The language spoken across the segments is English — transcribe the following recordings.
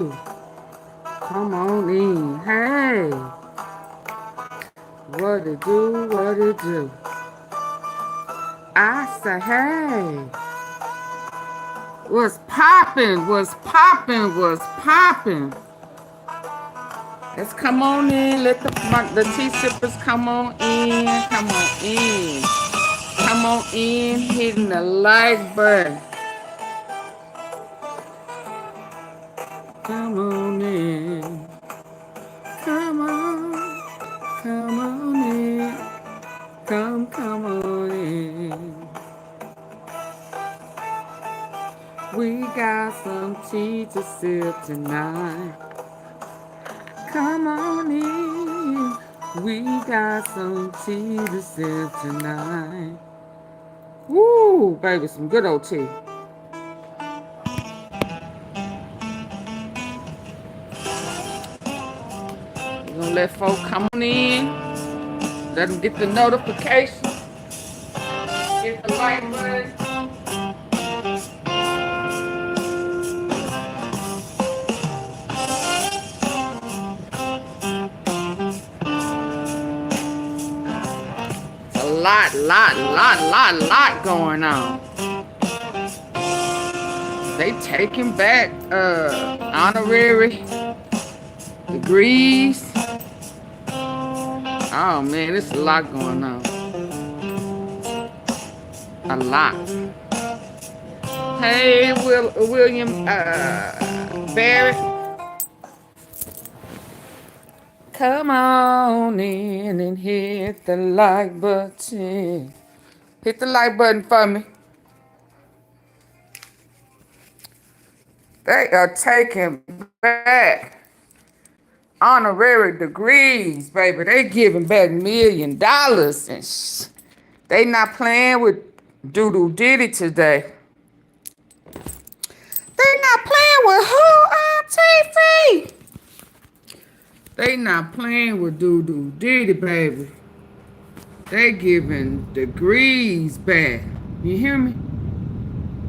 Come on in. Hey. What it do? What it do? I say, hey. What's poppin'? What's poppin'? What's poppin'? Let's come on in. Let the tea sippers come on in. Come on in. Come on in. Hitting the like button. Come on in. Come on. Come on in. Come on in. We got some tea to sip tonight. Come on in. We got some tea to sip tonight. Woo, baby, some good old tea. We're gonna let folks come on in. Let them get the notification. Get the like button. Lot going on. They taking back honorary degrees. Oh man, there's a lot going on. A lot. Hey, William Barrett. Come on in and hit the like button. Hit the like button for me. They are taking back honorary degrees, baby. They giving back $1 million. And they not playing with Diddy today. They not playing with who? AunTeaFee. They not playing with Diddy, baby. They giving degrees back. You hear me?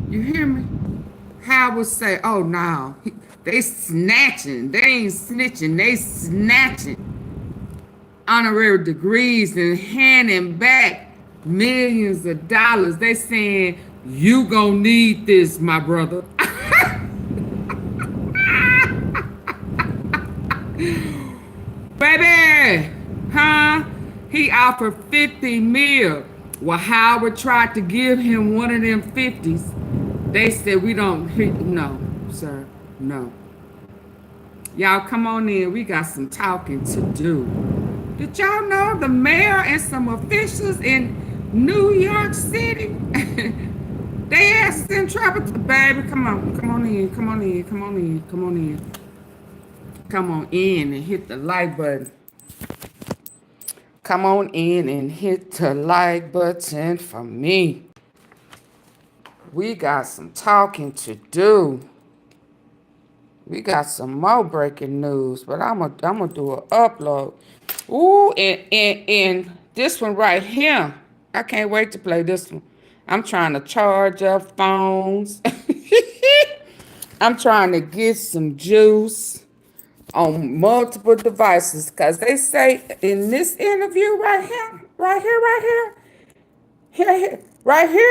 You hear me? Howard say, oh no, they snatching. They ain't snitching. They snatching honorary degrees and handing back millions of dollars. They saying, you gonna need this, my brother. Baby, huh? He offered 50 mil. Well, Howard tried to give him one of them 50s. They said, we don't, no, sir, no. Y'all come on in, we got some talking to do. Did y'all know the mayor and some officials in New York City, they asked in trouble, baby, come on in. Come on in and hit the like button. Come on in and hit the like button for me. We got some talking to do. We got some more breaking news, but I'm gonna do an upload. Ooh, and this one right here. I can't wait to play this one. I'm trying to charge up phones. I'm trying to get some juice on multiple devices, because they say in this interview right here,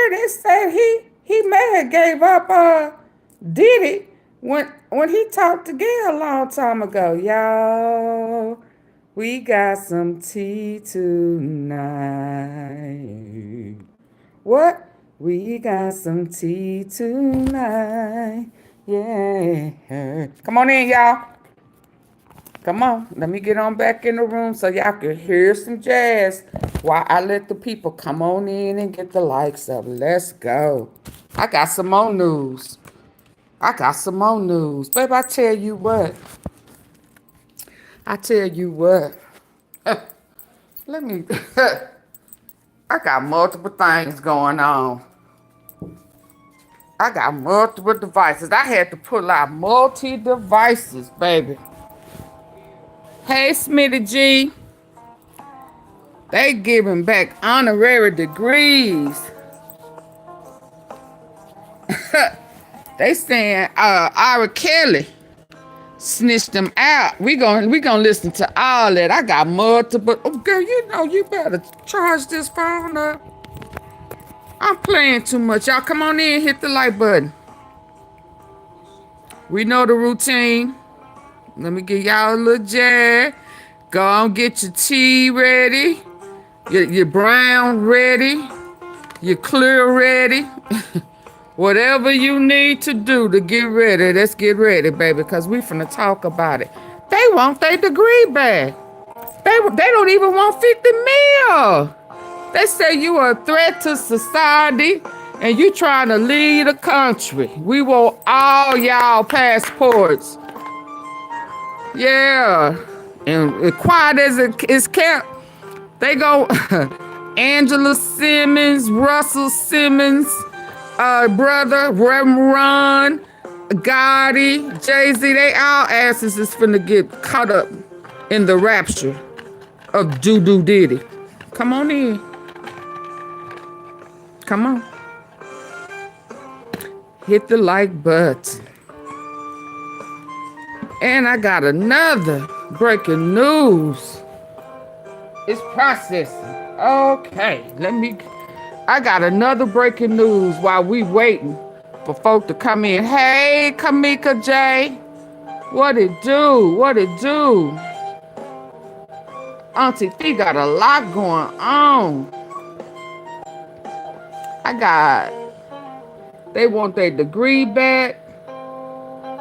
they said he may have gave up Diddy when he talked to Gail a long time ago. Y'all, we got some tea tonight. What? We got some tea tonight. Yeah. Come on in, y'all. Come on, let me get on back in the room so y'all can hear some jazz while I let the people come on in and get the likes up. Let's go. I got some more news. Babe, I tell you what. Let me, I got multiple things going on. I got multiple devices. I had to pull out multi-devices, baby. Hey, Smitty G. They giving back honorary degrees. They saying R Kelly snitch them out. We gonna listen to all that. I got multiple. Oh, girl, you know you better charge this phone up. I'm playing too much. Y'all come on in, hit the like button. We know the routine. Let me give y'all a little jab. Go on, get your tea ready. Your brown ready. Your clear ready. Whatever you need to do to get ready, let's get ready, baby, because we finna talk about it. They want their degree back. They don't even want 50 mil. They say you are a threat to society and you trying to lead a country. We want all y'all passports. Yeah. And quiet as it is kept, they go Angela Simmons, Russell Simmons, brother, Reverend Ron, Gotti, Jay-Z, they all asses is finna get caught up in the rapture of Diddy. Come on in. Come on. Hit the like button. And I got another breaking news. It's processing. Okay, I got another breaking news while we waiting for folk to come in. Hey, Kamika J. What it do? What it do? AunTeaFee got a lot going on. They want their degree back.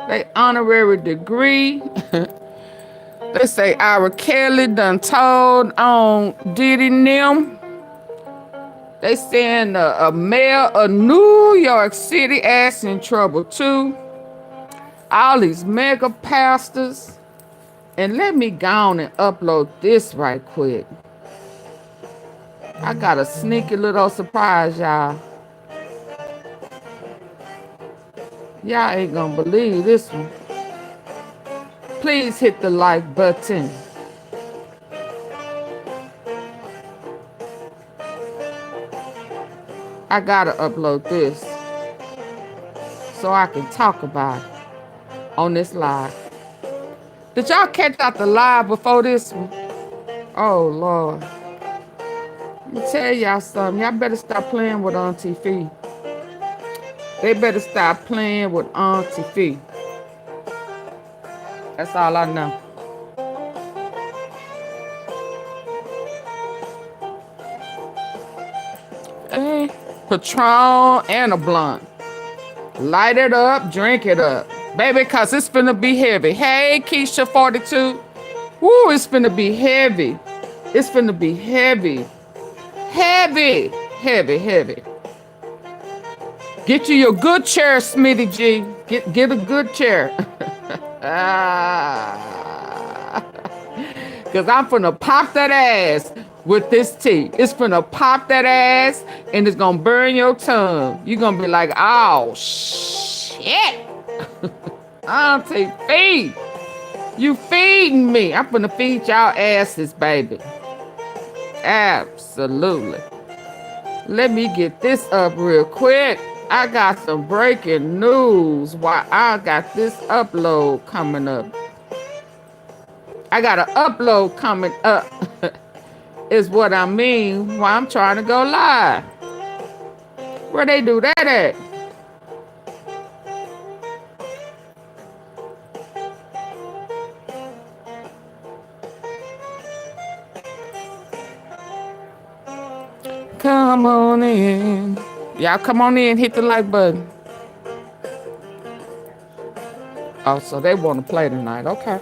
They honorary degree. They say R Kelly done told on Diddy and them. They saying a mayor of New York City ass in trouble too. All these mega pastors. And let me go on and upload this right quick. I got a sneaky little surprise, y'all. Y'all ain't gonna believe this one. Please hit the like button. I gotta upload this so I can talk about it on this live. Did y'all catch out the live before this one? Oh, Lord. Let me tell y'all something. Y'all better stop playing with AunTeaFee. They better stop playing with AunTeaFee. That's all I know. Hey, Patron and a blunt. Light it up, drink it up. Baby, cause it's finna be heavy. Hey, Keisha 42. Woo, it's finna be heavy. It's finna be heavy. Heavy, heavy, heavy. Get you your good chair, Smitty G. Get a good chair. Cause I'm finna pop that ass with this tea. It's finna pop that ass and it's gonna burn your tongue. You're gonna be like, oh, shit. AunTeaFee, you feeding me. I'm finna feed y'all asses, baby. Absolutely. Let me get this up real quick. I got some breaking news while I got this upload coming up. I got an upload coming up is what I mean while I'm trying to go live. Where they do that at? Come on in. Y'all come on in, hit the like button. Oh, so they want to play tonight. Okay.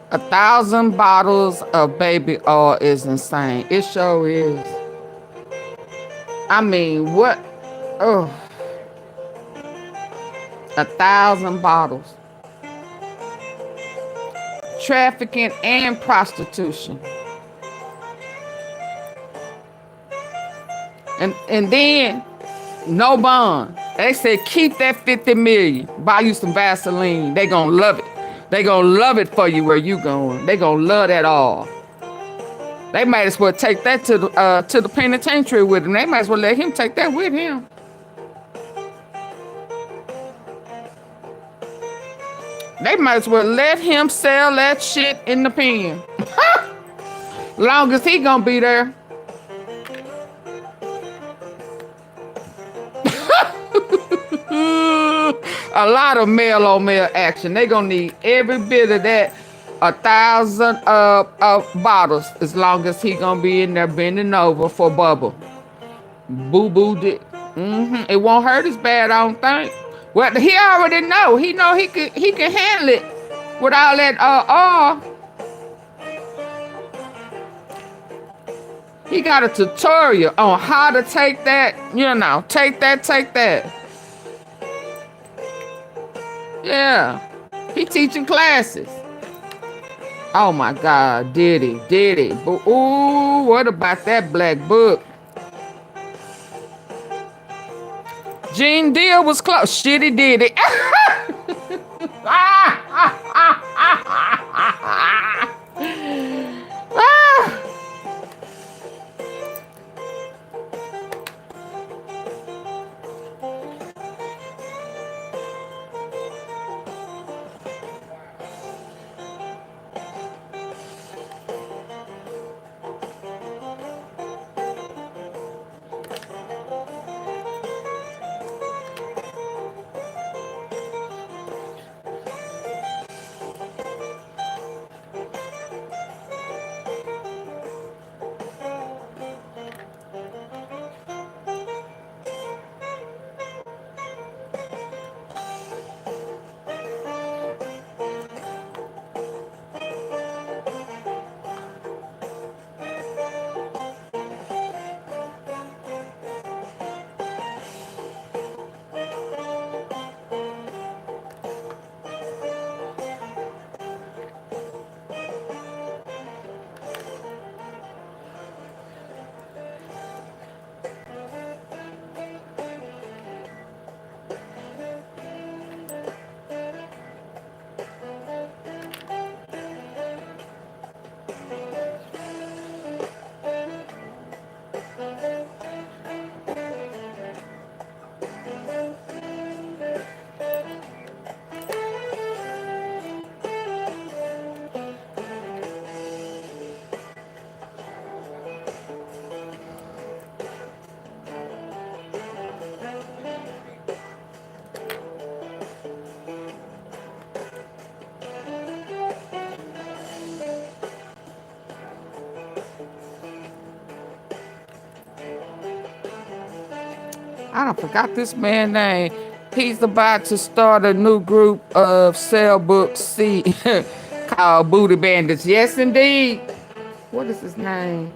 1,000 bottles of baby oil is insane. It sure is. I mean, what? Oh, 1,000 bottles. Trafficking and prostitution. And then no bond. They said keep that 50 million. Buy you some Vaseline. They gonna love it. They gonna love it for you where you going. They gonna love that all. They might as well take that to the penitentiary with him. They might as well let him take that with him. They might as well let him sell that shit in the pen. Long as he gonna be there. A lot of male on male action. They gonna need every bit of that 1,000 bottles as long as he gonna be in there bending over for Bubba. Boo-boo dick. It won't hurt as bad, I don't think. Well, he already know. He know he can handle it with all that He got a tutorial on how to take that, you know, take that. Yeah. He teaching classes. Oh my God, Diddy. Ooh, what about that black book? Gene Deal was close. Shitty Diddy. I don't forgot this man's name. He's about to start a new group of sell books called Booty Bandits. Yes, indeed. What is his name?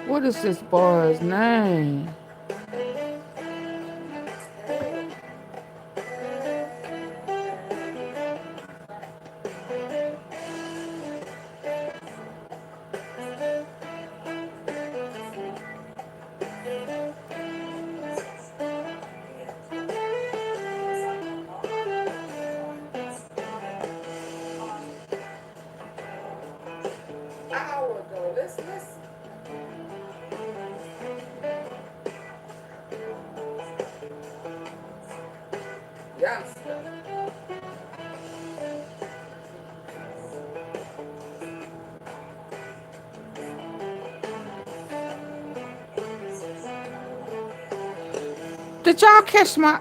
What is this boy's name? Did y'all catch my...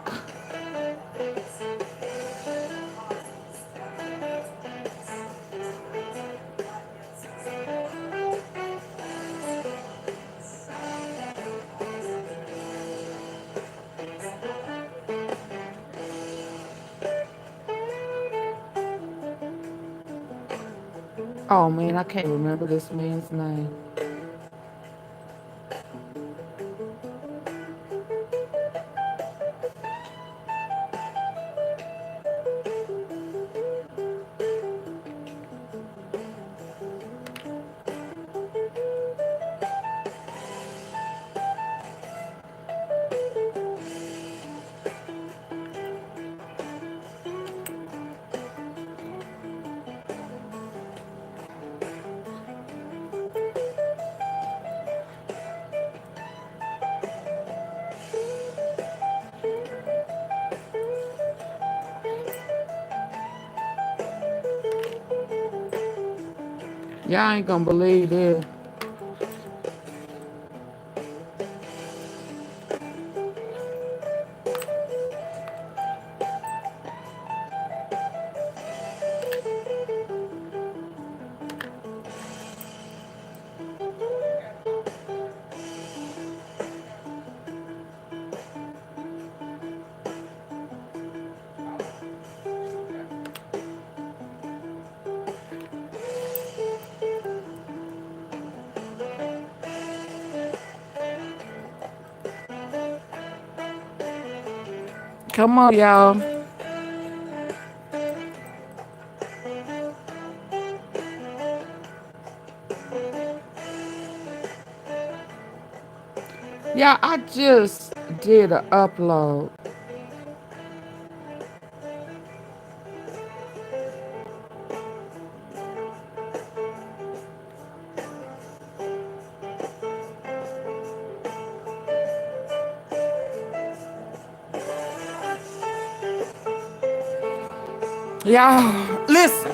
Oh man, I can't remember this man's name. Y'all ain't gonna believe this. Come on, y'all. Yeah, I just did an upload. Y'all, listen.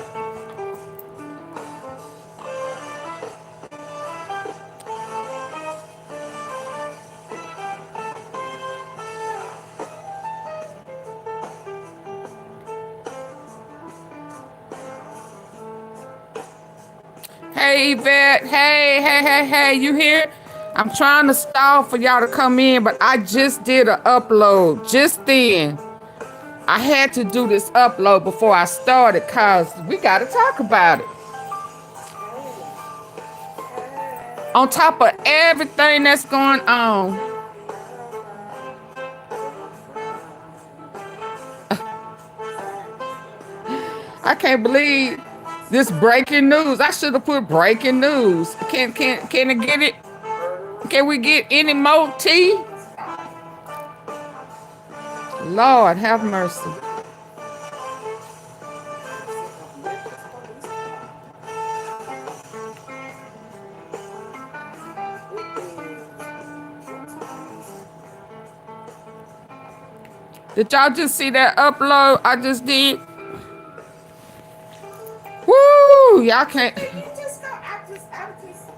Hey, Yvette. Hey, you here? I'm trying to stall for y'all to come in, but I just did an upload just then. I had to do this upload before I started because we got to talk about it. On top of everything that's going on. I can't believe this breaking news. I should have put breaking news. Can it get it? Can we get any more tea? Lord have mercy. Did y'all just see that upload I just did? Woo! Y'all can't. I just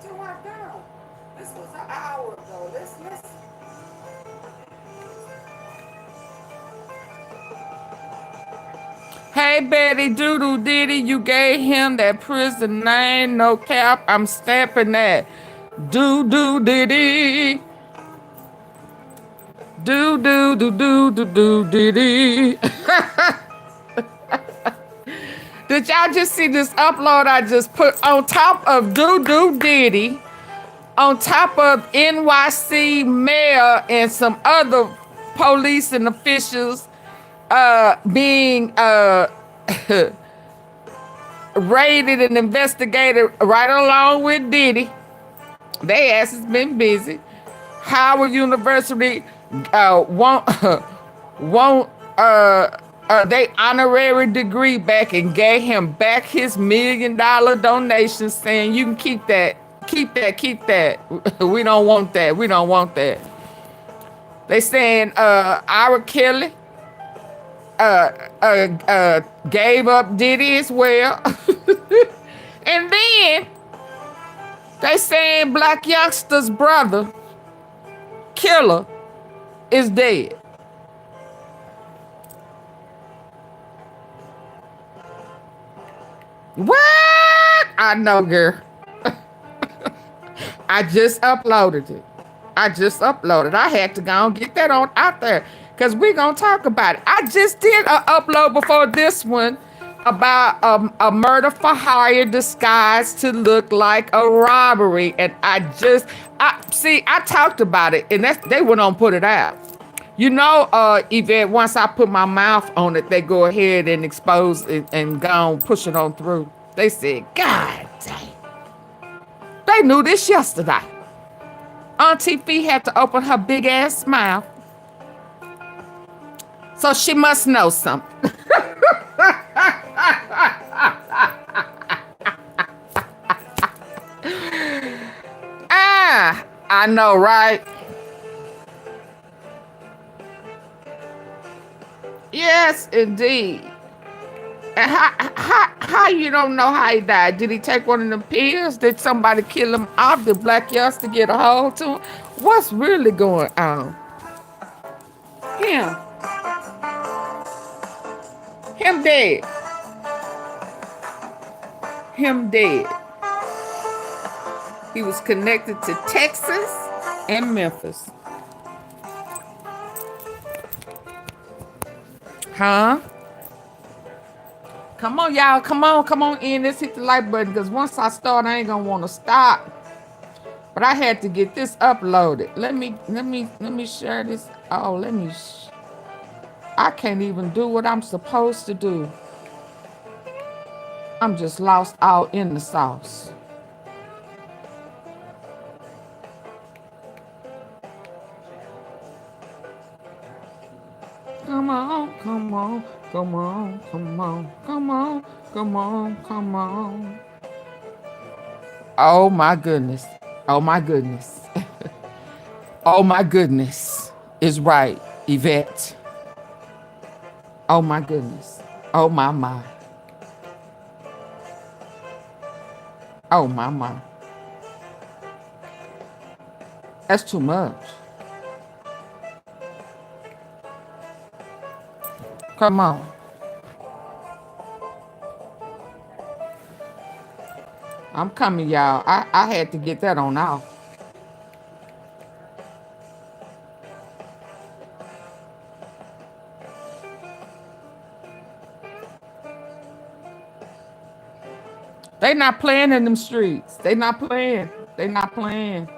do my down. This was an hour ago. Let's. Hey, Betty Doodle Diddy, you gave him that prison name, no cap. I'm stamping that. Doodle Diddy. Do Diddy. Did y'all just see this upload I just put on top of Diddy, on top of NYC mayor and some other police and officials being raided and investigated right along with Diddy. They ass has been busy. Howard University won't they honorary degree back and gave him back his $1 million donation, saying you can keep that. We don't want that. They saying R Kelly gave up Diddy as well. And then they saying Blac Youngsta's brother, Killer, is dead. What? I know, girl. I just uploaded it. I just uploaded. I had to go and get that on out there because we're going to talk about it. I just did an upload before this one about a murder for hire disguised to look like a robbery. And I talked about it and they went on put it out. You know, Yvette, once I put my mouth on it, they go ahead and expose it and go on, push it on through. They said, God dang. They knew this yesterday. AunTeaFee had to open her big ass mouth. So she must know something. I know, right? Yes, indeed. And how you don't know how he died? Did he take one of them pills? Did somebody kill him off? Did Blac Youngsta get a hold to him? What's really going on? Him dead. Him dead. He was connected to Texas and Memphis. Huh? Come on, y'all. Come on in. Let's hit the like button because once I start, I ain't gonna want to stop. But I had to get this uploaded. Let me share this. Oh, I can't even do what I'm supposed to do. I'm just lost out in the sauce. Come on, come on, come on, come on, come on, come on, come on. Oh my goodness. Oh my goodness. Oh my goodness is right, Yvette. Oh my goodness. Oh my. Oh my. That's too much. Come on. I'm coming, y'all. I had to get that on out. They not playing in them streets. They not playing. They not playing.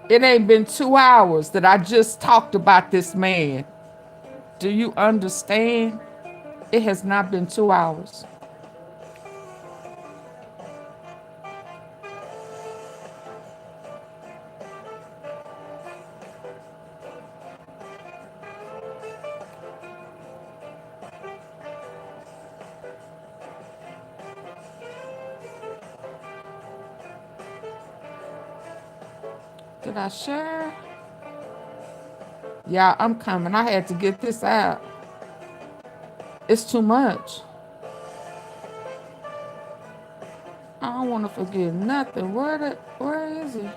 It ain't been 2 hours that I just talked about this man. Do you understand? It has not been 2 hours. Did I share? Yeah, I'm coming. I had to get this out. It's too much. I don't want to forget nothing. Where is he?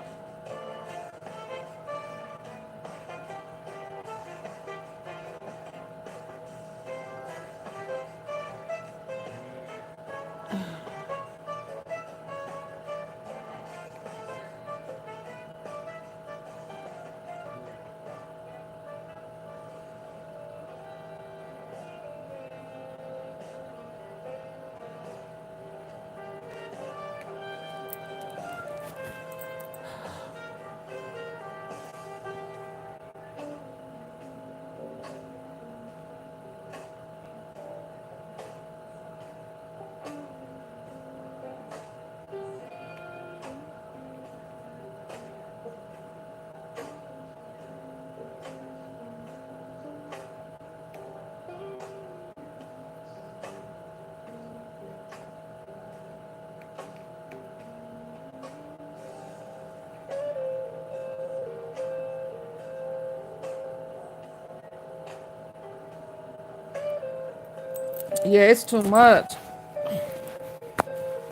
Yeah, it's too much.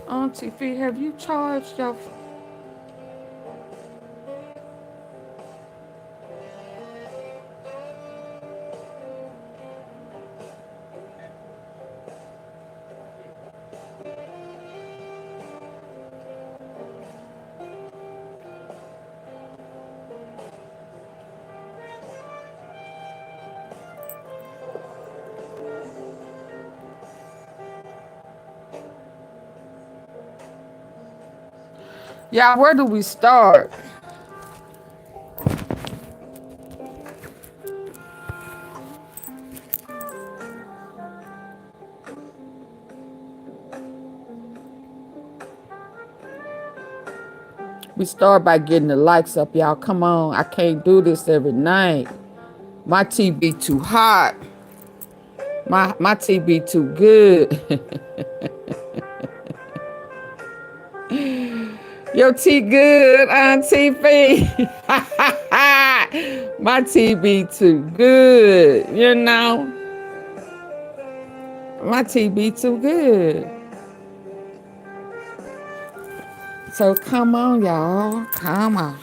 AunTeaFee, have you charged your... Y'all, where do we start? We start by getting the likes up, y'all. Come on. I can't do this every night. My tea be too hot. My tea be too good. Your tea good, AunTeaFee. My tea be too good, you know. My tea be too good. So come on, y'all. Come on.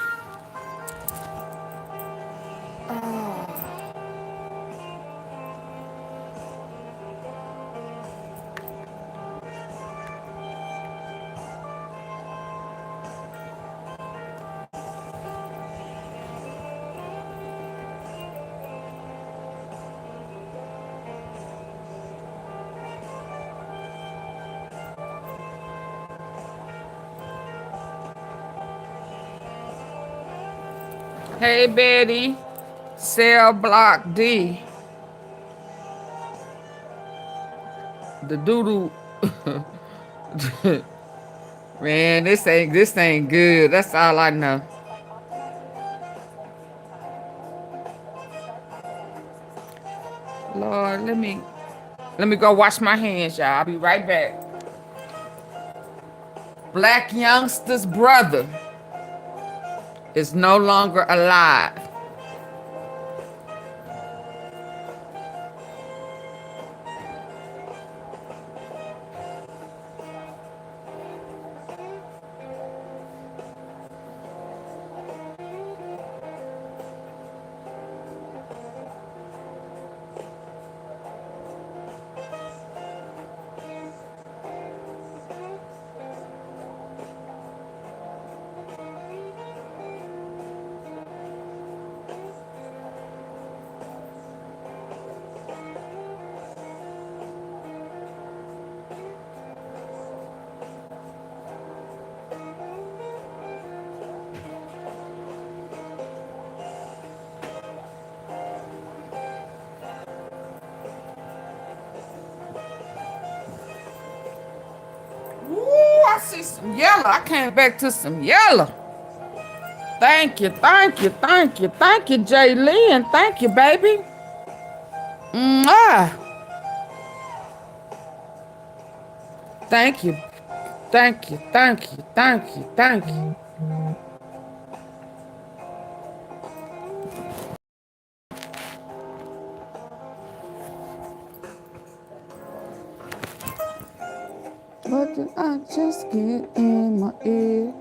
Hey, Betty. Cell Block D. The doodoo. Man, this ain't good. That's all I know. Lord, let me go wash my hands, y'all. I'll be right back. Blac Youngsta's brother is no longer alive. Ooh, I see some yellow. I came back to some yellow. Thank you, thank you, thank you, thank you, Jaylene. Thank you, baby. Mwah. Thank you, thank you, thank you, thank you, thank you. What did I just get in my ear?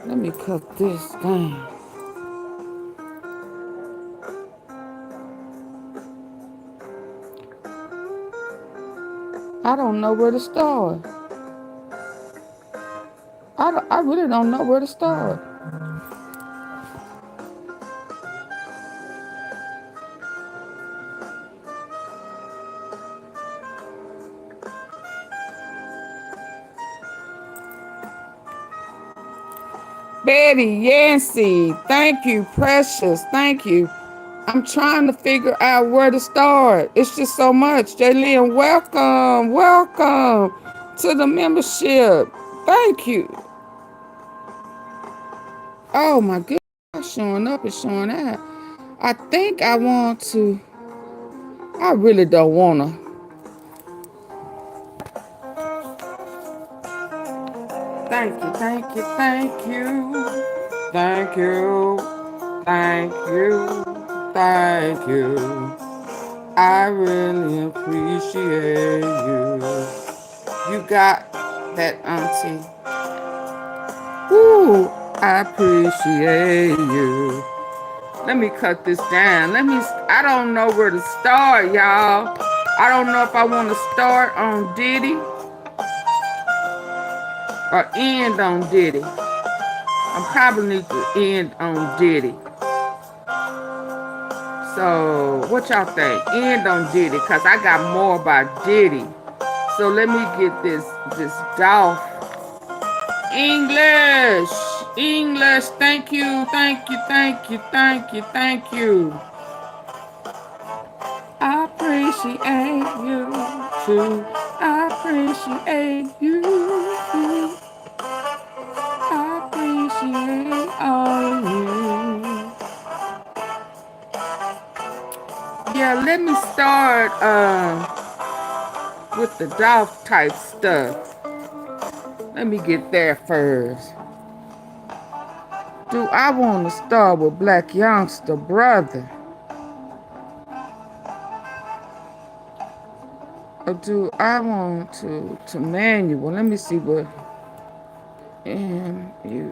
Let me cut this down. I don't know where to start. I really don't know where to start. Betty, Yancy, thank you, Precious, thank you. I'm trying to figure out where to start. It's just so much. Jaylene, welcome, welcome to the membership. Thank you. Oh my goodness, showing up and showing out. I think I want to. I really don't want to. Thank you, thank you, thank you. Thank you, thank you, thank you. I really appreciate you. You got that, Auntie. Woo, I appreciate you. Let me cut this down. I don't know where to start, y'all. I don't know if I want to start on Diddy or end on Diddy. I probably need to end on Diddy. So, what y'all think? End on Diddy, because I got more about Diddy. So, let me get this Dolph. English. English. Thank you. Thank you. Thank you. Thank you. Thank you. I appreciate you too. I appreciate you. I appreciate all of you. Yeah, let me start with the Dolph type stuff. Let me get there first. Do I want to start with Blac Youngsta, brother? Or do I want to manual? Let me see what M-U-E-L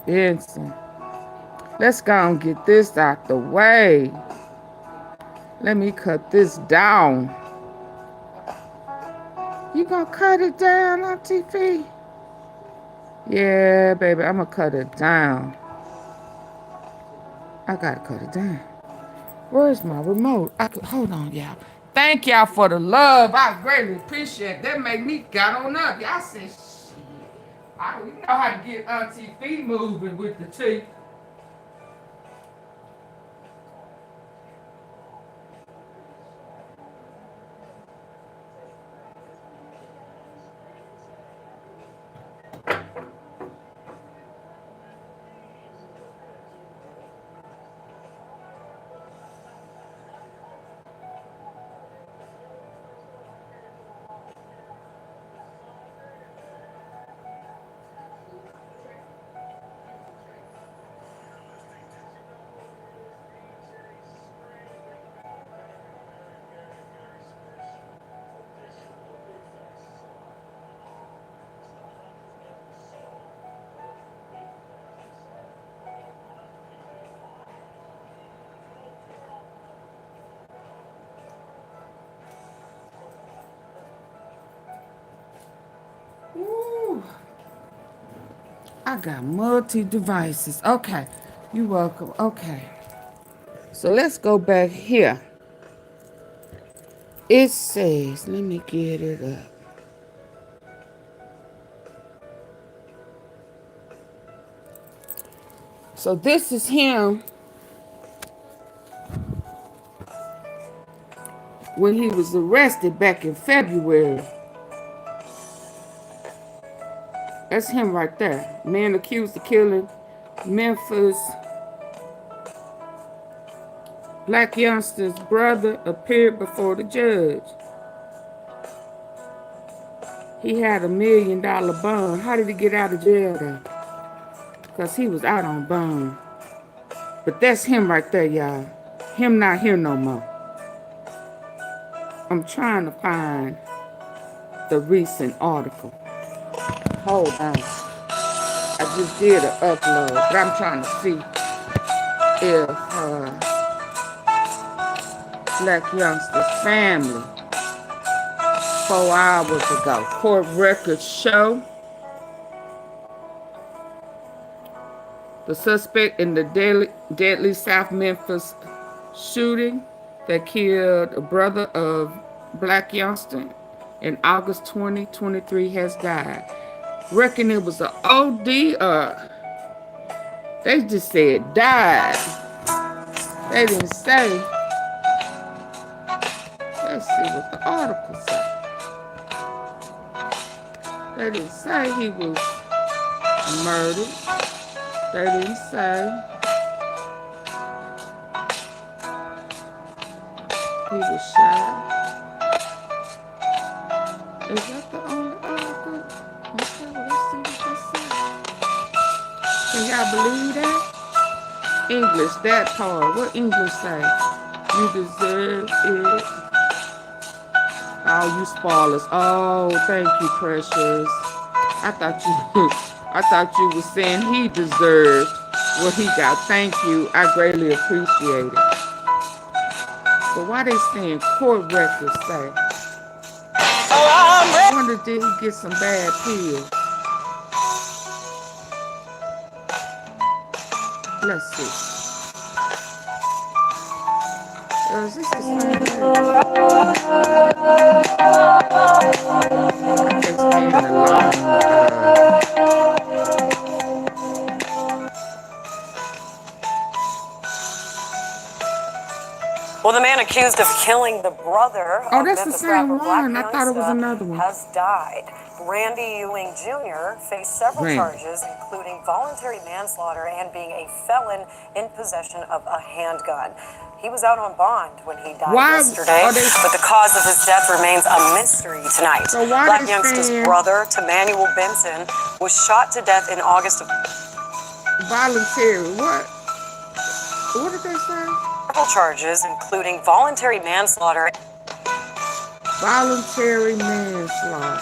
Benson. Let's go and get this out the way. Let me cut this down. You gonna cut it down, AunTeaFee? Yeah, baby, I'm gonna cut it down. I gotta cut it down. Where's my remote? Hold on, y'all. Thank y'all for the love. I greatly appreciate it. That made me got on up. Y'all said, shit. I don't even know how to get AunTeaFee moving with the tea. Ooh. I got multi-devices. Okay. You're welcome. Okay. So let's go back here. It says, let me get it up. So this is him when he was arrested back in February. That's him right there. Man accused of killing Memphis. Blac Youngsta's brother appeared before the judge. He had $1 million bond. How did he get out of jail though? Because he was out on bond. But that's him right there, y'all. Him not here no more. I'm trying to find the recent article. Hold on. I just did an upload, but I'm trying to see if Blac Youngsta's family, 4 hours ago, court records show the suspect in the deadly South Memphis shooting that killed a brother of Blac Youngsta in August 2023 has died. Reckon it was an OD or they just said died. They didn't say. Let's see what the article said. They didn't say he was murdered. They didn't say he was shot. Is that the only article? Okay, well, let's see what they say. Can y'all believe that? English, that part. What English say? You deserve it. Oh, you spoilers. Oh, thank you, precious. I thought you were saying he deserved what he got. Thank you. I greatly appreciate it. But why they saying court records say? I wonder did he get some bad pills? Let's see. Is this the same thing? I can't stand the long. Well, the man accused of killing the brother Oh, of that's the Memphis same rapper Blac one. I thought it was another Youngsta one. has died. Randy Ewing Jr. faced several Randy. charges, including voluntary manslaughter and being a felon in possession of a handgun. He was out on bond when he died yesterday, but the cause of his death remains a mystery tonight. So why Blac they Youngsta's saying brother, Emmanuel Benson, was shot to death in August of voluntary? What? What did they say? several charges, including voluntary manslaughter. Voluntary manslaughter.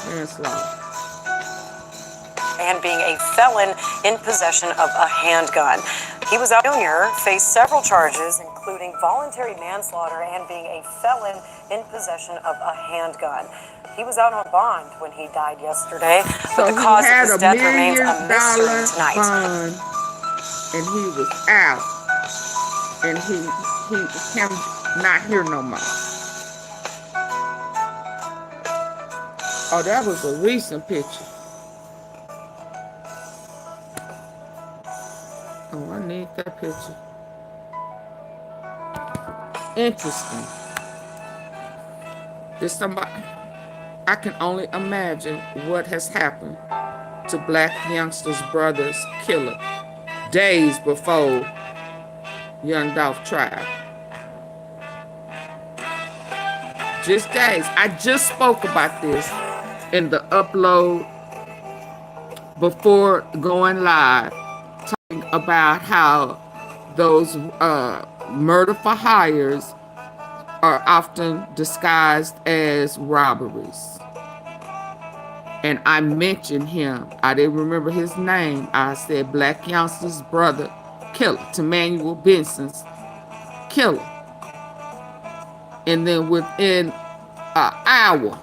Manslaughter. And being a felon in possession of a handgun. He was out. Jr. faced several charges, including voluntary manslaughter and being a felon in possession of a handgun. He was out on bond when he died yesterday, So but the cause of his death $1 remains million a mystery tonight. bond, and he was out, and him not here no more. Oh, that was a recent picture. Oh, I need that picture. Interesting. There's somebody. I can only imagine what has happened to Blac Youngsta's brother's killer days before YOUNGDOLPH trial. Just days. I just spoke about this in the upload before going live, talking about how those murder for hires are often disguised as robberies. And I mentioned him. I didn't remember his name. I said Blac Youngsta's brother killer, Emmanuel Benson's killer. And then within an hour,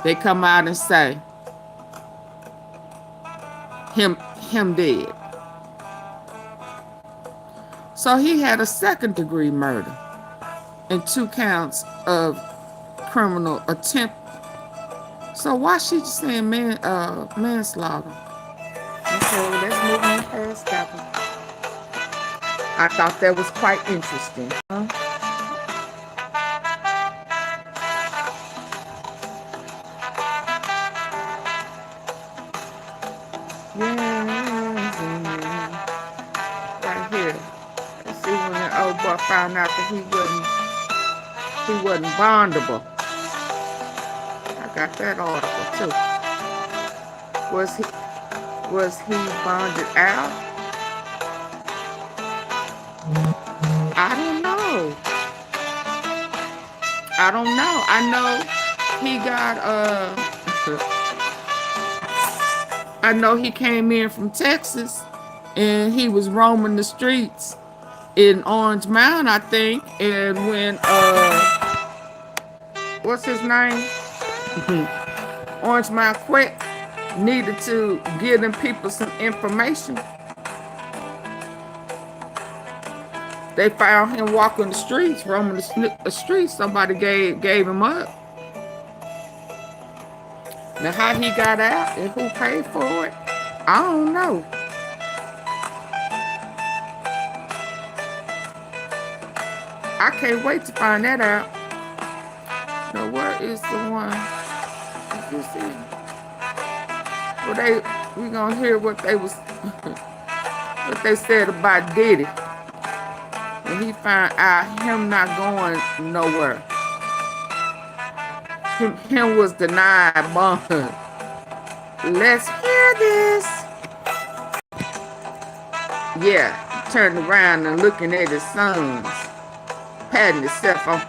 they come out and say him dead. So he had a second-degree murder and 2 counts of criminal attempt. So why she just saying manslaughter? Okay, well, let's move on past that one. I thought that was quite interesting. Huh? Yeah, right here. Let's see when the old boy found out that he wasn't bondable. I got that article too. Was he bonded out? I don't know. I know he got I know he came in from Texas and he was roaming the streets in Orange Mound, I think, and when what's his name? Orange Mound Quick needed to give them people some information. They found him walking the streets, roaming the streets. Somebody gave him up. Now how he got out and who paid for it, I don't know. I can't wait to find that out. Now where is the one? Is this it? Well, we gonna hear what they was what they said about Diddy. And he found out him not going nowhere. Him was denied bond. Let's hear this. Yeah, turned around and looking at his sons, patting himself on.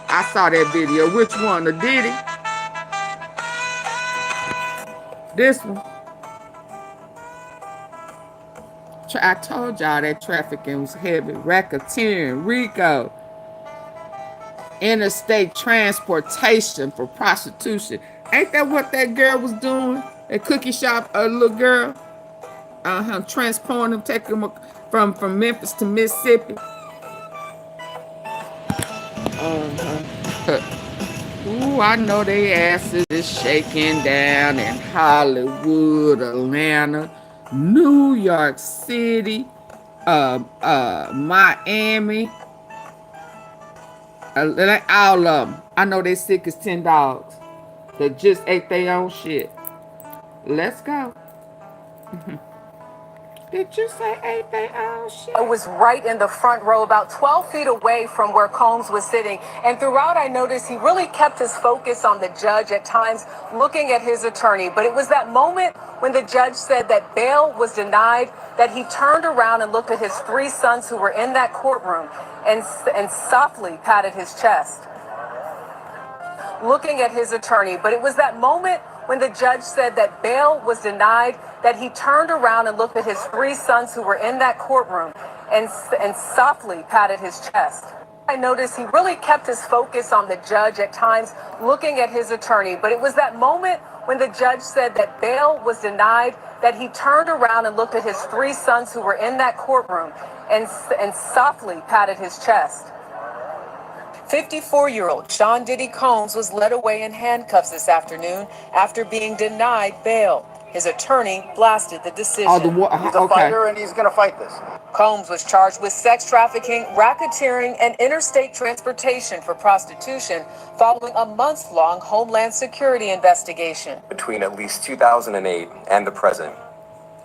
I saw that video. Which one? The Diddy? This one. I told y'all that trafficking was heavy. Racketeering, Rico. Interstate transportation for prostitution. Ain't that what that girl was doing? That cookie shop, a little girl. Transporting him, from Memphis to Mississippi. Ooh, I know they asses is shaking down in Hollywood, Atlanta, New York City, Miami, like all of them. I know they sick as 10 dogs that just ate their own shit. Let's go. Did you say ate their own shit? I was right in the front row, about 12 feet away from where Combs was sitting. And throughout, I noticed he really kept his focus on the judge, at times looking at his attorney. But it was that moment when the judge said that bail was denied that he turned around and looked at his 3 sons who were in that courtroom and softly patted his chest, looking at his attorney. But it was that moment when the judge said that bail was denied that he turned around and looked at his 3 sons who were in that courtroom and softly patted his chest. I noticed he really kept his focus on the judge, at times looking at his attorney. But it was that moment when the judge said that bail was denied that he turned around and looked at his 3 sons who were in that courtroom and softly patted his chest. 54-year-old Sean Diddy Combs was led away in handcuffs this afternoon after being denied bail. His attorney blasted the decision. He's a fighter and he's going to fight this. Combs was charged with sex trafficking, racketeering, and interstate transportation for prostitution following a months-long Homeland Security investigation. Between at least 2008 and the present,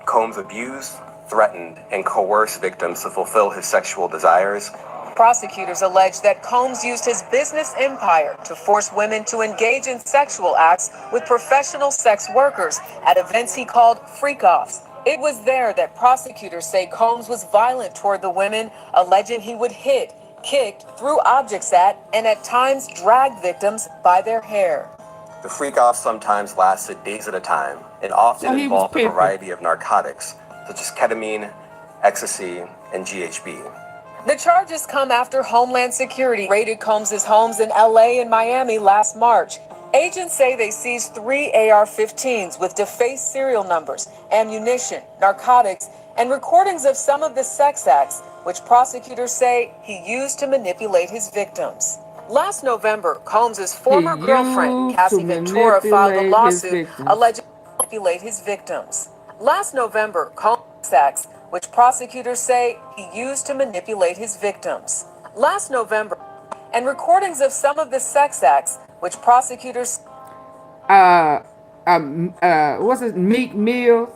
Combs abused, threatened, and coerced victims to fulfill his sexual desires. Prosecutors allege that Combs used his business empire to force women to engage in sexual acts with professional sex workers at events he called freak-offs. It was there that prosecutors say Combs was violent toward the women, alleging he would hit, kicked, threw objects at, and at times dragged victims by their hair. The freak-offs sometimes lasted days at a time and often involved a variety of narcotics, such as ketamine, ecstasy, and GHB. The charges come after Homeland Security raided Combs' homes in LA and Miami last March. Agents say they seized 3 AR-15s with defaced serial numbers, ammunition, narcotics, and recordings of some of the sex acts, which prosecutors say he used to manipulate his victims. Last November, Combs' former girlfriend, Cassie Ventura, filed a lawsuit alleging to manipulate his victims. Last November, Combs' acts, which prosecutors say he used to manipulate his victims. Last November, and recordings of some of the sex acts, which prosecutors... what's it, Meek Mill,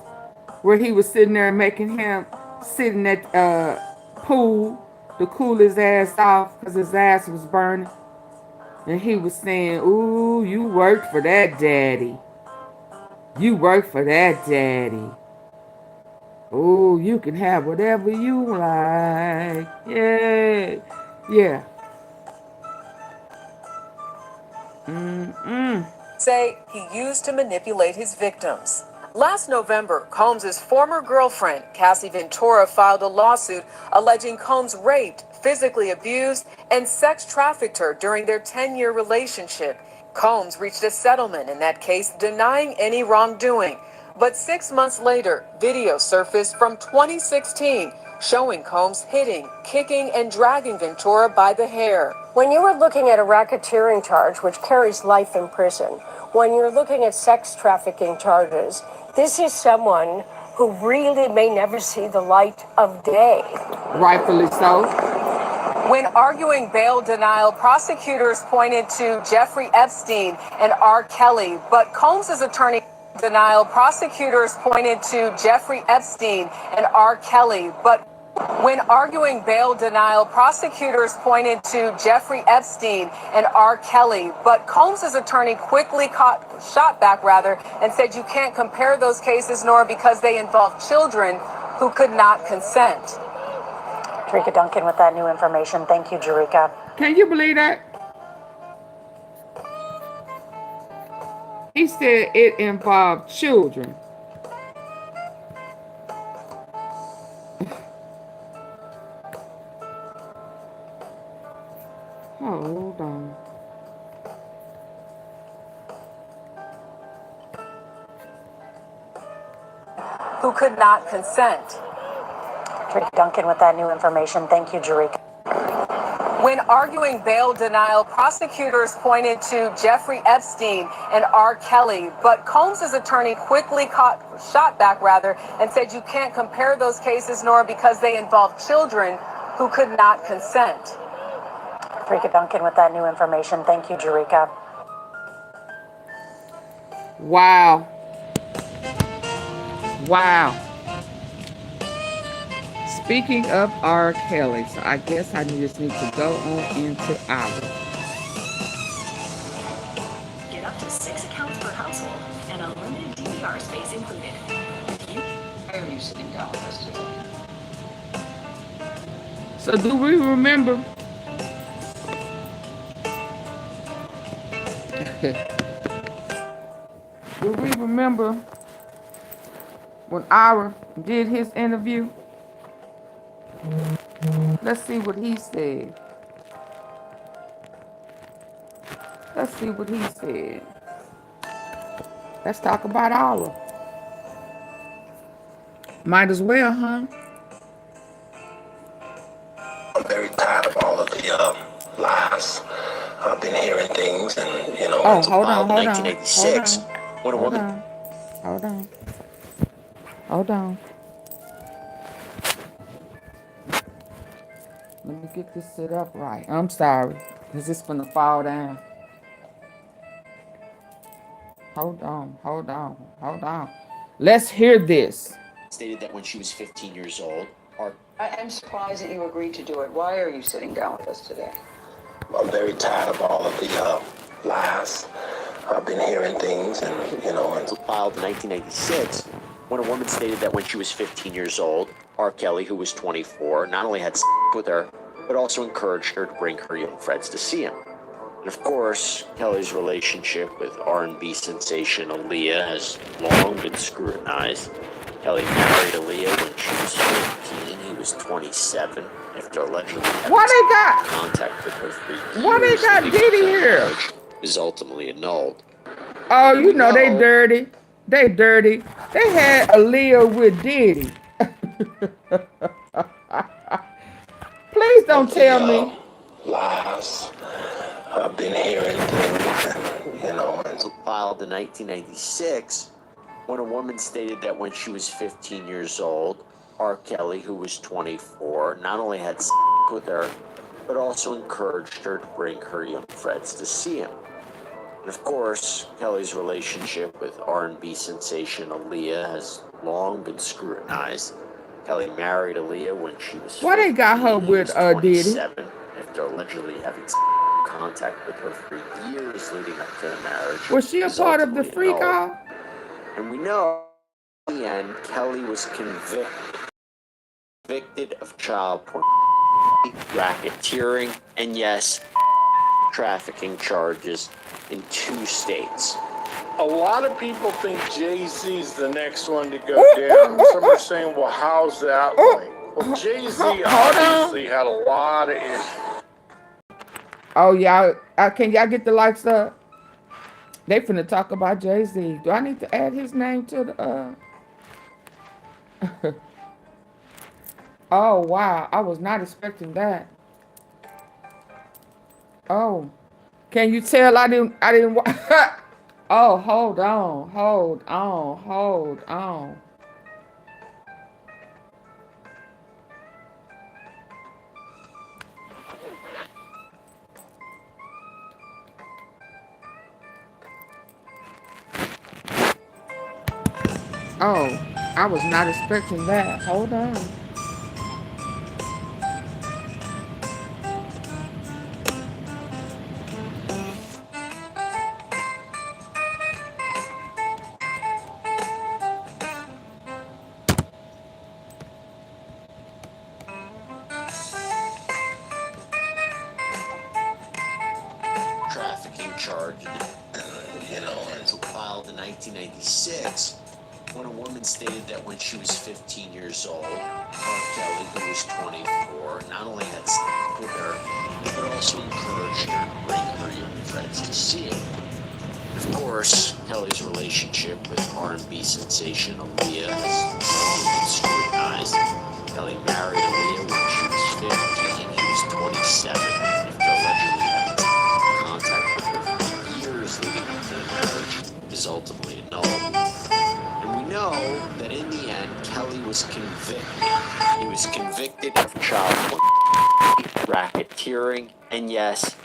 where he was sitting there making him sitting at pool to cool his ass off because his ass was burning. And he was saying, ooh, you worked for that daddy. You worked for that daddy. Oh, you can have whatever you like. Yeah. Yeah. say he used to manipulate his victims. Last November, Combs' former girlfriend, Cassie Ventura, filed a lawsuit alleging Combs raped, physically abused, and sex trafficked her during their 10-year relationship. Combs reached a settlement in that case, denying any wrongdoing. But 6 months later, video surfaced from 2016 showing Combs hitting, kicking, and dragging Ventura by the hair. When you are looking at a racketeering charge, which carries life in prison, when you're looking at sex trafficking charges, this is someone who really may never see the light of day. Rightfully so. When arguing bail denial, prosecutors pointed to Jeffrey Epstein and R. Kelly, but Combs' attorney denial, prosecutors pointed to Jeffrey Epstein and R. Kelly, but when arguing bail denial, prosecutors pointed to Jeffrey Epstein and R. Kelly, but Combs' attorney quickly shot back and said you can't compare those cases, nor because they involve children who could not consent. Jerika Duncan with that new information. Thank you, Jerika. Can you believe that? He said it involved children. Hold on. Who could not consent. Rick Duncan with that new information. Thank you, Jerika. When arguing bail denial, prosecutors pointed to Jeffrey Epstein and R. Kelly, but Combs' attorney quickly shot back and said you can't compare those cases, Nora, because they involve children who could not consent. Rick Duncan with that new information. Thank you, Jerika. Wow. Wow. Speaking of R. Kelly, so I guess I just need to go on into our. Get up to 6 accounts per household and unlimited DVR space included. Why are you sitting down with us today? So do we remember? Do we remember when R did his interview? Let's see what he said. Let's see what he said. Let's talk about R. Might as well, huh? I'm very tired of all of the lies. I've been hearing things, and you know. Oh, hold on. Let me get this set up right. I'm sorry. Is this gonna fall down? Hold on. Let's hear this. Stated that when she was 15 years old, I'm surprised that you agreed to do it. Why are you sitting down with us today? I'm very tired of all of the lies. I've been hearing things, and you know. And filed in 1996 when a woman stated that when she was 15 years old, R. Kelly, who was 24, not only had sex with her, but also encouraged her to bring her young friends to see him. And of course, Kelly's relationship with R&B sensation Aaliyah has long been scrutinized. Kelly married Aaliyah when she was 15. He was 27 after allegedly having contact with her for years. Why they got Diddy here? Is ultimately annulled. Oh, you know they dirty. They dirty. They had Aaliyah with Diddy. Please don't tell me. Lies. I've been hearing things, you know. And filed in 1996 when a woman stated that when she was 15 years old, R. Kelly, who was 24, not only had sex with her, but also encouraged her to bring her young friends to see him. And of course, Kelly's relationship with R&B sensation Aaliyah has long been scrutinized. Kelly married Aaliyah when she was 15. Why they got her with Diddy? After allegedly having contact with her for years leading up to the marriage. Was she a part of the freak off? And we know in the end, Kelly was convicted of child pornography, racketeering, and yes, trafficking charges in 2 states. A lot of people think Jay-Z's the next one to go down. Some are saying, well, how's that way? Well, Jay-Z obviously had a lot of issues. Oh, y'all, can y'all get the likes up? They finna talk about Jay-Z. Do I need to add his name to the, Oh, wow. I was not expecting that. Oh. Can you tell I didn't Oh, hold on. Oh, I was not expecting that. Hold on. Trafficking charges, you know, and filed in 1996 when a woman stated that when she was 15 years old, R. Kelly, who was 24, not only had sex with her, but also encouraged her to bring her young friends to see him. Of course, Kelly's relationship with R&B sensation Aaliyah has long been scrutinized. Kelly married Aaliyah when she was 50 and he was 27. If Joe allegedly had contact with her for years leading up to the marriage is ultimately annulled. And we know that in the end, Kelly was convicted. He was convicted of child racketeering and, yes,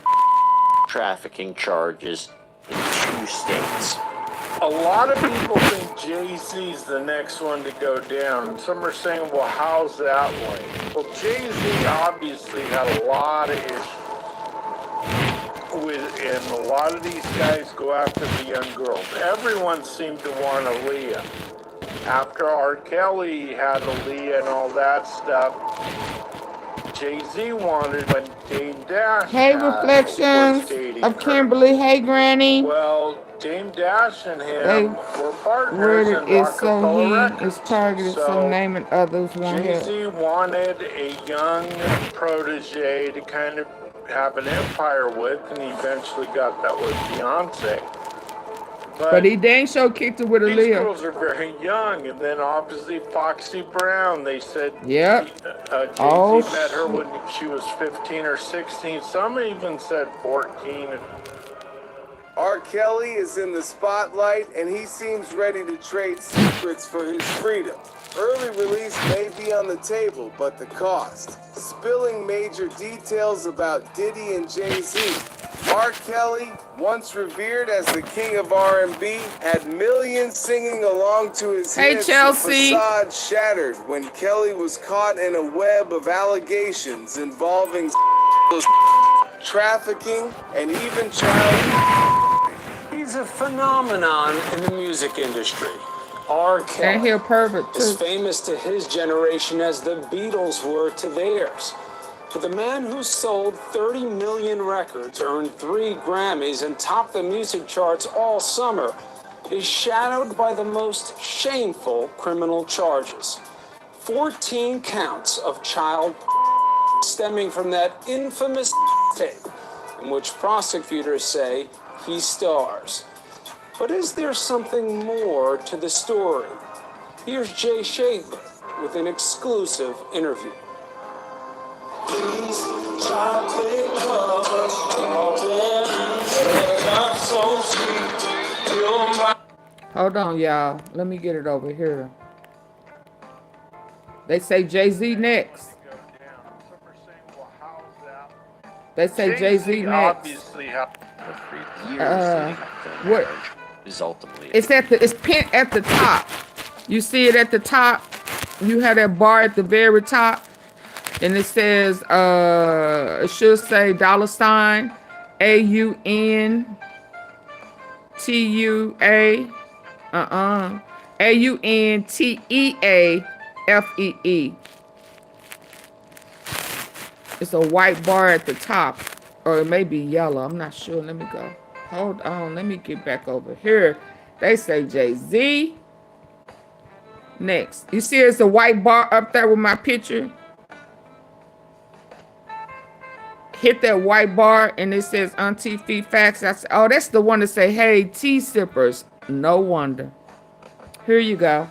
trafficking charges in 2 states. A lot of people think Jay-Z's the next one to go down. Some are saying, well, how's that way? Well, Jay-Z obviously had a lot of issues with, and a lot of these guys go after the young girls. Everyone seemed to want Aaliyah. After R. Kelly had Aaliyah and all that stuff, Jay-Z wanted when Dame Dash Hey, reflections of Kimberly. Hey, Granny. Well, Dame Dash and him were partners worded in it Rockefeller so he is targeted, so naming others won't help. Jay-Z wanted a young protege to kind of have an empire with, and he eventually got that with Beyonce. But he dang sure kicked it with Aaliyah. These girls are very young, and then obviously Foxy Brown, they said yep. Jay-Z met her when she was 15 or 16. Some even said 14. R. Kelly is in the spotlight, and he seems ready to trade secrets for his freedom. Early release may be on the table, but the cost. Spilling major details about Diddy and Jay-Z. R. Kelly, once revered as the king of R&B, had millions singing along to his hits. Chelsea. The facade shattered when Kelly was caught in a web of allegations involving trafficking and even child. He's a phenomenon in the music industry. R. Kelly is famous to his generation as the Beatles were to theirs. For the man who sold 30 million records, earned 3 Grammys, and topped the music charts all summer, is shadowed by the most shameful criminal charges. 14 counts of child stemming from that infamous tape, in which prosecutors say he stars. But is there something more to the story? Here's Jay Shadler with an exclusive interview. Hold on, y'all. Let me get it over here. They say Jay-Z next. They say Jay-Z next. What? It's pinned at the top. You see it at the top. You have that bar at the very top, and it says it should say $ AUNTEAFEE. It's a white bar at the top, or it may be yellow. I'm not sure. Let me go. Hold on. Let me get back over here. They say Jay-Z next. You see it's a white bar up there with my picture? Hit that white bar and it says AunTeaFee Facts. I said, oh, that's the one to say, hey, tea sippers. No wonder. Here you go.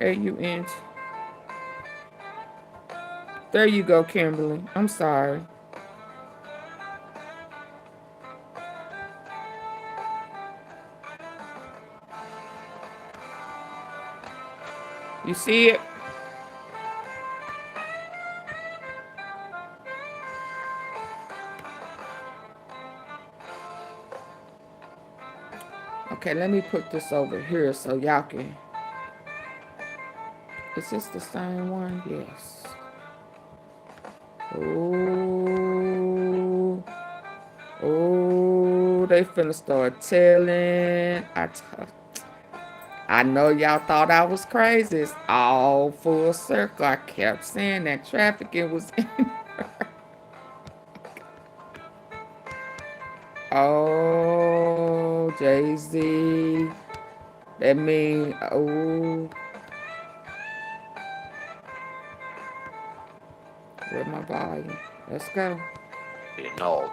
AUNT. There you go, Kimberly. I'm sorry. You see it? Okay, let me put this over here so y'all can. Is this the same one? Yes. Oh, oh, they finna start telling. I know y'all thought I was crazy. It's all full circle. I kept saying that trafficking was in her. Oh, Jay-Z. That mean, oh. Where's my volume? Let's go. Be annulled.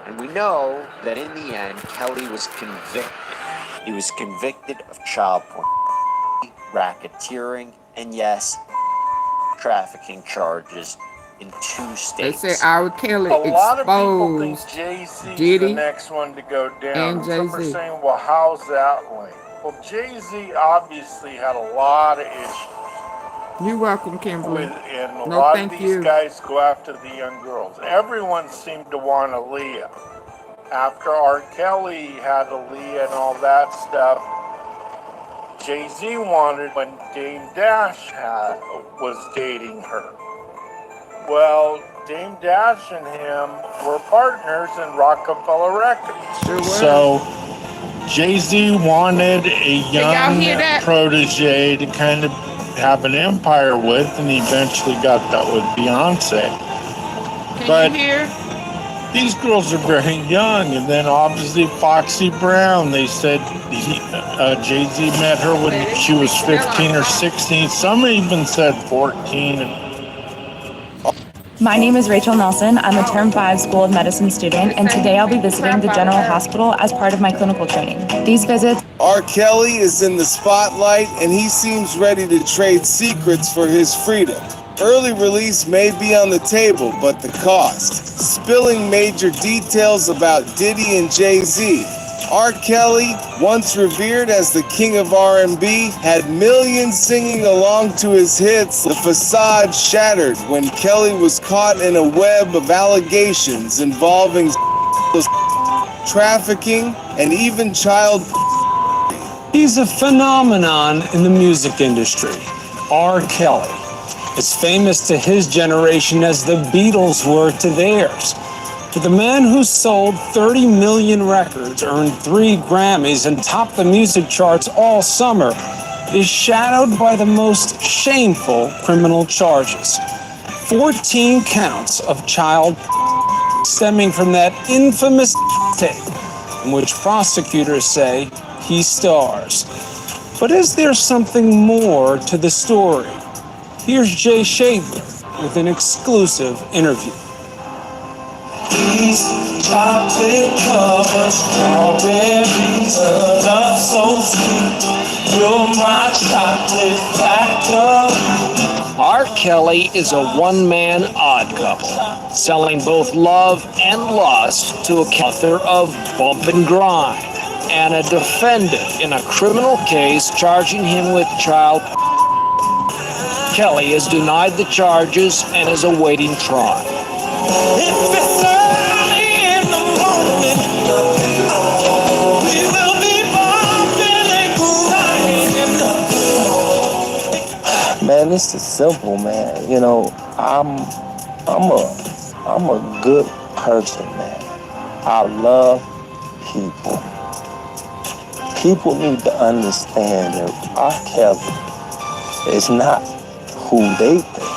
And we know that in the end, Kelly was convicted. He was convicted of child pornography, racketeering, and yes, trafficking charges in 2 states. They say R. Kelly A lot of people think exposed Jay-Z's Diddy the next one to go down. and Some are Jay-Z. saying, well, how's that link? Well, Jay-Z obviously had a lot of issues. You're welcome, Kimberly. And a No, lot thank of these you. guys go after the young girls. Everyone seemed to want Aaliyah. After R. Kelly had Aaliyah and all that stuff, Jay-Z wanted when Dame Dash was dating her. Well, Dame Dash and him were partners in Rockefeller Records. Sure was. So Jay-Z wanted a young hear that? protege to kind of have an empire with, and he eventually got that with Beyonce. Can you hear? These girls are very young, and then obviously Foxy Brown, they said Jay-Z met her when she was 15 or 16. Some even said 14. My name is Rachel Nelson. I'm a Term 5 School of Medicine student, and today I'll be visiting the General Hospital as part of my clinical training. These visits... R. Kelly is in the spotlight, and he seems ready to trade secrets for his freedom. Early release may be on the table, but the cost. Spilling major details about Diddy and Jay-Z. R. Kelly, once revered as the king of R&B, had millions singing along to his hits. The facade shattered when Kelly was caught in a web of allegations involving trafficking and even child. He's a phenomenon in the music industry. R. Kelly is famous to his generation as the Beatles were to theirs. But the man who sold 30 million records, earned 3 Grammys, and topped the music charts all summer is shadowed by the most shameful criminal charges. 14 counts of child stemming from that infamous tape in which prosecutors say he stars. But is there something more to the story? Here's Jay Shadler with an exclusive interview. These chocolate covered strawberries, a love so sweet. You're my chocolate factory. R. Kelly is a one-man odd couple, selling both love and lust to a author of Bump and Grind and a defendant in a criminal case charging him with child. Kelly has denied the charges and is awaiting trial. If it's early in the morning, we will be bumping and grinding. Man, this is simple, man. You know, I'm a good person, man. I love people. People need to understand that R. Kelly is not who they think,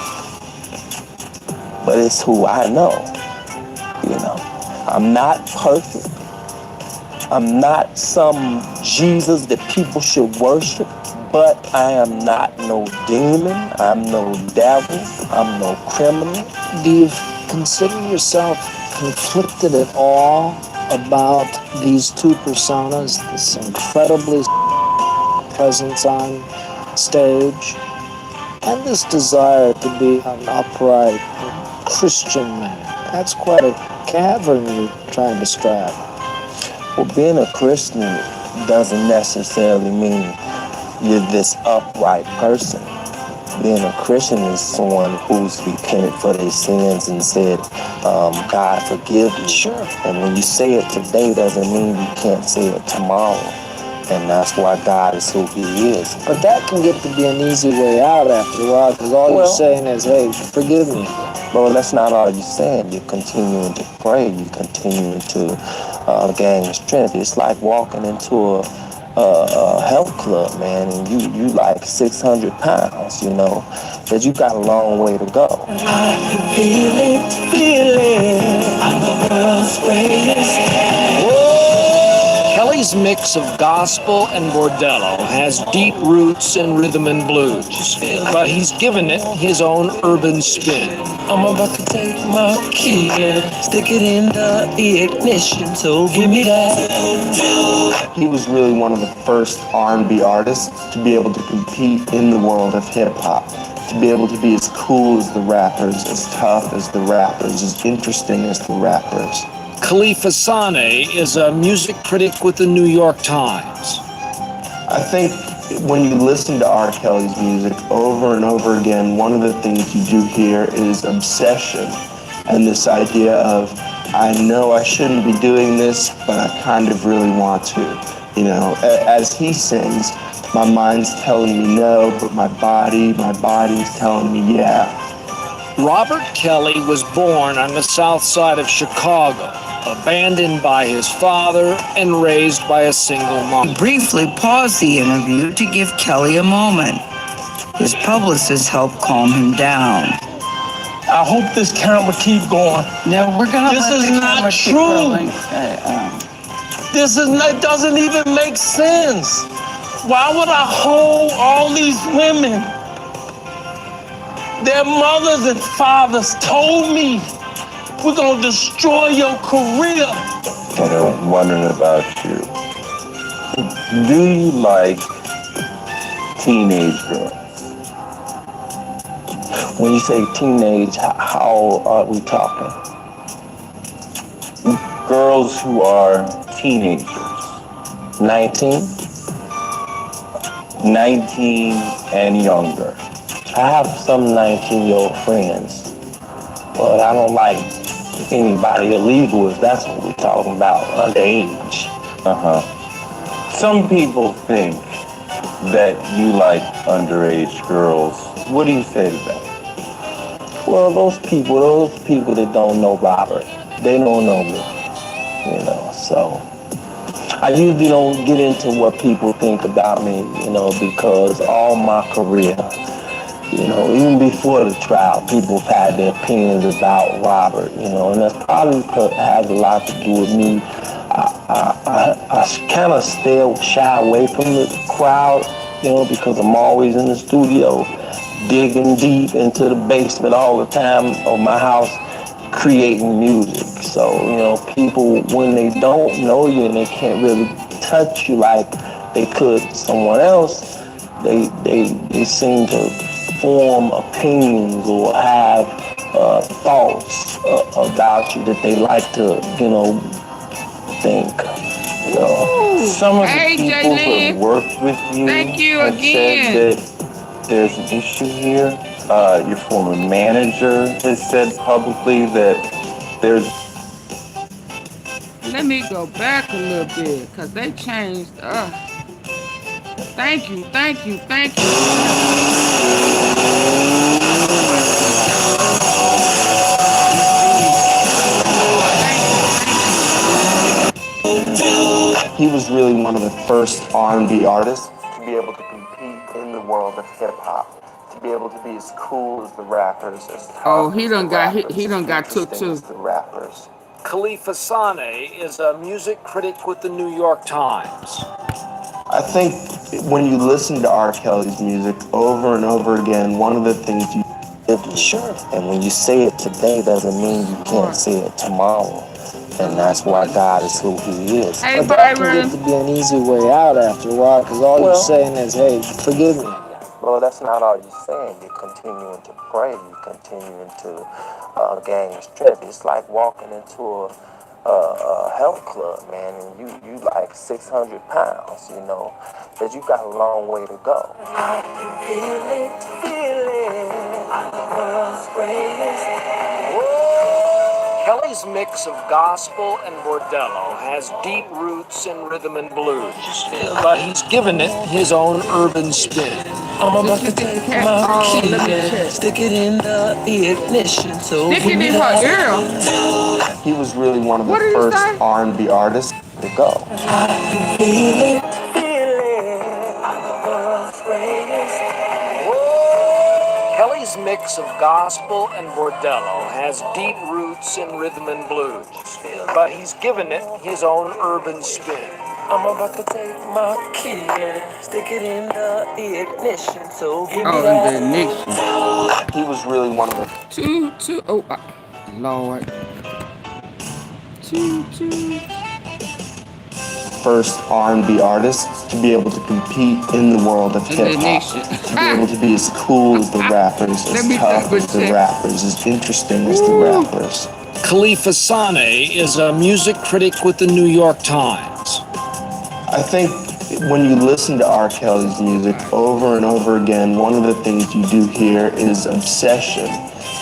but it's who I know. You know, I'm not perfect. I'm not some Jesus that people should worship, but I am not no demon. I'm no devil. I'm no criminal. Do you consider yourself conflicted at all about these two personas, this incredibly presence on stage, and this desire to be an upright Christian man? That's quite a cavern you're trying to strap. Well, being a Christian doesn't necessarily mean you're this upright person. Being a Christian is someone who's repented for their sins and said, God forgive me. Sure. And when you say it today doesn't mean you can't say it tomorrow. And that's why God is who he is. But that can get to be an easy way out after a while, because all you're saying is, hey, forgive me. Well, that's not all you're saying. You're continuing to pray. You're continuing to gain strength. It's like walking into a health club, man, and you like 600 pounds, you know, that you got a long way to go. I can feel it. I'm the world's greatest. Kelly's Kelly's mix of gospel and bordello has deep roots in rhythm and blues, but he's given it his own urban spin. I'm about to take my key and stick it in the ignition, so give me that. He was really one of the first R&B artists to be able to compete in the world of hip-hop, to be able to be as cool as the rappers, as tough as the rappers, as interesting as the rappers. Khalifa Sane is a music critic with the New York Times. I think when you listen to R. Kelly's music over and over again, one of the things you do hear is obsession and this idea of, I know I shouldn't be doing this, but I kind of really want to. You know, as he sings, my mind's telling me no, but my body's telling me yeah. Robert Kelly was born on the south side of Chicago, abandoned by his father and raised by a single mom. He briefly paused the interview to give Kelly a moment. His publicist helped calm him down. I hope this camera keep going. No, we're gonna This let is the not camera keep true. rolling. This is not, doesn't even make sense. Why would I hold all these women? Their mothers and fathers told me, we're gonna destroy your career. And I'm wondering about you. Do you like teenage girls? When you say teenage, how are we talking? Girls who are teenagers. 19? 19 and younger. I have some 19-year-old friends, but I don't like anybody illegal if that's what we're talking about, underage. Some people think that you like underage girls. What do you say to that? Well, those people that don't know Robert, they don't know me, you know, so. I usually don't get into what people think about me, you know, because all my career, you know, even before the trial, people have had their opinions about Robert, you know, and that's probably has a lot to do with me. I kind of shy away from the crowd, you know, because I'm always in the studio, digging deep into the basement all the time of my house, creating music. So, you know, people, when they don't know you and they can't really touch you like they could someone else, they seem to form opinions or have thoughts about you that they like to, you know, think. You know. Some of the people who have worked with you have said that there's an issue here. Your former manager has said publicly that there's... Let me go back a little bit, because they changed up. Thank you. He was really one of the first R&B artists to be able to compete in the world of hip-hop, to be able to be as cool as the rappers, as tough he done got took too. as the rappers. Khalifa Sane is a music critic with the New York Times. I think when you listen to R. Kelly's music over and over again, one of the things you... Sure. And when you say it today doesn't mean you can't say it tomorrow. And that's why God is who he is. Hey, but that can get to be an easy way out after a while, because all you're saying is, hey, forgive me. Well, that's not all you're saying. You're continuing to pray. You're continuing to gain strength. It's like walking into a health club, man, and you like 600 pounds, you know, because you got a long way to go. Kelly's mix of gospel and bordello has deep roots in rhythm and blues, but he's given it his own urban spin. I'm about to take my key and stick it in the ignition, so Stick it in her ear. He was really one of the first R&B artists to go. Kelly's mix of gospel and bordello has deep roots in rhythm and blues, but he's given it his own urban spin. I'm about to take my key and stick it in the ignition. So give me Oh, in the ignition. He was really one of the Lord. first R&B artists to be able to compete in the world of hip-hop. To be able to be as cool as the rappers, as tough as the rappers, as interesting as the rappers. Khalifa Sane is a music critic with the New York Times. I think when you listen to R. Kelly's music over and over again, one of the things you do hear is obsession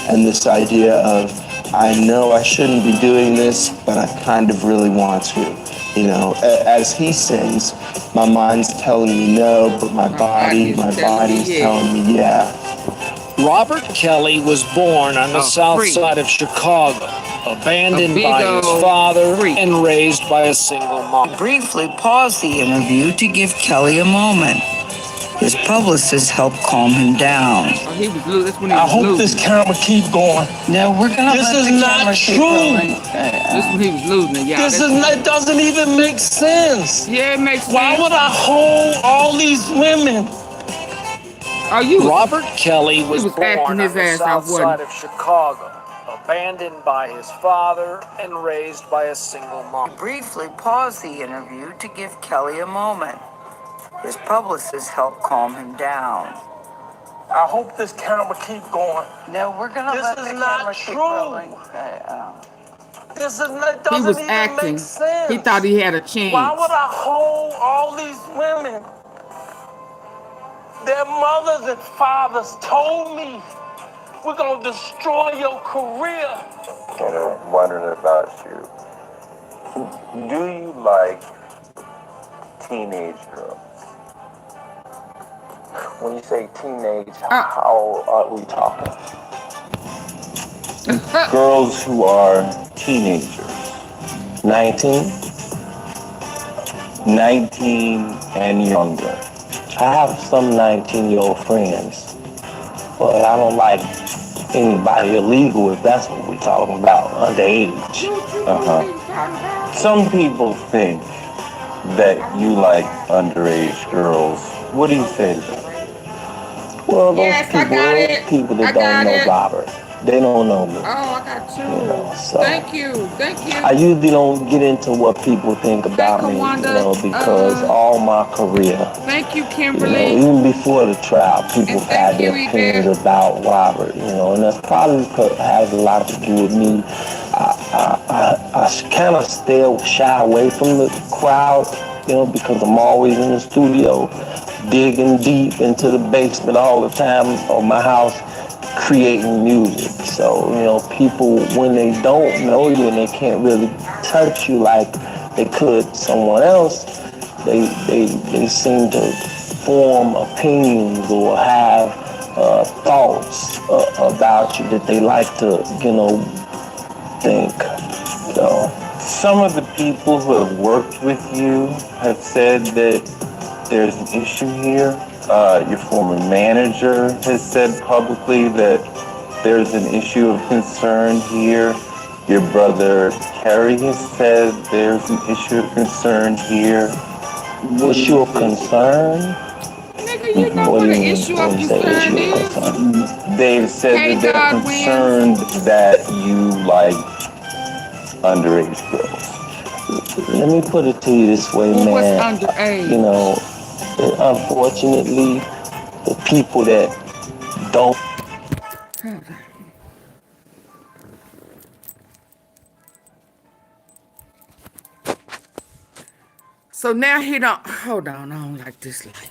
and this idea of, I know I shouldn't be doing this, but I kind of really want to. You know, as he sings, my mind's telling me no, but my body's telling me yeah. Robert Kelly was born on the south side of Chicago, abandoned by his father and raised by a single mom. Briefly paused the interview to give Kelly a moment. His publicist helped calm him down. I hope this camera keep going. No, we're gonna This is not true. This when he was losing it, y'all. It doesn't even make sense. Yeah, it makes sense. Why would I hold all these women? Robert Kelly was born acting his on the ass south off, wasn't side of Chicago, abandoned by his father and raised by a single mom. Briefly paused the interview to give Kelly a moment. His publicist helped calm him down. I hope this camera keep going. No, we're gonna let the camera keep rolling. He was acting. He thought he had a chance. Why would I hold all these women? Their mothers and fathers told me, we're gonna destroy your career. And I'm wondering about you. Do you like teenage girls? When you say teenage, how old are we talking? Girls who are teenagers. 19? 19 and younger. I have some 19-year-old friends, but I don't like anybody illegal if that's what we're talking about, underage. Some people think that you like underage girls. What do you say to them? Well, those people that don't know Robert, they don't know me. Oh, I got two. You know, so Thank you. I usually don't get into what people think about me, because all my career, thank you, Kimberly. even before the trial, people had their opinions about Robert, and that's probably has a lot to do with me. I kind of shy away from the crowd, because I'm always in the studio, digging deep into the basement all the time of my house, creating music. So, people, when they don't know you and they can't really touch you like they could someone else, they seem to form opinions or have thoughts about you that they like to, think. So, some of the people who have worked with you have said that there's an issue here. Your former manager has said publicly that there's an issue of concern here. Your brother Kerry has said there's an issue of concern here. Issue of concern? Nigga, you know what an issue of concern is? They've said that they're concerned that you like underage girls. Let me put it to you this way, man. What's underage? Unfortunately, the people that don't. So now he don't. Hold on, I don't like this light.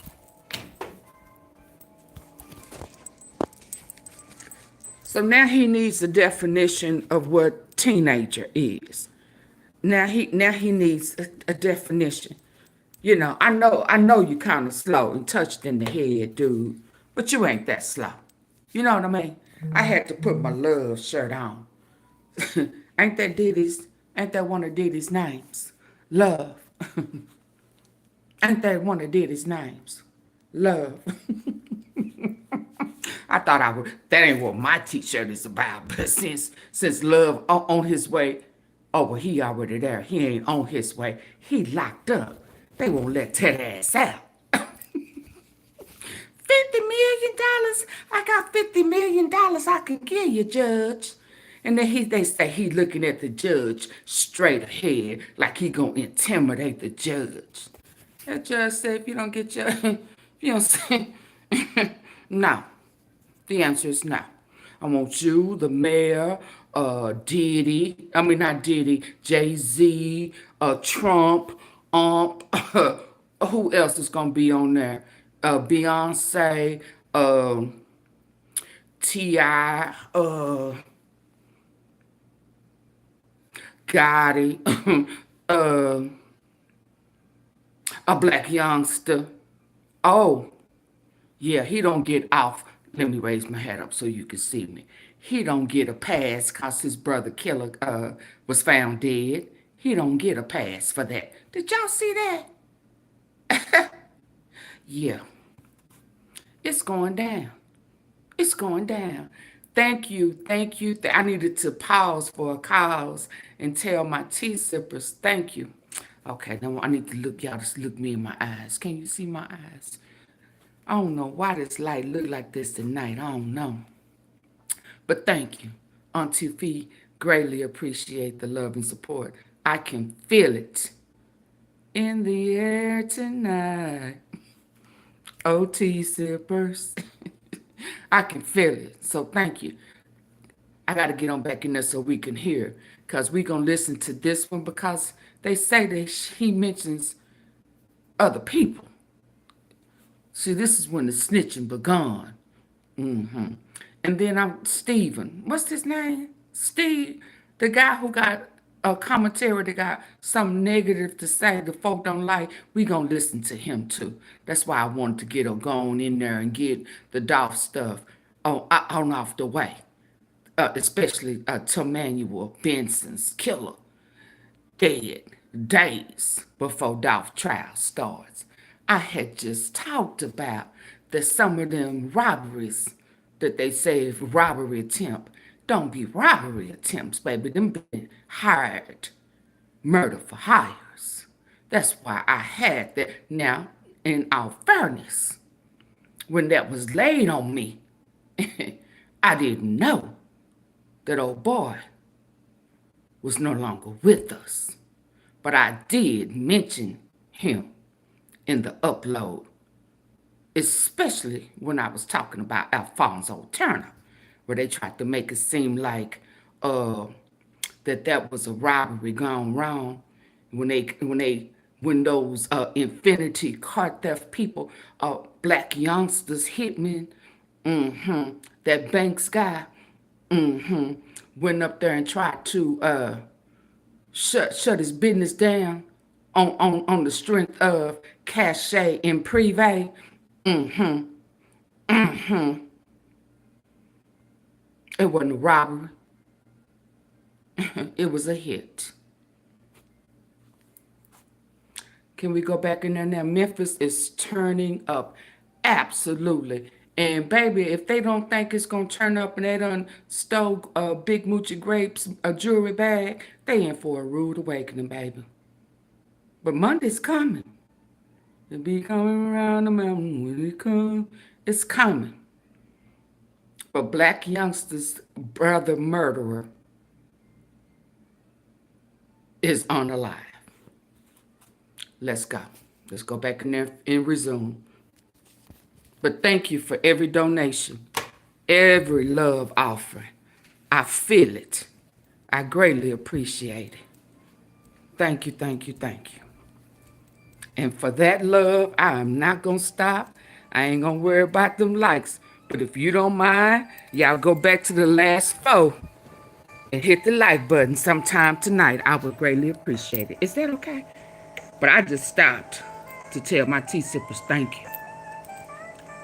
So now he needs a definition of what teenager is. Now he needs a definition. I know you kind of slow and touched in the head, dude, but you ain't that slow. You know what I mean? I had to put my love shirt on. Ain't that one of Diddy's names? Love. Ain't that one of Diddy's names? Love. I thought that ain't what my t-shirt is about, but since Love on his way, oh, well, he already there. He ain't on his way. He locked up. They won't let that ass out. $50 million. I got $50 million I can give you, Judge. And then they say he looking at the judge straight ahead, like he gonna intimidate the judge. That judge said, if you don't get your, if you don't say, no. The answer is no. I want you, the mayor, Diddy, I mean not Diddy, Jay-Z, Trump, who else is gonna be on there? Beyonce, T.I., Gotti, a Blac Youngsta. Oh, yeah, he don't get off. Let me raise my hat up so you can see me. He don't get a pass because his brother Killer was found dead. He don't get a pass for that. Did y'all see that? Yeah. It's going down. It's going down. Thank you, thank you. I needed to pause for a cause and tell my tea sippers, thank you. Okay, now I need to look, y'all just look me in my eyes. Can you see my eyes? I don't know why this light look like this tonight. I don't know. But thank you. AunTeaFee, greatly appreciate the love and support. I can feel it in the air tonight. OT sippers. I can feel it. So thank you. I got to get on back in there so we can hear. Because we're going to listen to this one because they say that he mentions other people. See, this is when the snitching begun. And then I'm Steven. What's his name? Steve, the guy who got a commentary that got something negative to say the folk don't like. We gonna listen to him too. That's why I wanted to get going in there and get the Dolph stuff on off the way. Especially to Manuel Benson's killer dead days before Dolph trial starts. I had just talked about that some of them robberies that they say is robbery attempt don't be robbery attempts, baby. Them been hired murder for hires. That's why I had that. Now, in all fairness, when that was laid on me, I didn't know that old boy was no longer with us. But I did mention him in the upload, especially when I was talking about Alfonso Turner, where they tried to make it seem like that was a robbery gone wrong. When those Infinity car theft people, Blac Youngsta's hitmen, that Banks guy, went up there and tried to shut his business down on the strength of cachet and privé. It wasn't a robbery. It was a hit. Can we go back in there now? Memphis is turning up. Absolutely. And baby, if they don't think it's going to turn up and they done stole Big Moochie Grapes, a jewelry bag, they in for a rude awakening, baby. But Monday's coming. It'll be coming around the mountain when it comes. It's coming. But Blac Youngsta's brother murderer is unalive. Let's go. Let's go back in there and resume. But thank you for every donation, every love offering. I feel it. I greatly appreciate it. Thank you, thank you, thank you. And for that love, I am not going to stop. I ain't going to worry about them likes. But if you don't mind, y'all go back to the last 4 and hit the like button sometime tonight. I would greatly appreciate it. Is that okay? But I just stopped to tell my tea sippers thank you.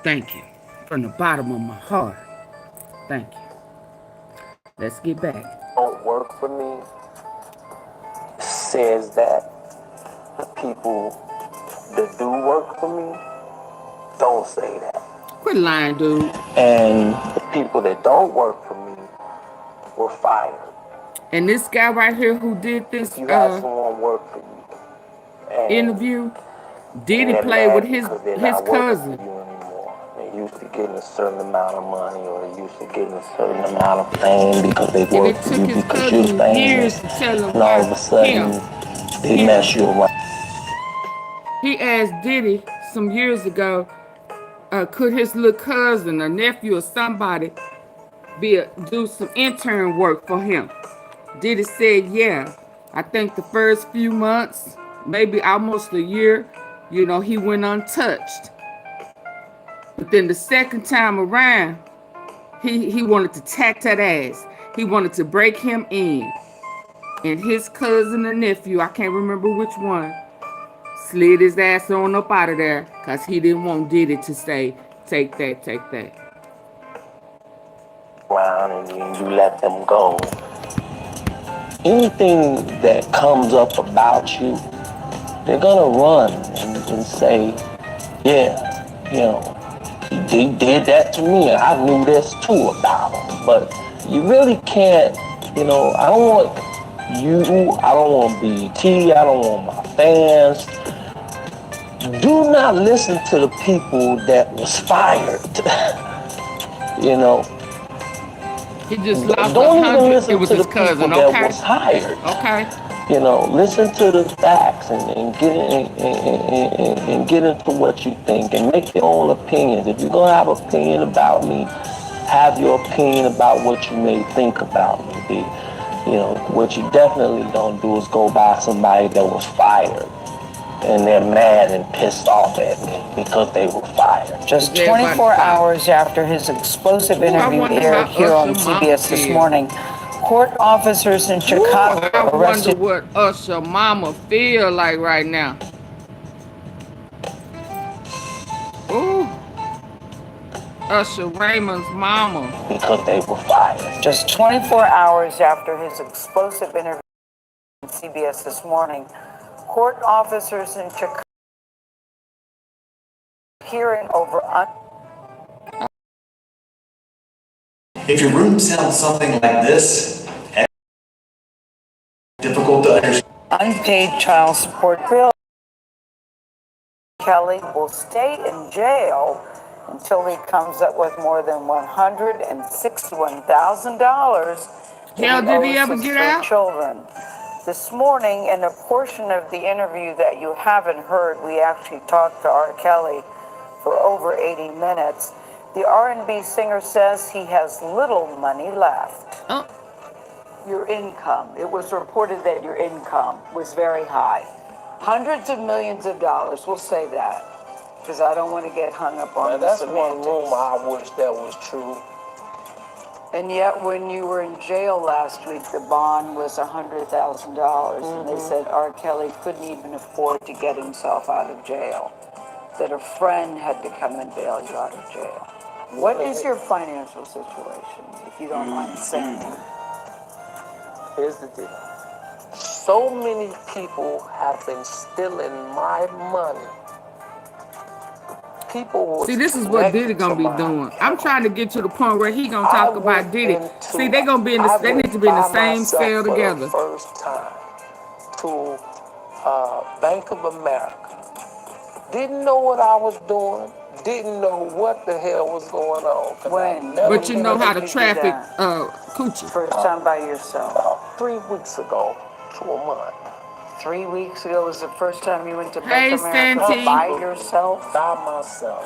Thank you. From the bottom of my heart. Thank you. Let's get back. Don't work for me says that the people that do work for me don't say that. Quit lying, dude. And the people that don't work for me were fired. And this guy right here who did this you have someone work for you interview, Diddy they're played with mad because they're his not working cousin. for you anymore. They're used to getting a certain amount of money, or they're used to getting a certain amount of fame because they work for you, because you're famous. And all of a sudden, they mess you around. He asked Diddy some years ago, could his little cousin or nephew or somebody do some intern work for him? Diddy said, yeah. I think the first few months, maybe almost a year, you know, he went untouched. But then the second time around, he wanted to tack that ass. He wanted to break him in. And his cousin and nephew, I can't remember which one, slid his ass on up out of there because he didn't want Diddy to say, take that, take that. And you let them go. Anything that comes up about you, they're gonna run and say, yeah, you know, he did that to me, and I knew this too about him. But you really can't, you know, I don't want you, I don't want BET, I don't want my fans. Do not listen to the people that was fired, you know. He just lost Don't even 100. listen It was to his the cousin, people okay? that was hired. Okay. You know, listen to the facts and get into what you think and make your own opinions. If you're gonna have an opinion about me, have your opinion about what you may think about me. You know, what you definitely don't do is go by somebody that was fired and they're mad and pissed off at me because they were fired. Just 24 hours after his explosive interview aired here on CBS this morning, court officers in Chicago arrested. I wonder what Usher mama feel like right now. Ooh. Usher Raymond's mama. Because they were fired. Just 24 hours after his explosive interview on CBS this morning, court officers in Chicago hearing over. If your room sounds something like this, difficult to understand. Unpaid child support bill. Kelly will stay in jail until he comes up with more than $161,000. Hell, did he ever get out? Children. This morning, in a portion of the interview that you haven't heard, we actually talked to R. Kelly for over 80 minutes. The R&B singer says he has little money left. Oh. Your income. It was reported that your income was very high. Hundreds of millions of dollars. We'll say that, because I don't want to get hung up on that's semantics. one rumor I wish that was true. And yet, when you were in jail last week, the bond was $100,000, and they said R. Kelly couldn't even afford to get himself out of jail. That a friend had to come and bail you out of jail. What is your financial situation, if you don't mind saying? Here's the deal. So many people have been stealing my money. People see, this is what Diddy gonna be doing. I'm trying to get to the point where he gonna talk about Diddy. See, they gonna be in the, they need to be in the same cell together. First time to Bank of America. Didn't know what I was doing. Didn't know what the hell was going on. When? But you know how to traffic coochie. First time by yourself. About 3 weeks ago to a month. 3 weeks ago was the first time you went to Bank of America by yourself? By myself.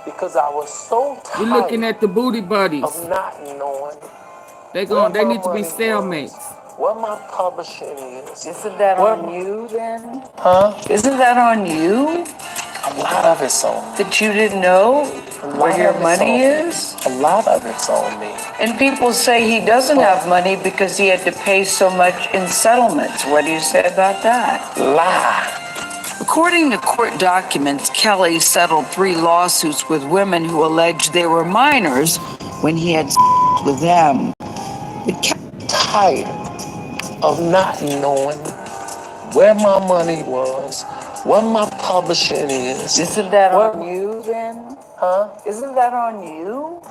Because I was so tired. You're looking at the booty buddies. Of not knowing. They need to be cellmates. What my publishing is. Isn't that on you then? Huh? Isn't that on you? A lot of it's on me. That you didn't know where your money is? A lot of it's on me. And people say he doesn't have money because he had to pay so much in settlements. What do you say about that? Lie. According to court documents, Kelly settled 3 lawsuits with women who alleged they were minors when he had with them. Tired of not knowing where my money was, what my publishing is. Isn't that on you then? Huh? Isn't that on you?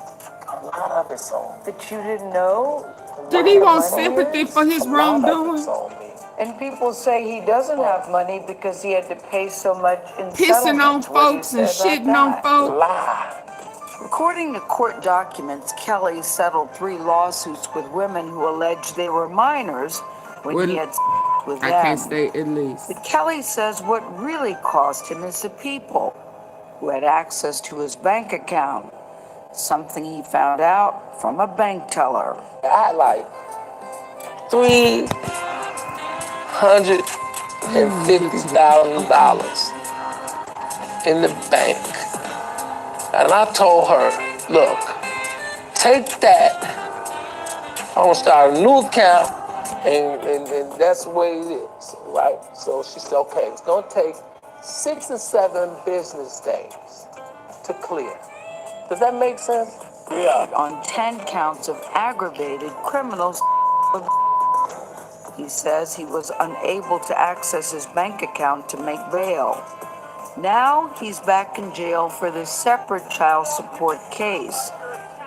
A lot of it's on me. That you didn't know? Did he want sympathy for his wrongdoing? And people say he doesn't have money because he had to pay so much in Pissing on settlements. What do you folks and say about shitting on that? folks. Lie. According to court documents, Kelly settled 3 lawsuits with women who alleged they were minors when he had with them. I can't stay at least. But Kelly says what really cost him is the people who had access to his bank account, something he found out from a bank teller. I had like $350,000 in the bank. And I told her, look, take that. I'm gonna start a new account, and that's the way it is, right? So she said, okay, it's gonna take 6 or 7 business days to clear. Does that make sense? Yeah. On 10 counts of aggravated criminal. He says he was unable to access his bank account to make bail. Now he's back in jail for this separate child support case,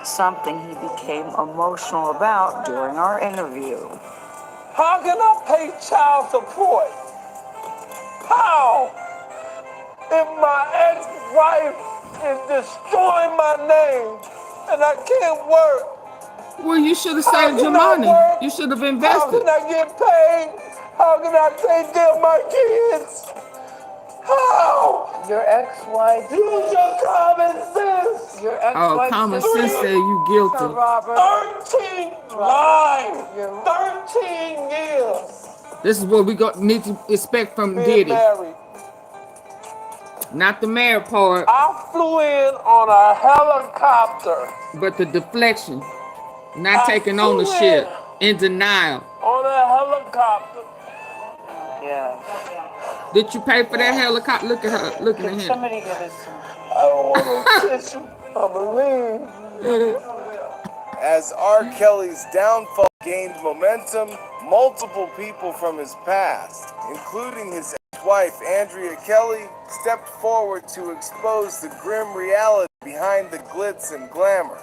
something he became emotional about during our interview. How can I pay child support? How? If my ex-wife is destroying my name and I can't work. Well, you should have saved your money. You should have invested. How can I get paid? How can I take care of my kids? How? Your ex-wife. Use your common sense. Your ex-wife. Common sense said you guilty. 13 lives. 13 years. This is what we need to expect from Diddy. Married. Not the married part. I flew in on a helicopter. But the deflection. Not taking ownership. In denial. On a helicopter. Yeah. Did you pay for that helicopter? Look at her. Look at him. Somebody give us some. I don't want to kiss you. I believe. As R. Kelly's downfall gained momentum, multiple people from his past, including his ex-wife Andrea Kelly, stepped forward to expose the grim reality behind the glitz and glamour.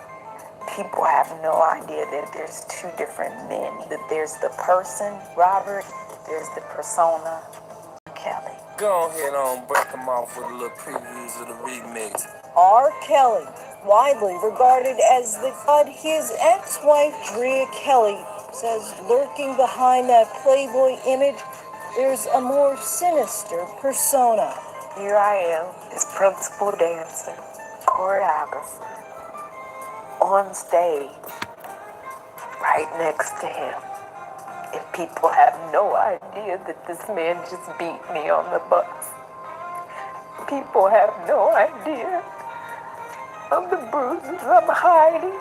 People have no idea that there's 2 different men. That there's the person, Robert, there's the persona, Kelly. Go ahead on, break them off with a little previews of the remix. R. Kelly, widely regarded as the god, his ex-wife Drea Kelly says lurking behind that Playboy image, there's a more sinister persona. Here I am, his principal dancer, choreographer, on stage, right next to him. And people have no idea that this man just beat me on the bus. People have no idea of the bruises I'm hiding.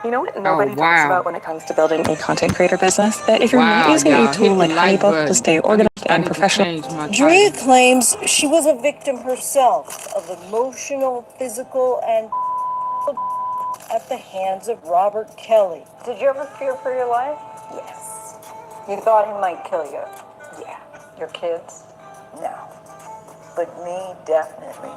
You know what nobody talks about when it comes to building a content creator business? That if you're not using a tool like HoneyBook to stay organized and professional. Drea claims she was a victim herself of emotional, physical, and at the hands of Robert Kelly. Did you ever fear for your life? Yes. You thought he might kill you? Yeah. Your kids? No. But me, definitely.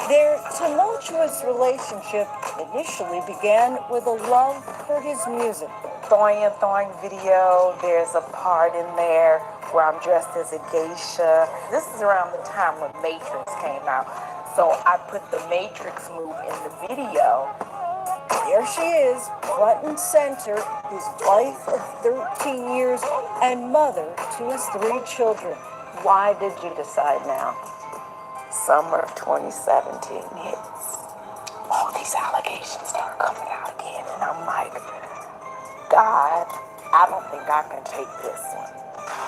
Their tumultuous relationship initially began with a love for his music. Thorn video, there's a part in there where I'm dressed as a geisha. This is around the time when Matrix came out. So I put the Matrix move in the video. There she is, front and center, his wife of 13 years and mother to his 3 children. Why did you decide now? Summer of 2017 hits. All these allegations start coming out again, and I'm like, God, I don't think I can take this one.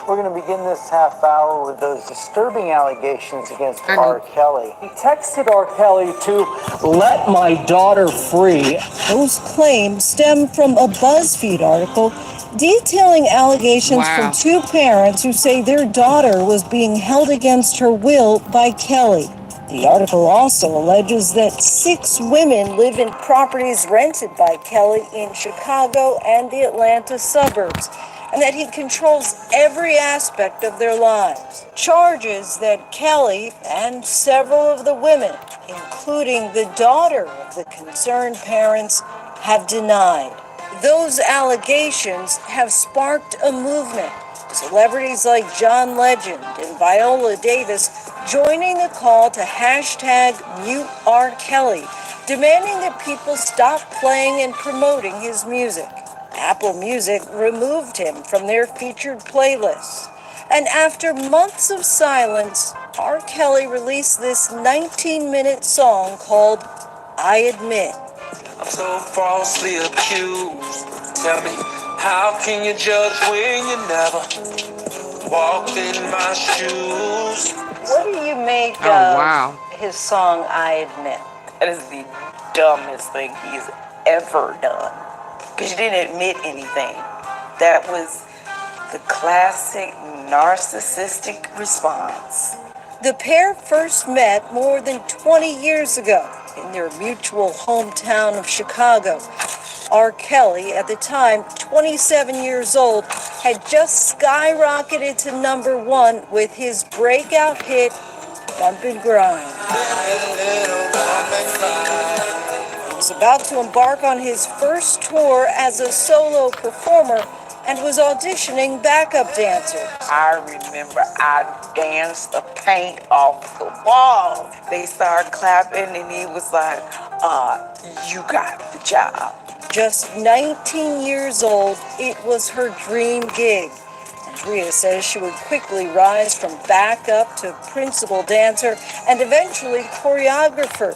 We're going to begin this half hour with those disturbing allegations against R. Kelly. He texted R. Kelly to let my daughter free. Those claims stem from a BuzzFeed article detailing allegations from 2 parents who say their daughter was being held against her will by Kelly. The article also alleges that 6 women live in properties rented by Kelly in Chicago and the Atlanta suburbs, and that he controls every aspect of their lives. Charges that Kelly and several of the women, including the daughter of the concerned parents, have denied. Those allegations have sparked a movement. Celebrities like John Legend and Viola Davis joining the call to hashtag Mute R. Kelly, demanding that people stop playing and promoting his music. Apple Music removed him from their featured playlists. And after months of silence, R. Kelly released this 19-minute song called I Admit. I'm so falsely accused. Tell me, how can you judge when you never walked in my shoes? What do you make of his song I Admit? That is the dumbest thing he's ever done. Because you didn't admit anything. That was the classic narcissistic response. The pair first met more than 20 years ago in their mutual hometown of Chicago. R. Kelly, at the time 27 years old, had just skyrocketed to #1 with his breakout hit, Bump and Grind. He was about to embark on his first tour as a solo performer and was auditioning backup dancers. I remember I danced the paint off the wall. They started clapping and he was like, you got the job. Just 19 years old, it was her dream gig. Andrea says she would quickly rise from backup to principal dancer and eventually choreographer.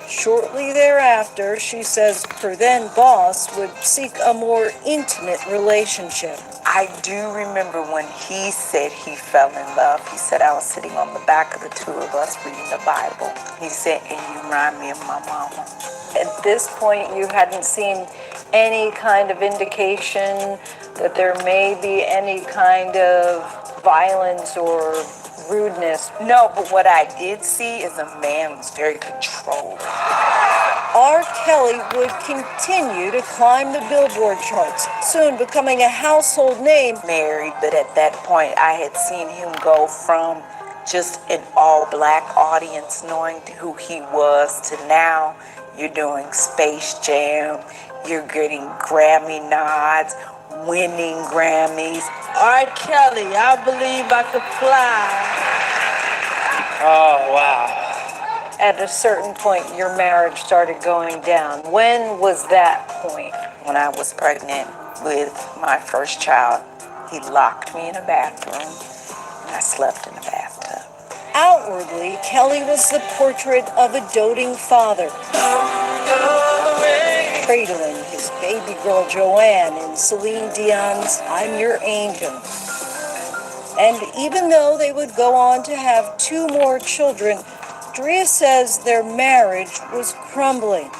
Shortly thereafter, she says her then boss would seek a more intimate relationship. I do remember when he said he fell in love. He said I was sitting on the back of the two of us reading the Bible. He said, and you remind me of my mama. At this point, you hadn't seen any kind of indication that there may be any kind of violence or rudeness. No, but what I did see is a man was very controlled. R. Kelly would continue to climb the Billboard charts, soon becoming a household name. Married, but at that point, I had seen him go from just an all-black audience knowing who he was to now you're doing Space Jam, you're getting Grammy nods, winning Grammys. R. Kelly, I believe I could fly. Oh, wow. At a certain point, your marriage started going down. When was that point? When I was pregnant with my first child, he locked me in a bathroom and I slept in a bathtub. Outwardly, Kelly was the portrait of a doting father, cradling his baby girl Joanne in Celine Dion's I'm Your Angel. And even though they would go on to have 2 more children, Drea says their marriage was crumbling.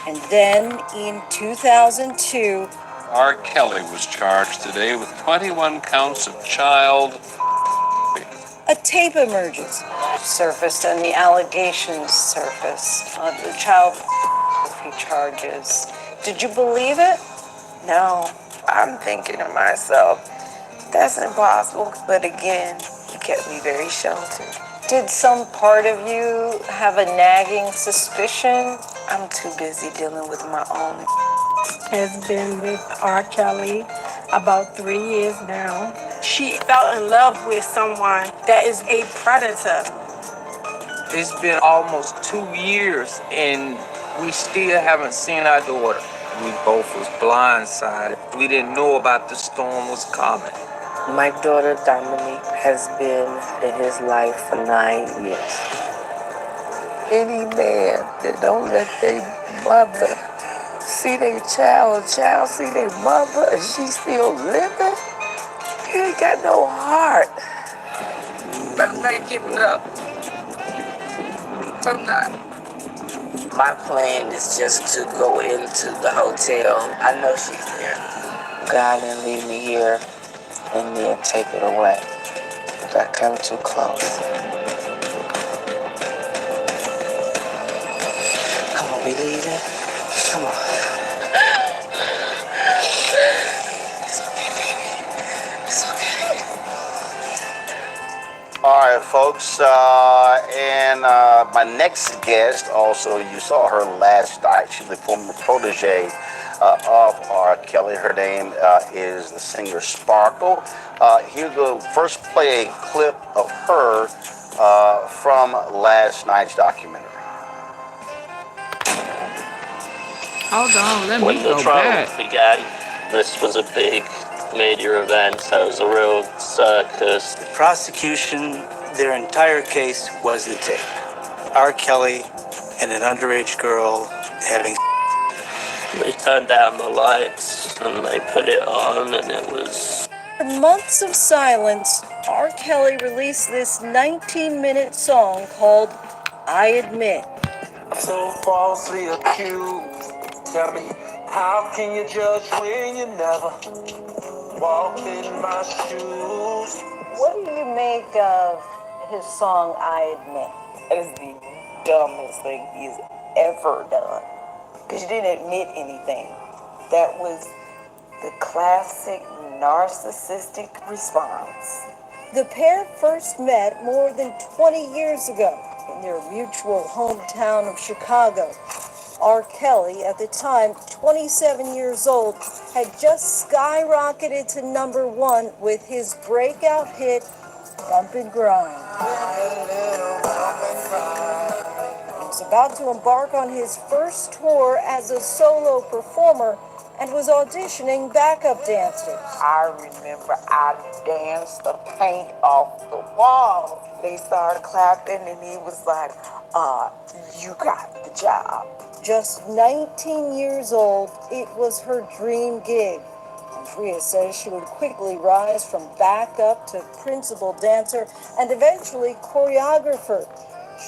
And then in 2002, R. Kelly was charged today with 21 counts of child. a tape emerges, surfaced, and the allegations surface of the child charges. Did you believe it? No, I'm thinking to myself, that's impossible. But again, he kept me very sheltered. Did some part of you have a nagging suspicion? I'm too busy dealing with my own. Has been with R. Kelly about 3 years now. She fell in love with someone that is a predator. It's been almost 2 years and we still haven't seen our daughter. We both was blindsided. We didn't know about the storm was coming. My daughter Dominique has been in his life for 9 years. Any man that don't let their mother see their child see their mother, and she's still living, he ain't got no heart. But I'm not giving up. I'm not. My plan is just to go into the hotel. I know she's there. God didn't leave me here and then take it away. If I come too close. Come on, we leaving? Come on. It's okay, baby. It's okay. All right, folks, and my next guest, also, you saw her last night. She's the former protege of R. Kelly. Her name is the singer Sparkle. Here we'll first play a clip of her from last night's documentary. Hold on, let When me the go trial back. began, this was a big major event, so it was a real circus. The prosecution, their entire case was the tape. R. Kelly and an underage girl having. They turned down the lights and they put it on, and it was. After months of silence, R. Kelly released this 19-minute song called I Admit. So falsely accused. Tell me, how can you judge when you never walked in my shoes? What do you make of his song I Admit? It's the dumbest thing he's ever done. Because you didn't admit anything. That was the classic narcissistic response. The pair first met more than 20 years ago in their mutual hometown of Chicago. R. Kelly, at the time 27 years old, had just skyrocketed to #1 with his breakout hit, Bump and Grind. He was about to embark on his first tour as a solo performer and was auditioning backup dancers. I remember I danced the paint off the wall. They started clapping and he was like, you got the job. Just 19 years old, it was her dream gig. Andrea says she would quickly rise from backup to principal dancer and eventually choreographer.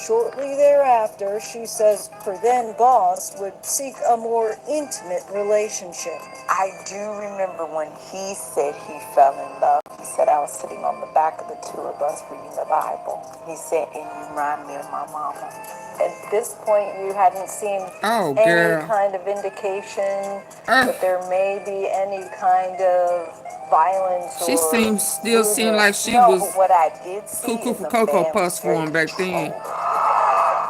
Shortly thereafter, she says her then boss would seek a more intimate relationship. I do remember when he said he fell in love. He said I was sitting on the back of the tour bus reading the Bible. He said, and you remind me of my mama. At this point, you hadn't seen any kind of indication that there may be any kind of violence She still seemed like she was what I did see cuckoo for Cocoa Puffs for him back then.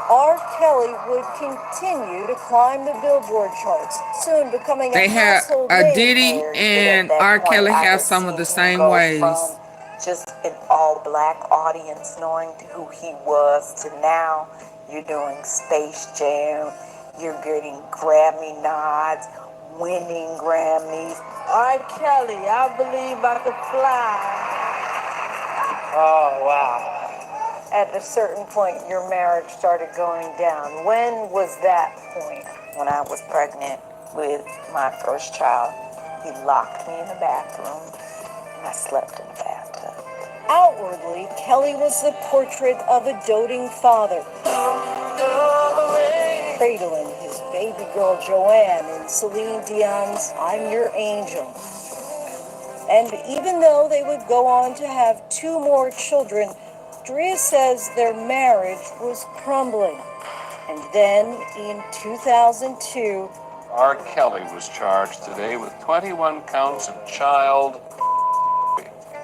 R. Kelly would continue to climb the Billboard charts, soon becoming a household name. Diddy and R. Kelly have some of the same ways. Just an all-black audience knowing who he was to now you're doing Space Jam, you're getting Grammy nods, winning Grammys. R. Kelly, I believe I could fly. Oh, wow. At a certain point, your marriage started going down. When was that point? When I was pregnant with my first child, he locked me in the bathroom and I slept in the bathtub. Outwardly, Kelly was the portrait of a doting father, cradling his baby girl Joanne in Celine Dion's I'm Your Angel. And even though they would go on to have 2 more children, Drea says their marriage was crumbling. And then in 2002, R. Kelly was charged today with 21 counts of child.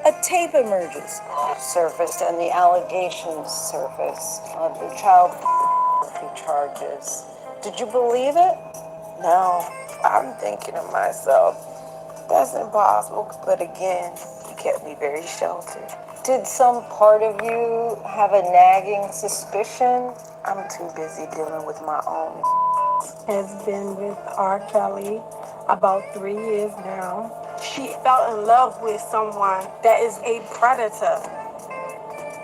a tape emerges, surfaced, and the allegations surface of the child charges. Did you believe it? No, I'm thinking to myself, that's impossible. But again, he kept me very sheltered. Did some part of you have a nagging suspicion? I'm too busy dealing with my own. Has been with R. Kelly about 3 years now. She fell in love with someone that is a predator.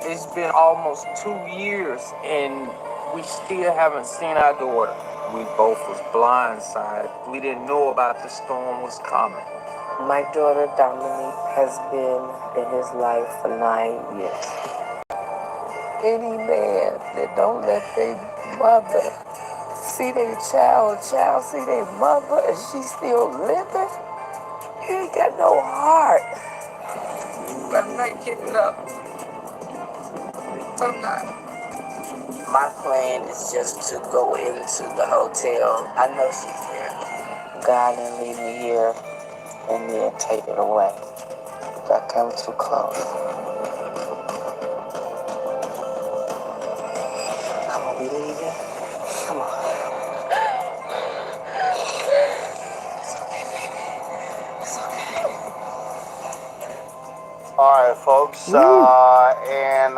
It's been almost 2 years and we still haven't seen our daughter. We both was blindsided. We didn't know about the storm was coming. My daughter Dominique has been in his life for 9 years. Any man that don't let their mother see their child see their mother, and she's still living, you ain't got no heart. But I'm not getting up. I'm not. My plan is just to go into the hotel. I know she's there. God didn't leave me here and then take it away. If I come too close. Come on, we leaving? Come on. folks. And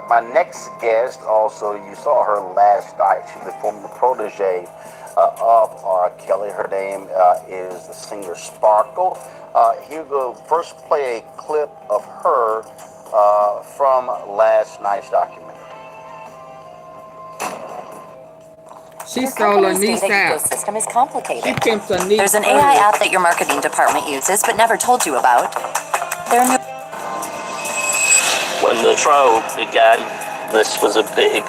my next guest, also, you saw her last night. She's the former protege of R. Kelly. Her name is the singer Sparkle. Here we'll first play a clip of her from last night's documentary. She sold her niece out. Ecosystem is complicated. She pimped her niece. There's an AI app that your marketing department uses but never told you about. Their new When the trial began, this was a big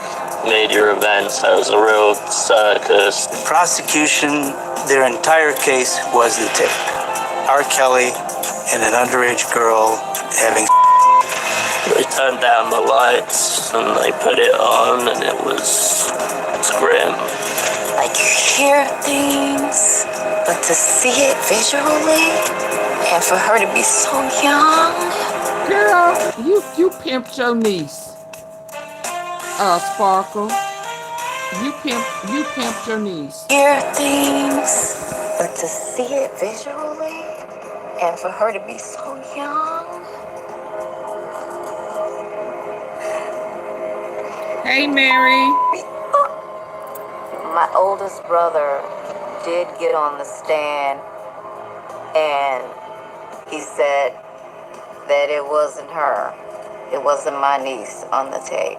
major event. So it was a real circus. The prosecution, their entire case was the tape. R. Kelly and an underage girl having. They turned down the lights and they put it on, and it's grim. like you hear things, but to see it visually, and for her to be so young. Girl, you pimped your niece. Sparkle. You pimped your niece. Hear things, but to see it visually, and for her to be so young. Hey, Mary. My oldest brother did get on the stand, and he said that it wasn't her. It wasn't my niece on the tape.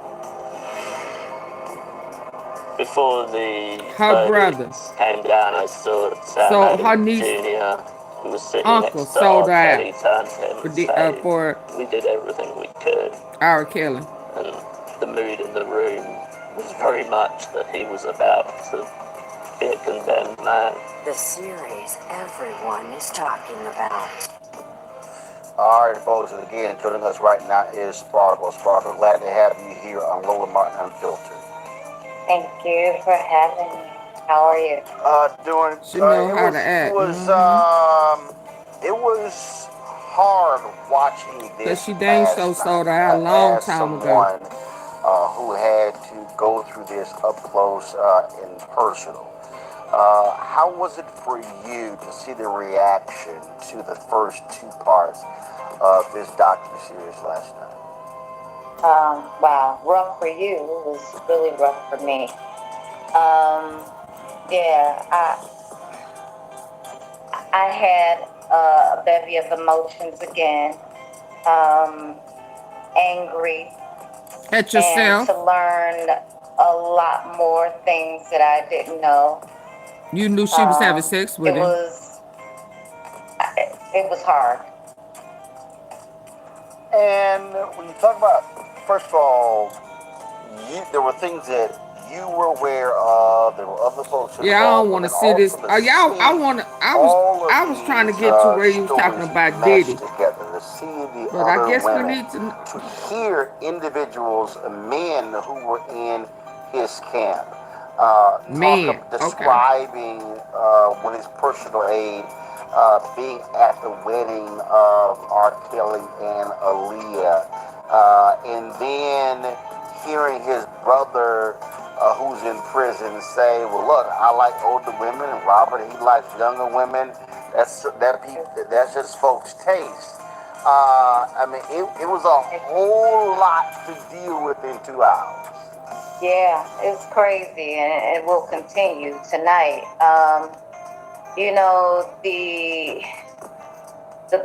Before the her brother came down, I saw so her niece Junior, who was sitting uncle next to sold R. out Kelly, turned to him and said, for we did everything we could. R. Kelly. And the mood in the room was very much that he was about to be a condemned man. The series everyone is talking about. All right, folks, and again, joining us right now is Sparkle. Sparkle, glad to have you here on Lola Martin Unfiltered. Thank you for having me. How are you? Doing. She know how to act. It was hard watching this. Cause she dang so sold out a long time ago. Who had to go through this up close and personal. How was it for you to see the reaction to the first two parts of this docu-series last night? Wow, rough for you. It was really rough for me. I had a bevy of emotions again. Angry. At yourself. And to learn a lot more things that I didn't know. You knew she was having sex with him. It was hard. And when you talk about, first of all, there were things that you were aware of. There were other folks. Yeah, I don't want to see this. I was trying to get to where you was talking about Diddy. Together, to see the but I guess we women, need to hear individuals, men who were in his camp, describing with his personal aid, being at the wedding of R. Kelly and Aaliyah, and then hearing his brother, who's in prison, say, "Well, look, I like older women, and Robert, he likes younger women. That's just folks' taste." I mean, it was a whole lot to deal with in 2 hours. Yeah, it's crazy, and it will continue tonight. You know, the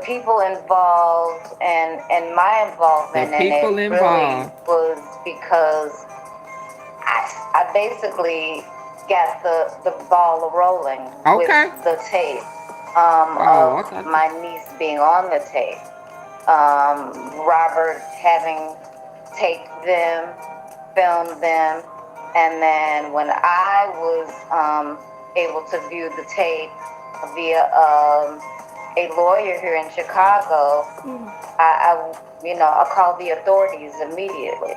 people involved and my involvement in it really was because I basically got the ball rolling with the tape of my niece being on the tape. Robert having taped them, filmed them, and then when I was able to view the tape via a lawyer here in Chicago, I called the authorities immediately.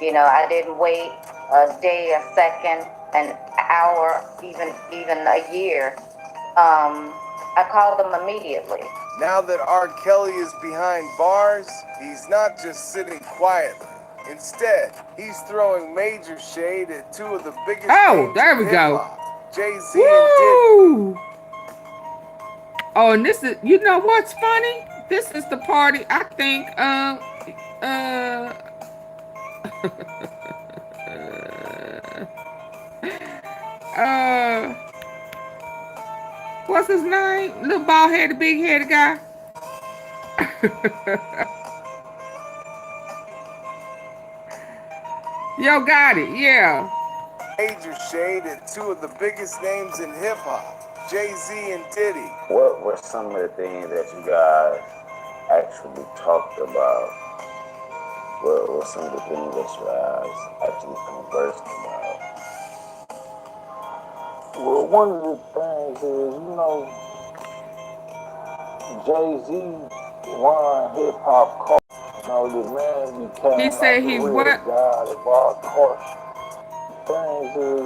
You know, I didn't wait a day, a second, an hour, even a year. I called them immediately. Now that R. Kelly is behind bars, he's not just sitting quietly. Instead, he's throwing major shade at two of the biggest names there we in go. hip-hop, Jay-Z and Diddy. Oh, and this is, you know what's funny? This is the party, I think, uh, what's his name? Little bald headed, big headed guy. Yo, got it. Yeah. Major shade at two of the biggest names in hip hop, Jay-Z and Diddy. What were some of the things that you guys actually talked about? What were some of the things that you guys actually conversed about? Well, one of the things is, Jay-Z won hip-hop culture. The man became He said like he a real what? god of our culture. Things is,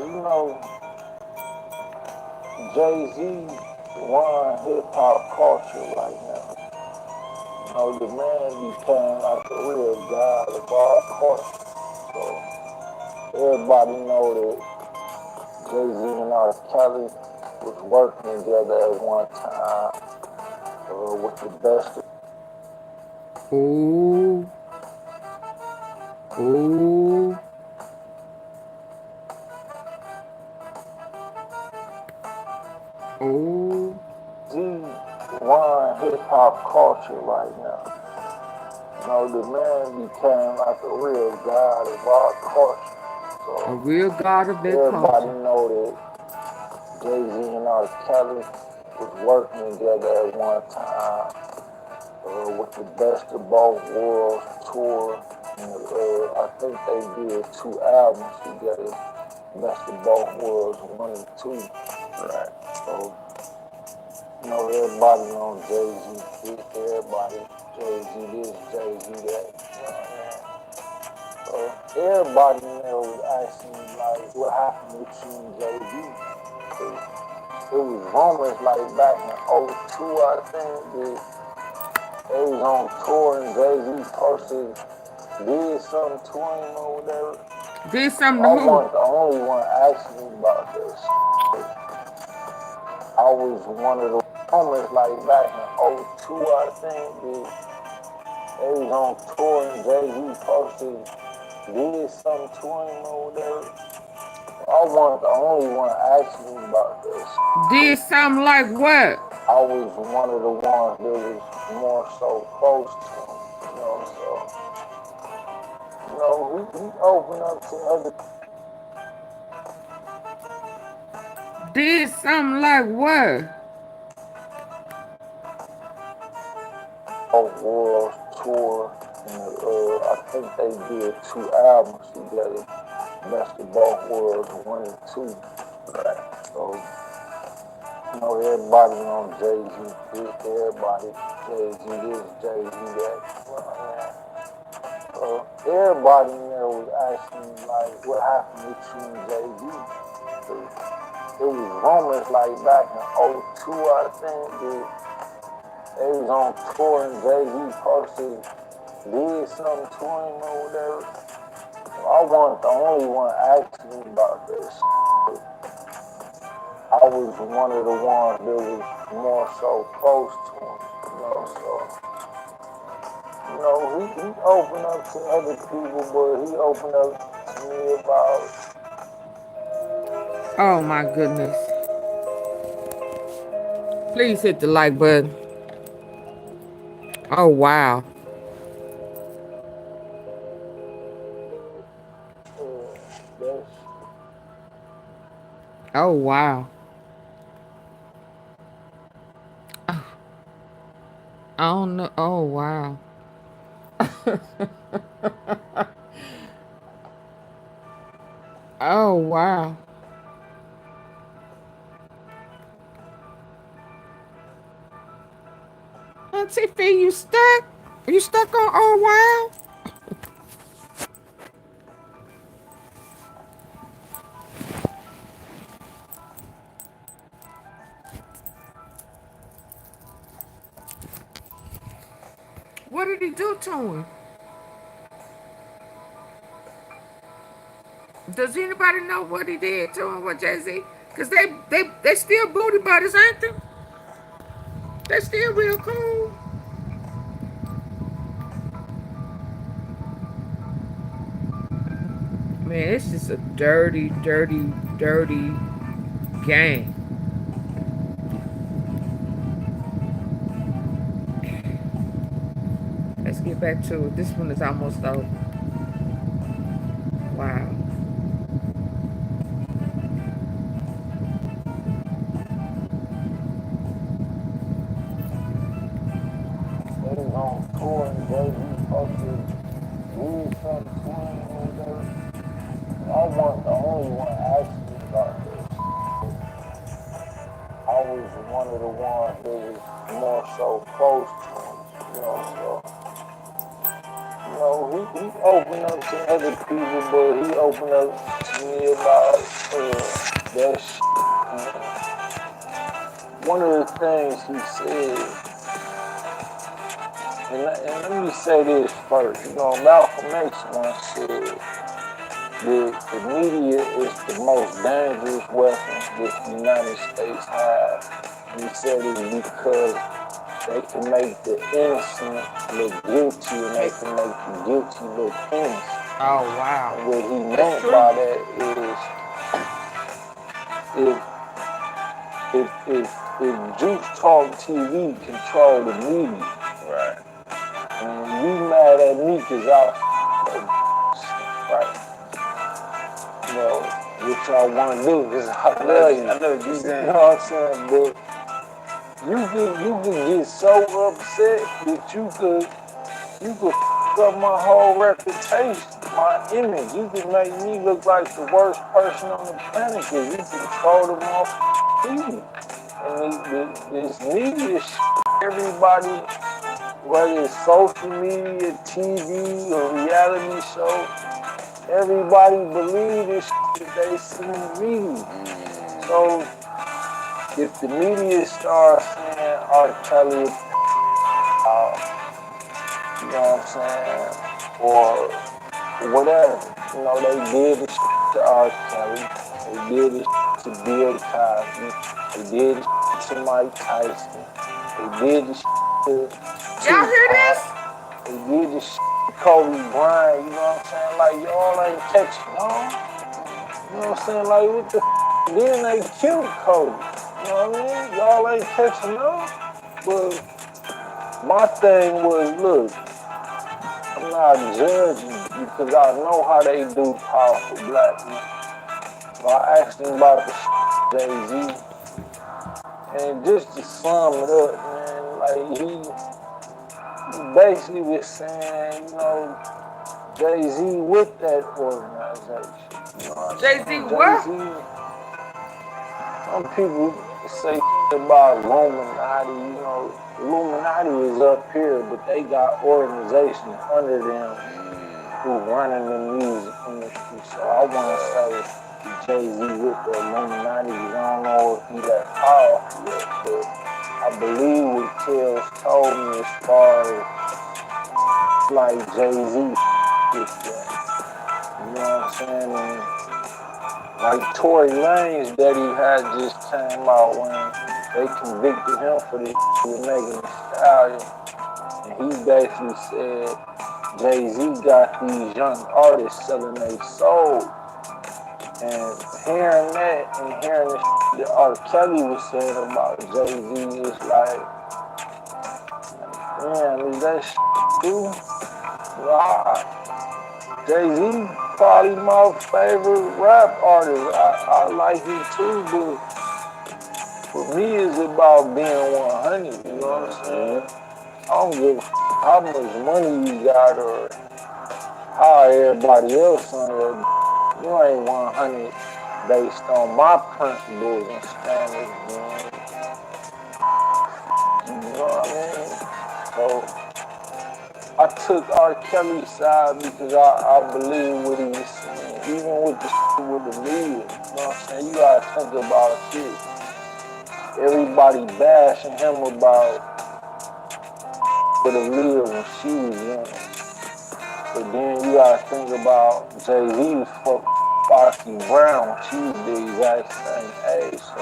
Jay-Z won hip-hop culture right now. The man became like a real god of our culture. So everybody know that Jay-Z and R Kelly was working together at one time with the best. Ooh. Ooh. Ooh. Z won hip-hop culture right now. The man became like a real god of our culture. So a real god of their everybody culture. know that Jay-Z and R Kelly was working together at one time with the Best of Both Worlds tour. And, I think they did 2 albums together, Best of Both Worlds 1 and 2. Right. So everybody on Jay-Z, everybody Jay-Z this, Jay-Z that. So everybody in there was asking me like, what happened with you and Jay-Z? It was rumors like back in '02, I think, that they was on tour and Jay-Z posted, did something to him or whatever. Did something to I who? wasn't the only one asking me about this. I was one of the rumors like back in '02, I think, that they was on tour and Jay-Z posted, did something to him or whatever. I wasn't the only one asking me about this. Did something like what? I was one of the ones that was more so close to him, so, he opened up to other. Did something like what? World tour, and I think they did 2 albums together, Best of Both Worlds 1 and 2. Right. So, everybody on Jay-Z, everybody Jay-Z this, Jay-Z that. So everybody in there was asking me like, what happened with you and Jay-Z? It was rumors like back in '02, I think, that they was on tour and Jay-Z posted, did something to him or whatever. I wasn't the only one asking me about this. I was one of the ones that was more so close to him, so, he opened up to other people, but he opened up to me about. Oh my goodness. Please hit the like button. Oh wow. Oh wow. Oh. I don't know. Oh wow. Oh wow. AunTeaFee, you stuck? You stuck on oh wow? What did he do to him? Does anybody know what he did to him with Jay-Z? Cause they still booty buddies, ain't they? They still real cool. Man, it's just a dirty, dirty, dirty game. Let's get back to it. This one is almost over. Wow. They was on tour and Jay-Z posted weed from Queen or whatever. I wasn't the only one asking about this. I was one of the ones that was more so close to him, you know, so. You know, he opened up to other people, but he opened up to me about that shit. One of the things he said, and let me say this first, you know, Malcolm X once said that the media is the most dangerous weapon that the United States has. And he said it because they can make the innocent look guilty and they can make the guilty look innocent. Oh, wow. And what he meant by that is if Juice Talk TV control the media, right? And you mad at me because right? You know, what y'all want to do is I love you. I know what you're saying. You know what I'm saying? But you can get so upset that you could f up my whole reputation, my image. You can make me look like the worst person on the planet because you control the motherfucking media. And this media shit, everybody, whether it's social media, TV, or reality show, everybody believe this shit that they see in the media. So if the media starts saying R. Kelly, you know what I'm saying, or whatever, you know, they did this shit to R. Kelly, they did this shit to Bill Cosby, they did this shit to Mike Tyson, they did this shit to y'all hear this? They did this shit to Kobe Bryant, you know what I'm saying, like y'all ain't catching on, you know what I'm saying, like what the then they killed Kobe, you know what I mean, y'all ain't catching on, but my thing was, look, I'm not judging because I know how they do powerful black men. So I asked him about the Jay-Z, and just to sum it up, man, like he basically was saying, you know, Jay-Z with that organization. You know Jay-Z what? Jay-Z, some people say about Illuminati, you know, Illuminati is up here, but they got organizations under them who running the music industry. So I want to say Jay-Z with the Illuminati, I don't know if he that powerful yet, but I believe what Kells told me as far as like Jay-Z with that. You know what I'm saying? And like Tory Lanez daddy had just came out when they convicted him for this with Megan Thee Stallion. And he basically said Jay-Z got these young artists selling their soul. And hearing that and hearing the shit that R. Kelly was saying about Jay-Z is like, man, is that shit true? Wow. Jay-Z probably my favorite rap artist. I like him too, but for me it's about being 100, you know what I'm saying? I don't give a how much money you got or how everybody else on there. You ain't 100 based on my principles and standards, you know what I mean? So I took R. Kelly's side because I believe what he was saying, even with the shit with the media, you know what I'm saying? You gotta think about shit. Everybody bashing him about what Aaliyah when she was young. But then you gotta think about Jay-Z was fucking Foxy Brown when she was the exact same age, so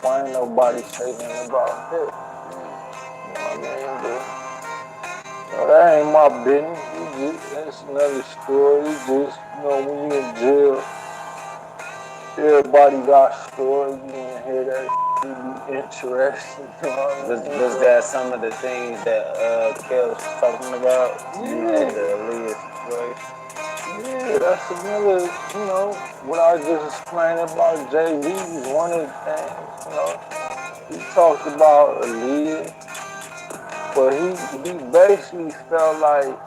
why ain't nobody say nothing about that? You know what I mean? But That ain't my business. That's another story. Just, when you in jail, everybody got stories. You can hear that be interesting. Was that some of the things that Kel was talking about? Yeah. The Aaliyah situation? Yeah, that's another, what I just explained about Jay-Z was one of the things, He talked about Aaliyah, but he basically felt like,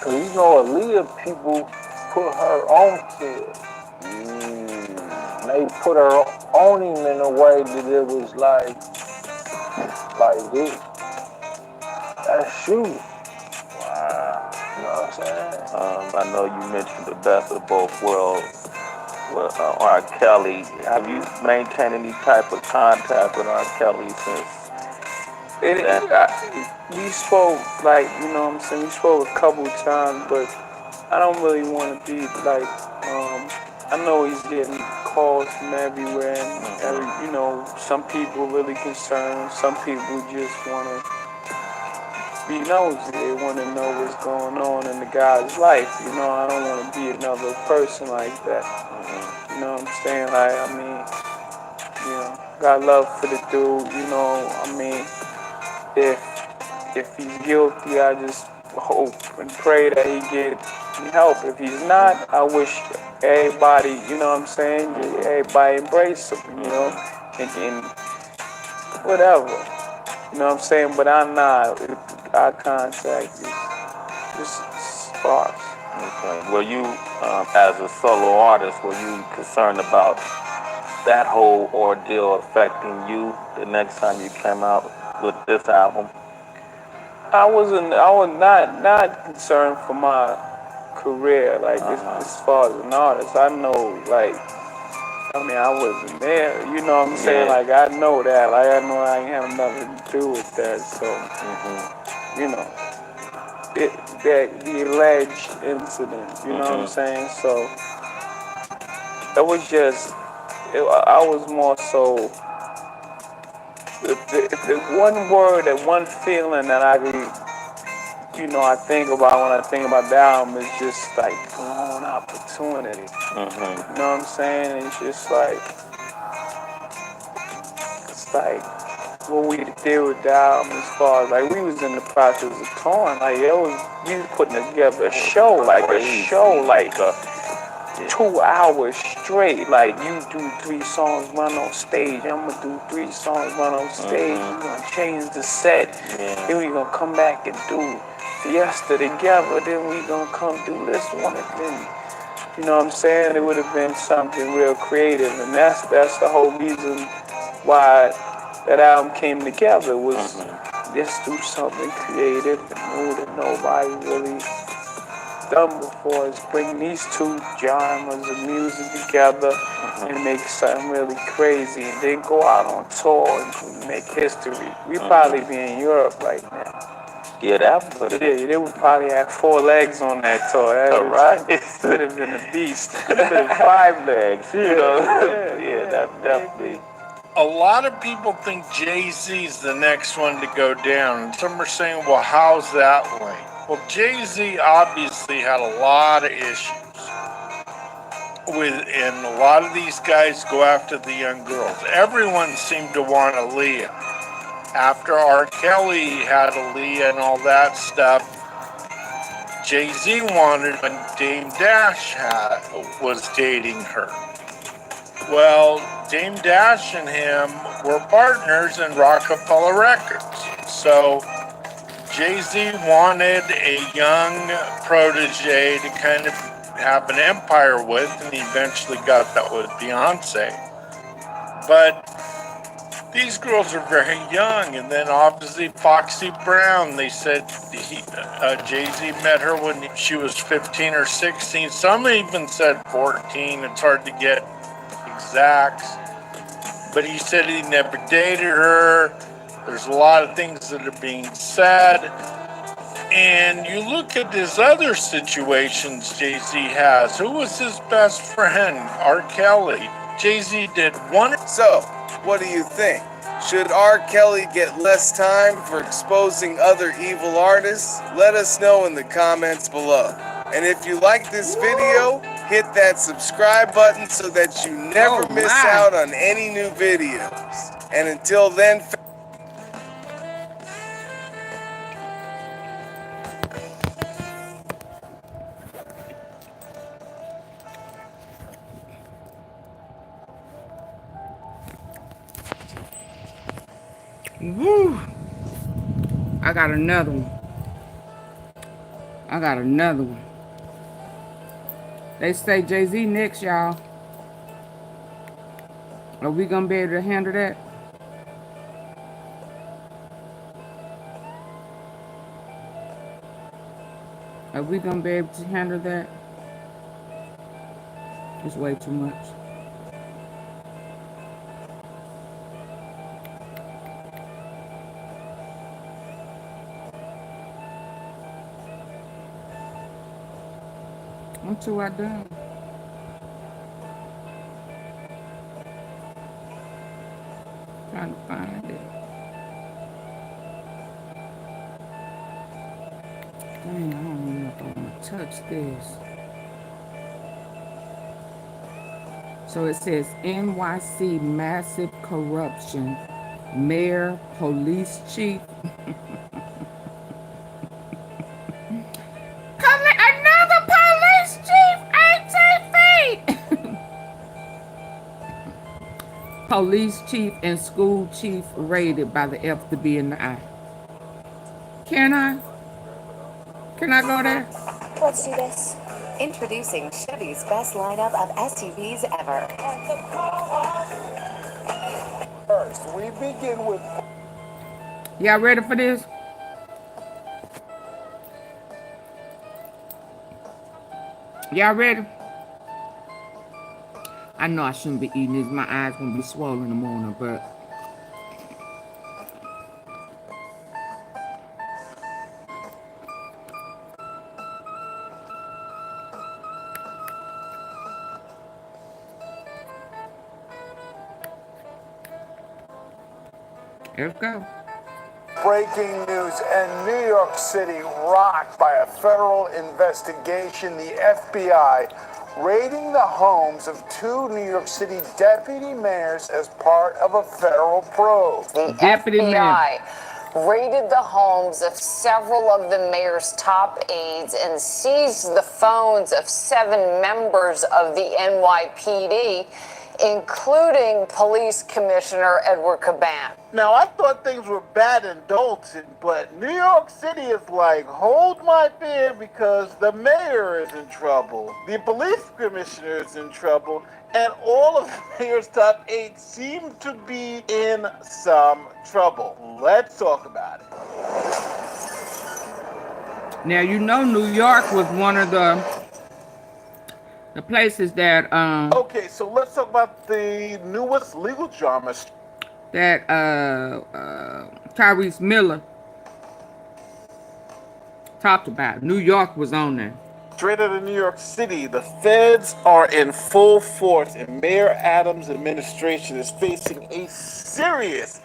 because Aaliyah people put her on to it. They put her on him in a way that it was like this. That's you. Wow. You know what I'm saying? I know you mentioned the best of both worlds with R. Kelly. Have you maintained any type of contact with R. Kelly since? We spoke, we spoke a couple of times, but I don't really want to be like, I know he's getting calls from everywhere, and some people really concerned, some people just want to be nosy, they want to know what's going on in the guy's life, I don't want to be another person like that, you know what I'm saying, got love for the dude, if he's guilty, I just hope and pray that he get help. If he's not, I wish everybody, everybody embrace him, and whatever, but I'm not, our contact is sparse. Okay. Were you, as a solo artist, were you concerned about that whole ordeal affecting you the next time you came out with this album? I was not concerned for my career, as far as an artist. I know, I wasn't there, you know what I'm saying? I know that, I know I ain't have nothing to do with that, so, the alleged incident, you know what I'm saying? So, it was just, I was more so, the one word, that one feeling that I think about when I think about the album is just like blown opportunity. You know what I'm saying? It's just what we did with the album as far as we was in the process of touring. We was putting together a show, like 2 hours straight. You do 3 songs, run on stage. I'm gonna do 3 songs, run on stage. We're gonna change the set. Then we gonna come back and do Fiesta together. Then we gonna come do this one. And then, you know what I'm saying? It would have been something real creative. And that's the whole reason why that album came together, was just do something creative and new that nobody really done before, is bring these 2 genres of music together and make something really crazy, and then go out on tour and make history. We'd probably be in Europe right now. Yeah, that would. Yeah, they would probably have 4 legs on that tour. It could have been a beast. Could have been 5 legs, Yeah, that definitely. A lot of people think Jay-Z's the next one to go down. And some are saying, well, how's that linked? Well, Jay-Z obviously had a lot of issues and a lot of these guys go after the young girls. Everyone seemed to want Aaliyah. After R. Kelly had Aaliyah and all that stuff, Jay-Z wanted when Dame Dash was dating her. Well, Dame Dash and him were partners in Rockefeller Records. So Jay-Z wanted a young protege to kind of have an empire with, and he eventually got that with Beyonce. But these girls are very young, and then obviously Foxy Brown, they said Jay-Z met her when she was 15 or 16. Some even said 14. It's hard to get exacts, but he said he never dated her. There's a lot of things that are being said, and you look at his other situations Jay-Z has. Who was his best friend? R. Kelly. Jay-Z did one. So, what do you think? Should R. Kelly get less time for exposing other evil artists? Let us know in the comments below. And if you like this video, hit that subscribe button so that you never miss out on any new videos. And until then, Woo. I got another one. I got another one. They say Jay-Z next, y'all. Are we gonna be able to handle that? Are we gonna be able to handle that? It's way too much. I'm too outdone. Trying to find it. Dang, I don't even know if I want to touch this. So it says NYC massive corruption. Mayor, police chief. Another police chief, AunTeaFee. Police chief and school chief raided by the FBI and the I. Can I go there? Let's do this. Introducing Chevy's best lineup of SUVs ever. First, we begin with... Y'all ready for this? Y'all ready? I know I shouldn't be eating this. My eyes gonna be swollen in the morning, but let's go. Breaking news, and New York City rocked by a federal investigation. The FBI raiding the homes of 2 New York City deputy mayors as part of a federal probe. The FBI raided the homes of several of the mayor's top aides and seized the phones of 7 members of the NYPD, including Police Commissioner Edward Caban. Now, I thought things were bad in Dalton, but New York City is like, hold my beer, because the mayor is in trouble, the police commissioner is in trouble, and all of the mayor's top aides seem to be in some trouble. Let's talk about it. Now, you know New York was one of the places that Okay, so let's talk about the newest legal drama that Tyrese Miller talked about. New York was on there. Straight out of New York City, the feds are in full force, and Mayor Adams' administration is facing a serious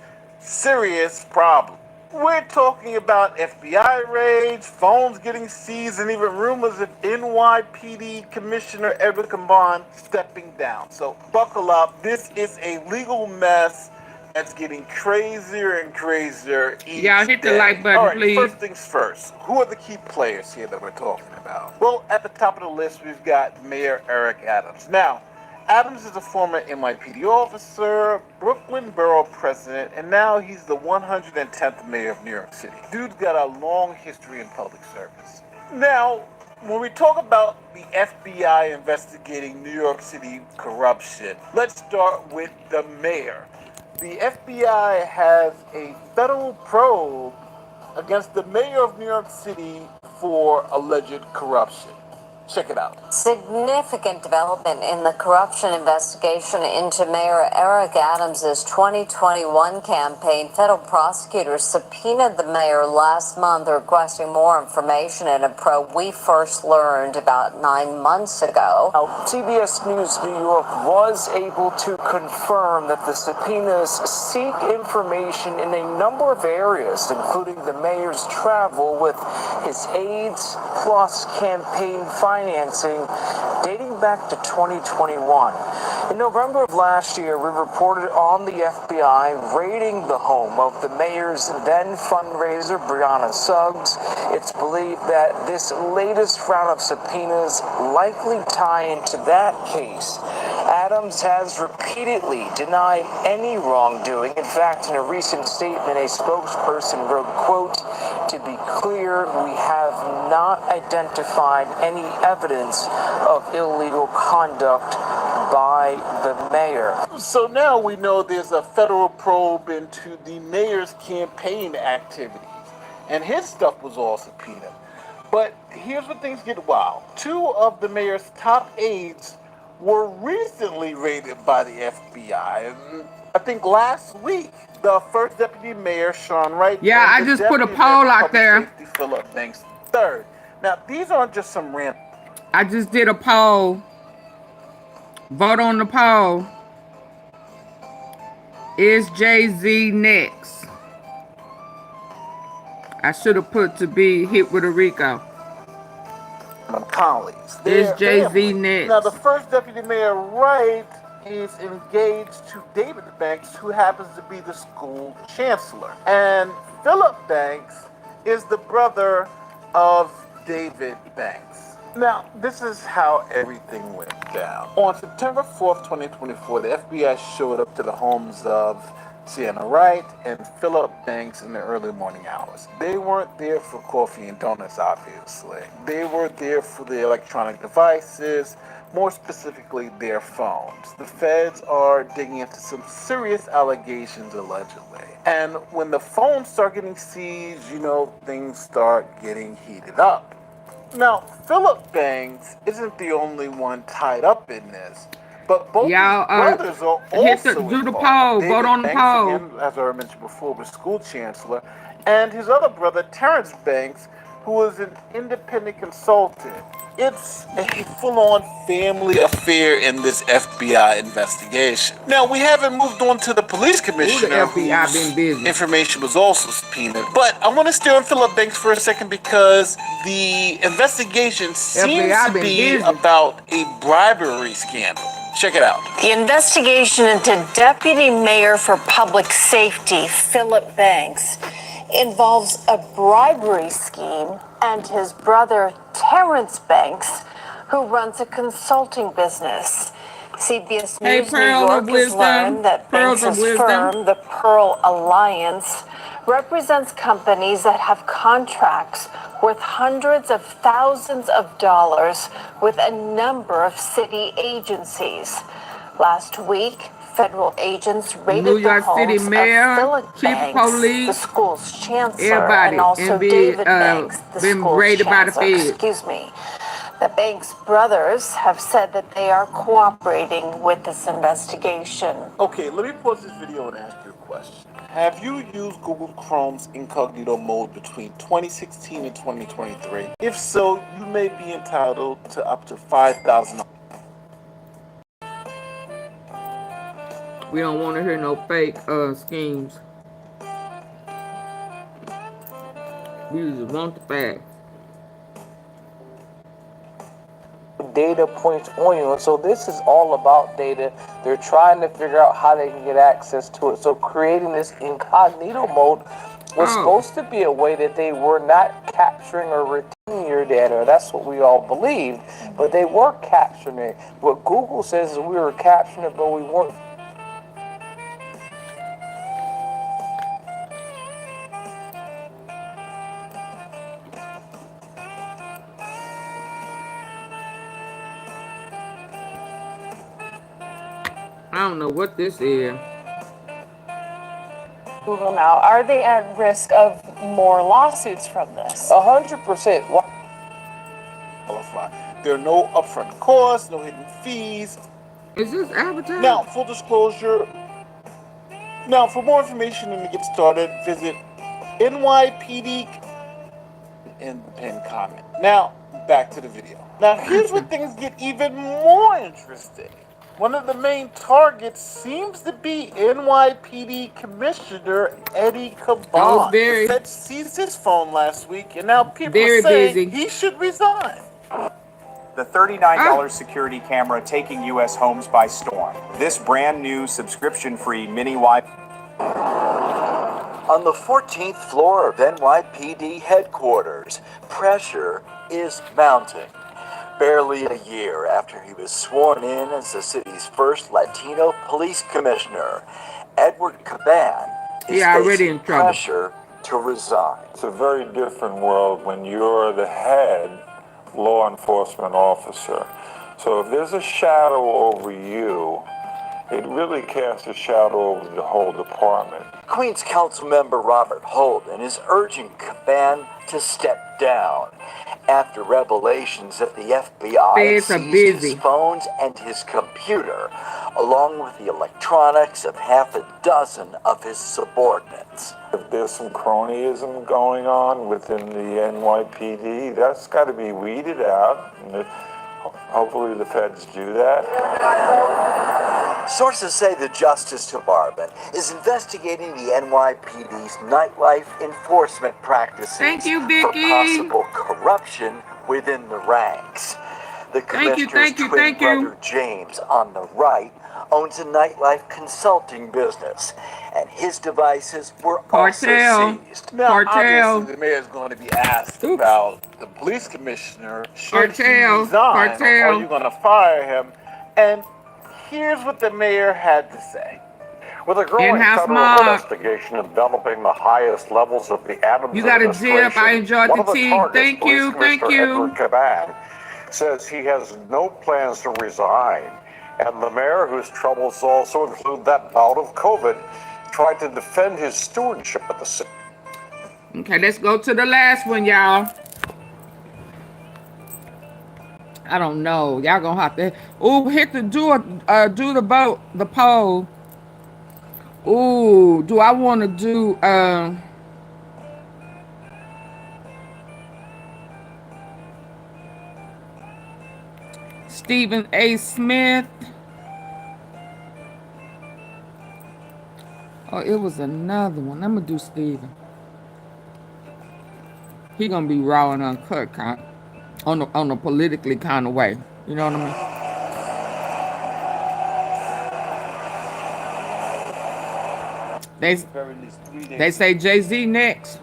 problem. We're talking about FBI raids, phones getting seized, and even rumors of NYPD Commissioner Edward Caban stepping down. So buckle up. This is a legal mess that's getting crazier and crazier each Y'all hit the day. like button, All right, please. First things first. Who are the key players here that we're talking about? Well, at the top of the list, we've got Mayor Eric Adams. Now, Adams is a former NYPD officer, Brooklyn Borough president, and now he's the 110th mayor of New York City. Dude's got a long history in public service. Now, when we talk about the FBI investigating New York City corruption, let's start with the mayor. The FBI has a federal probe against the mayor of New York City for alleged corruption. Check it out. Significant development in the corruption investigation into Mayor Eric Adams' 2021 campaign. Federal prosecutors subpoenaed the mayor last month requesting more information in a probe we first learned about 9 months ago. CBS News New York was able to confirm that the subpoenas seek information in a number of areas, including the mayor's travel with his aides, plus campaign financing dating back to 2021. In November of last year, we reported on the FBI raiding the home of the mayor's then fundraiser, Brianna Suggs. It's believed that this latest round of subpoenas likely tie into that case. Adams has repeatedly denied any wrongdoing. In fact, in a recent statement, a spokesperson wrote, quote, "To be clear, we have not identified any evidence of illegal conduct by the mayor." So now we know there's a federal probe into the mayor's campaign activities, and his stuff was all subpoenaed. But here's where things get wild. 2 of the mayor's top aides were recently raided by the FBI. I think last week, the first deputy mayor, Sean Wright. Yeah, I just put a poll out there. Philip Banks III. Now, these aren't just some random. I just did a poll. Vote on the poll. Is Jay-Z next? I should have put to be hit with a Rico. Colleagues. Is Jay-Z next? Now, the first deputy mayor, Wright, is engaged to David Banks, who happens to be the school chancellor. And Philip Banks is the brother of David Banks. Now, this is how everything went down. On September 4th, 2024, the FBI showed up to the homes of Sienna Wright and Philip Banks in the early morning hours. They weren't there for coffee and donuts, obviously. They were there for the electronic devices, more specifically their phones. The feds are digging into some serious allegations, allegedly. And when the phones start getting seized, you know, things start getting heated up. Now, Philip Banks isn't the only one tied up in this. But both brothers are also do the poll. Vote on the poll. Again, as I mentioned before, was school chancellor, and his other brother, Terrence Banks, who is an independent consultant. It's a full-on family affair in this FBI investigation. Now, we haven't moved on to the police commissioner, whose information was also subpoenaed. But I want to stay on Philip Banks for a second because the investigation seems to be about a bribery scandal. Check it out. The investigation into Deputy Mayor for Public Safety, Philip Banks, involves a bribery scheme and his brother, Terrence Banks, who runs a consulting business. CBS News New York has learned that Banks' firm, the Pearl Alliance, represents companies that have contracts worth hundreds of thousands of dollars with a number of city agencies. Last week, federal agents raided the homes of Philip Banks, the school's chancellor, and also David Banks, the school's chancellor. Excuse me. The Banks brothers have said that they are cooperating with this investigation. Okay, let me pause this video and ask you a question. Have you used Google Chrome's incognito mode between 2016 and 2023? If so, you may be entitled to up to $5,000. We don't want to hear no fake schemes. We just want the facts. Data points on you, and so this is all about data. They're trying to figure out how they can get access to it. So creating this incognito mode was supposed to be a way that they were not capturing or retaining your data. That's what we all believed, but they were capturing it. What Google says is we were capturing it, but we weren't. I don't know what this is. Google now, are they at risk of more lawsuits from this? 100%. There are no upfront costs, no hidden fees. Is this advertising? Now, full disclosure. Now, for more information and to get started, visit NYPD in the pinned comment. Now, back to the video. Now, here's where things get even more interesting. One of the main targets seems to be NYPD Commissioner Eddie Caban. The Fed seized his phone last week, and now people are saying he should resign. The $39 security camera taking U.S. homes by storm. This brand new subscription-free mini wipe. On the 14th floor of NYPD headquarters, pressure is mounting. Barely a year after he was sworn in as the city's first Latino police commissioner, Edward Caban is facing pressure to resign. It's a very different world when you're the head law enforcement officer. So if there's a shadow over you, it really casts a shadow over the whole department. Queens Council member Robert Holden is urging Caban to step down after revelations that the FBI seized his phones and his computer, along with the electronics of half a dozen of his subordinates. If there's some cronyism going on within the NYPD, that's got to be weeded out. And hopefully the feds do that. Sources say the Justice Department is investigating the NYPD's nightlife enforcement practices for possible corruption within the ranks. The commissioner's twin brother James, on the right, owns a nightlife consulting business, and his devices were also seized. Now, obviously, the mayor is going to be asked about the police commissioner. Should he resign, or are you going to fire him? And here's what the mayor had to say. With a growing federal investigation enveloping the highest levels of the Adams administration, one of the targets, Police Commissioner Edward Caban, says he has no plans to resign. And the mayor, whose troubles also include that bout of COVID, tried to defend his stewardship of the city. Okay, let's go to the last one, y'all. I don't know. Y'all gonna have to. Ooh, hit the do the vote, the poll. Ooh, do I want to do Stephen A. Smith? Oh, it was another one. I'm gonna do Stephen. He gonna be raw and uncut, on a politically kind of way. You know what I mean? They say Jay-Z next.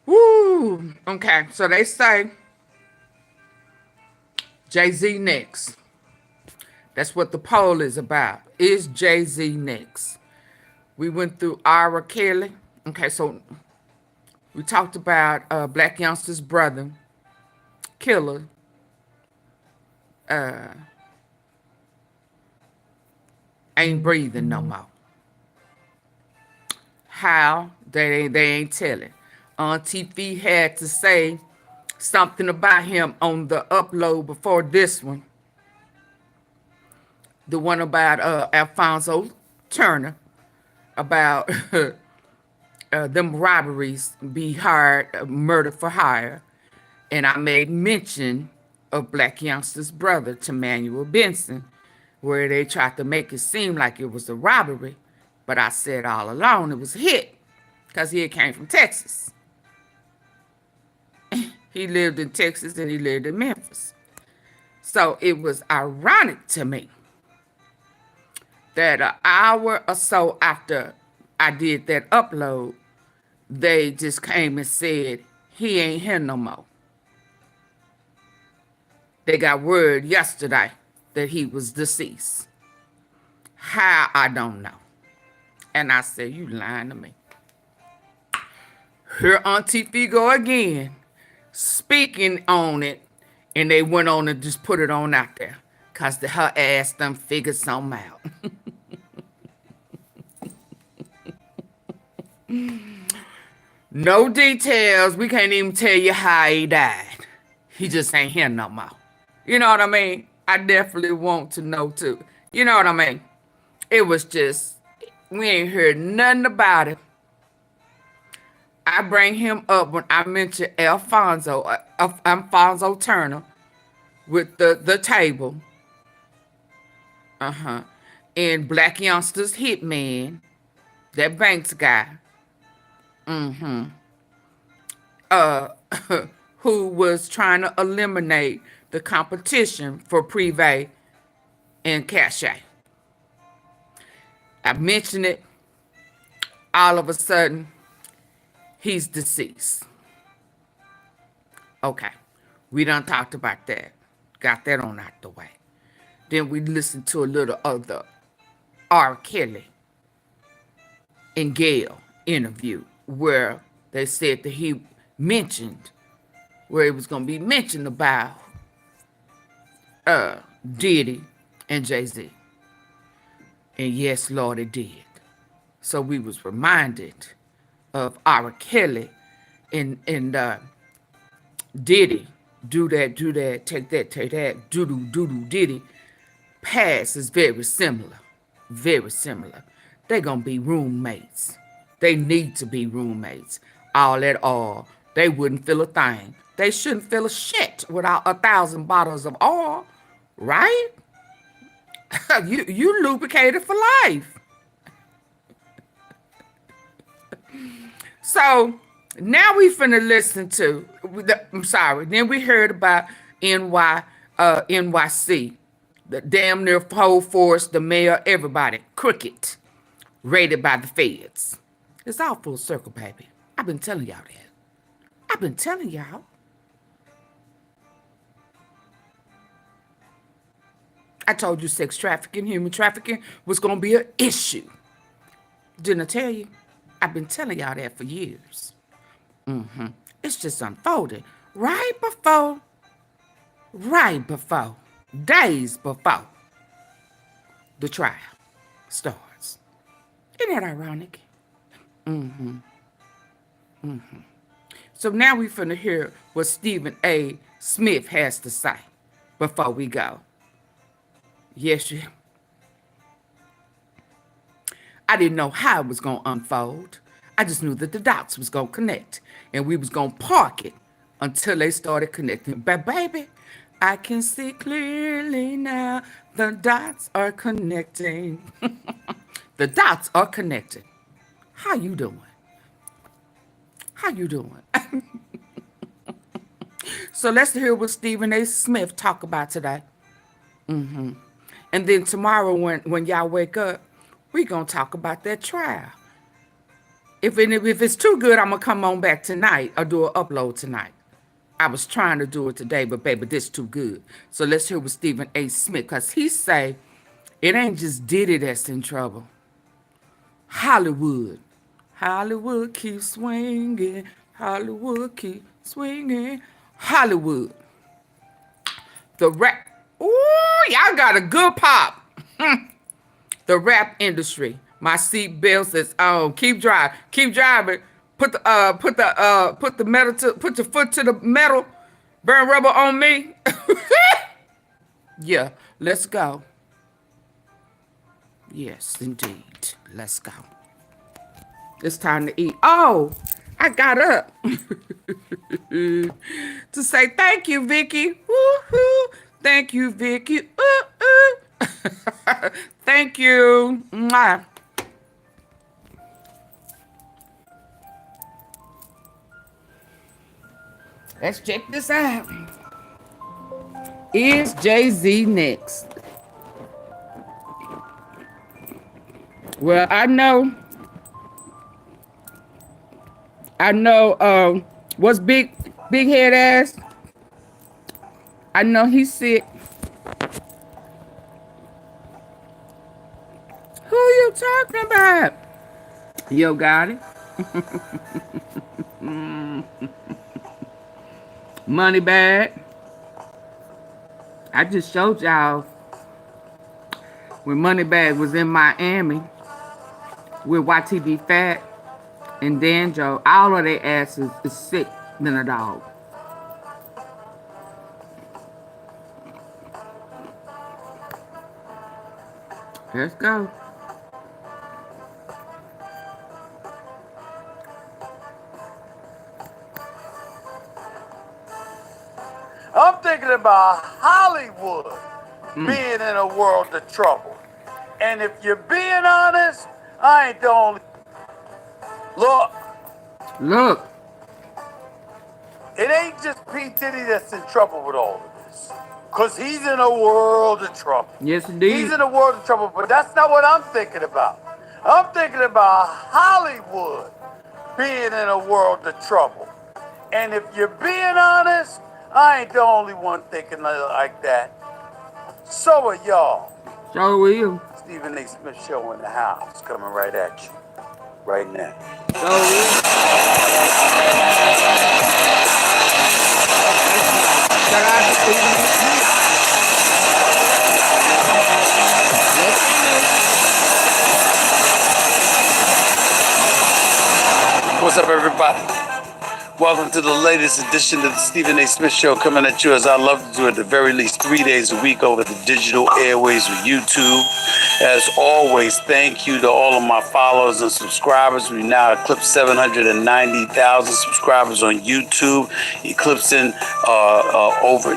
Woo! Okay, so they say Jay-Z next. That's what the poll is about. Is Jay-Z next? We went through R Kelly. Okay, so we talked about Blac Youngsta's brother, Killer. Ain't breathing no more. How? They ain't telling. AunTeaFee had to say something about him on the upload before this one. The one about Alfonso Turner, about them robberies be hired, murder for hire. And I made mention of Blac Youngsta's brother, Manuel Benson, where they tried to make it seem like it was a robbery. But I said all along it was a hit because he came from Texas. He lived in Texas and he lived in Memphis. So it was ironic to me that an hour or so after I did that upload, they just came and said, he ain't here no more. They got word yesterday that he was deceased. How, I don't know. And I said, you lying to me. Here AunTeaFee go again, speaking on it, and they went on and just put it on out there, cause her ass done figured something out. No details. We can't even tell you how he died. He just ain't here no more. You know what I mean? I definitely want to know too. You know what I mean? It was just, we ain't heard nothing about it. I bring him up when I mention Alfonso Turner with the table. And Blac Youngsta's hitman, that Banks guy. Who was trying to eliminate the competition for Privé and Cache. I mentioned it. All of a sudden, he's deceased. Okay. We done talked about that. Got that on out the way. Then we listened to a little of the R. Kelly and Gayle interview where they said that he mentioned, where it was going to be mentioned about Diddy and Jay-Z. And yes, Lord, it did. So we was reminded of R. Kelly and Diddy. Do that, take that, do-do, Diddy. Past is very similar. Very similar. They're going to be roommates. They need to be roommates. All at all. They wouldn't feel a thing. They shouldn't feel a shit without 1,000 bottles of oil. Right? You lubricated for life. So now we finna listen to, then we heard about NYC, the damn near whole force, the mayor, everybody, crooked, raided by the feds. It's all full circle, baby. I've been telling y'all that. I've been telling y'all. I told you sex trafficking, human trafficking was going to be an issue. Didn't I tell you? I've been telling y'all that for years. It's just unfolded right before, days before the trial starts. Isn't that ironic? So now we finna hear what Stephen A. Smith has to say before we go. Yes, I didn't know how it was going to unfold. I just knew that the dots was going to connect. And we was going to park it until they started connecting. But baby, I can see clearly now. The dots are connecting. The dots are connected. How you doing? How you doing? So let's hear what Stephen A. Smith talk about today. And then tomorrow when y'all wake up, we're going to talk about that trial. If it's too good, I'm going to come on back tonight or do an upload tonight. I was trying to do it today, but baby, this too good. So let's hear what Stephen A. Smith, because he say it ain't just Diddy that's in trouble. Hollywood keeps swinging. Hollywood keeps swinging. Hollywood. The rap. Ooh, y'all got a good pop. The rap industry. My seat belt is on. Keep driving. Keep driving. Put your foot to the metal. Burn rubber on me. Yeah, let's go. Yes, indeed. Let's go. It's time to eat. Oh, I got up to say thank you, Vicky. Woo-hoo. Thank you, Vicky. Thank you. Mwah. Let's check this out. Is Jay-Z next? Well, I know, what's big head ass? I know he's sick. Who you talking about? YOGOTTI. Money bag. I just showed y'all when Moneybag was in Miami with YTB Fat and Danjo. All of their asses is sick than a dog. Let's go. I'm thinking about Hollywood being in a world of trouble. And if you're being honest, I ain't the only. Look. It ain't just P. Diddy that's in trouble with all of this. Because he's in a world of trouble. Yes, indeed. He's in a world of trouble, but that's not what I'm thinking about. I'm thinking about Hollywood being in a world of trouble. And if you're being honest, I ain't the only one thinking like that. So are y'all. So are you. Stephen A. Smith Show in the house, coming right at you, right now. So are you. Shout out to Stephen A. Smith. What's up, everybody? Welcome to the latest edition of the Stephen A. Smith Show, coming at you as I love to do at the very least 3 days a week over the digital airways with YouTube. As always, thank you to all of my followers and subscribers. We now eclipsed 790,000 subscribers on YouTube, eclipsing over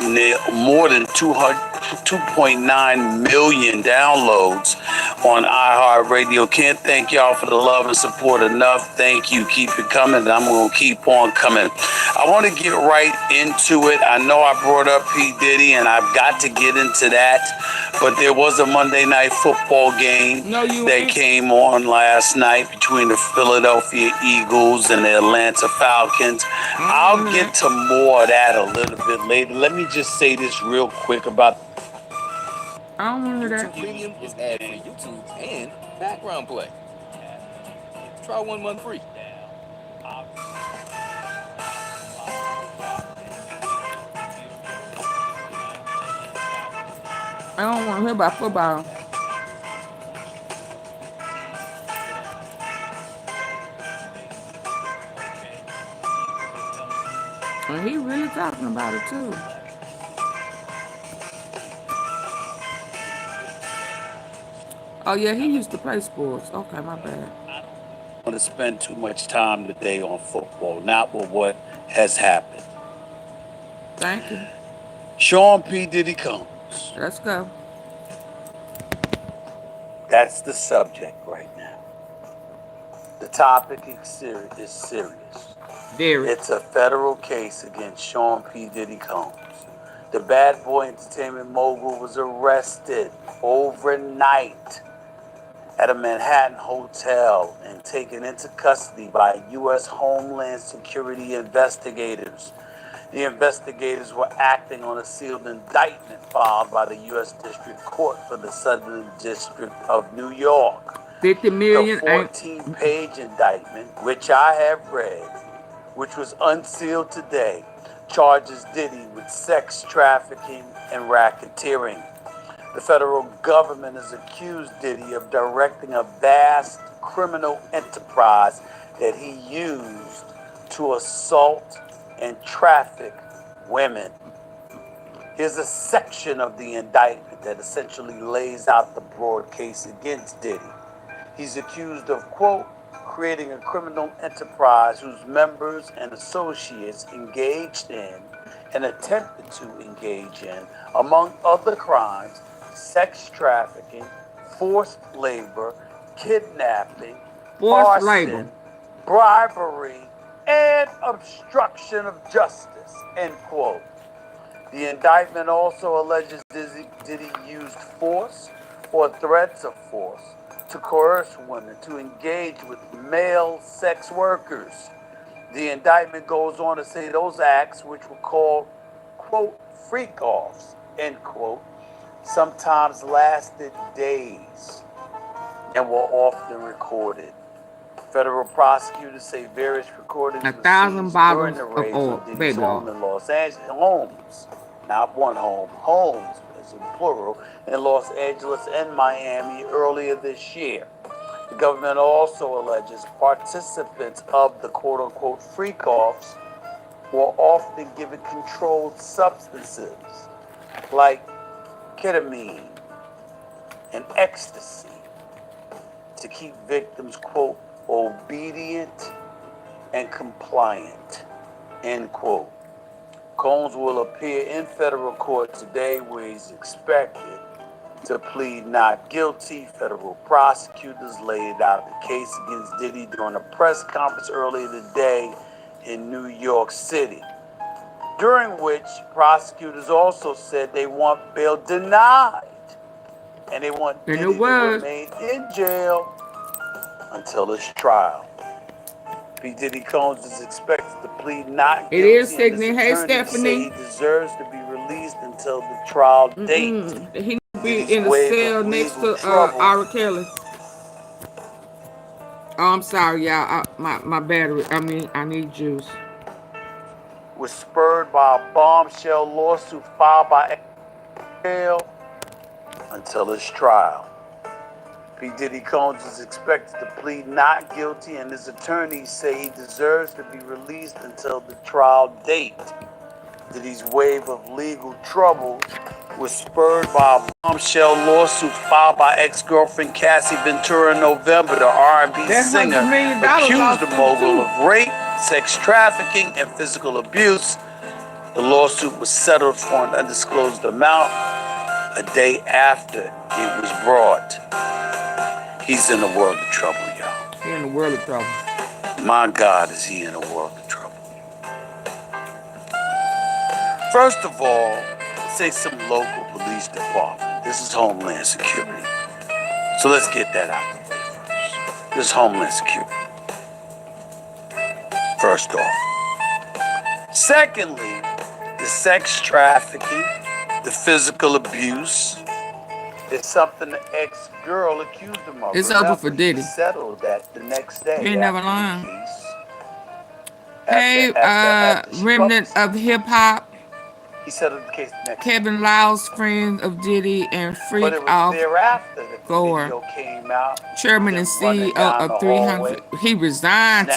more than 2.9 million downloads on iHeartRadio. Can't thank y'all for the love and support enough. Thank you. Keep it coming, and I'm going to keep on coming. I want to get right into it. I know I brought up P. Diddy, and I've got to get into that, but there was a Monday Night Football game that came on last night between the Philadelphia Eagles and the Atlanta Falcons. I'll get to more of that a little bit later. Let me just say this real quick about I don't remember that. YouTube Premium is ad-free YouTube and background play. Try 1 month free. I don't want to hear about football. And he really talking about it too. Oh yeah, he used to play sports. Okay, my bad. I don't want to spend too much time today on football, not with what has happened. Thank you. Sean P. Diddy comes. Let's go. That's the subject right now. The topic is serious. Very. It's a federal case against Sean P. Diddy Combs. The Bad Boy Entertainment mogul was arrested overnight at a Manhattan hotel and taken into custody by U.S. Homeland Security investigators. The investigators were acting on a sealed indictment filed by the U.S. District Court for the Southern District of New York. 50 million. The 14-page indictment, which I have read, which was unsealed today, charges Diddy with sex trafficking and racketeering. The federal government has accused Diddy of directing a vast criminal enterprise that he used to assault and traffic women. Here's a section of the indictment that essentially lays out the broad case against Diddy. He's accused of, quote, creating a criminal enterprise whose members and associates engaged in and attempted to engage in, among other crimes, sex trafficking, forced labor, kidnapping, arson, bribery, and obstruction of justice, end quote. The indictment also alleges Diddy used force or threats of force to coerce women to engage with male sex workers. The indictment goes on to say those acts, which were called, quote, freak-offs, end quote, sometimes lasted days and were often recorded. Federal prosecutors say various recordings were 1,000 seized bottles during the of raids oil, on Diddy's baby home oil. in Los Angeles. Homes, not one home, homes, as in plural, in Los Angeles and Miami earlier this year. The government also alleges participants of the quote-unquote freak-offs were often given controlled substances like ketamine and ecstasy to keep victims, quote, obedient and compliant, end quote. Combs will appear in federal court today where he's expected to plead not guilty. Federal prosecutors laid out the case against Diddy during a press conference earlier today in New York City, during which prosecutors also said they want bail denied and they want Diddy to remain in jail until his trial. P. Diddy Combs is expected to plead not guilty. It is sickening. Hey, Stephanie. Say he deserves to be released until the trial date. He be in a cell next to R. Kelly. Oh, I'm sorry, y'all. My battery. I need juice. Was spurred by a bombshell lawsuit filed by jail until his trial. P. Diddy Combs is expected to plead not guilty, and his attorneys say he deserves to be released until the trial date. Diddy's wave of legal trouble was spurred by a bombshell lawsuit filed by ex-girlfriend Cassie Ventura in November. The R&B singer accused the mogul of rape, sex trafficking, and physical abuse. The lawsuit was settled for an undisclosed amount a day after it was brought. He's in a world of trouble, y'all. He's in a world of trouble. My God, is he in a world of trouble. First of all, say some local police department. This is Homeland Security. So let's get that out of the way first. This is Homeland Security. First off. Secondly, the sex trafficking, the physical abuse, is something the ex-girl accused him of. It's over for Diddy. He settled that the next day. You ain't never lying. Hey, remnant of hip hop. He settled the case the next Kevin Lyle's friend of Diddy and Freak Off Goer, chairman and CEO of 300. He resigned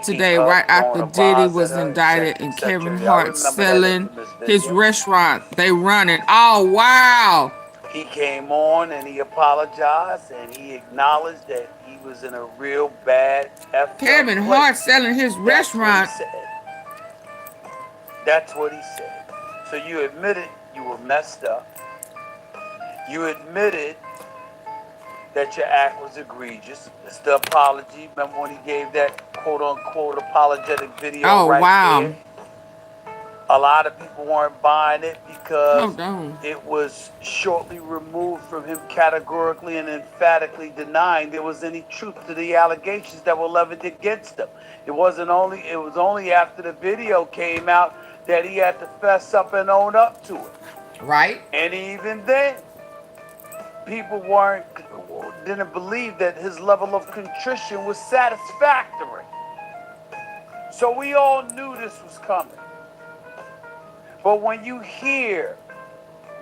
today right after Diddy was indicted and Kevin Hart selling his restaurant. They running. Oh, wow. He came on and he apologized and he acknowledged that he was in a real bad Kevin Hart selling his restaurant. That's what he said. So you admitted you were messed up. You admitted that your act was egregious. It's the apology. Remember when he gave that quote-unquote apologetic video there? A lot of people weren't buying it because it was shortly removed from him categorically and emphatically denying there was any truth to the allegations that were levied against him. It was only after the video came out that he had to fess up and own up to it. Right. And even then, people didn't believe that his level of contrition was satisfactory. So we all knew this was coming. But when you hear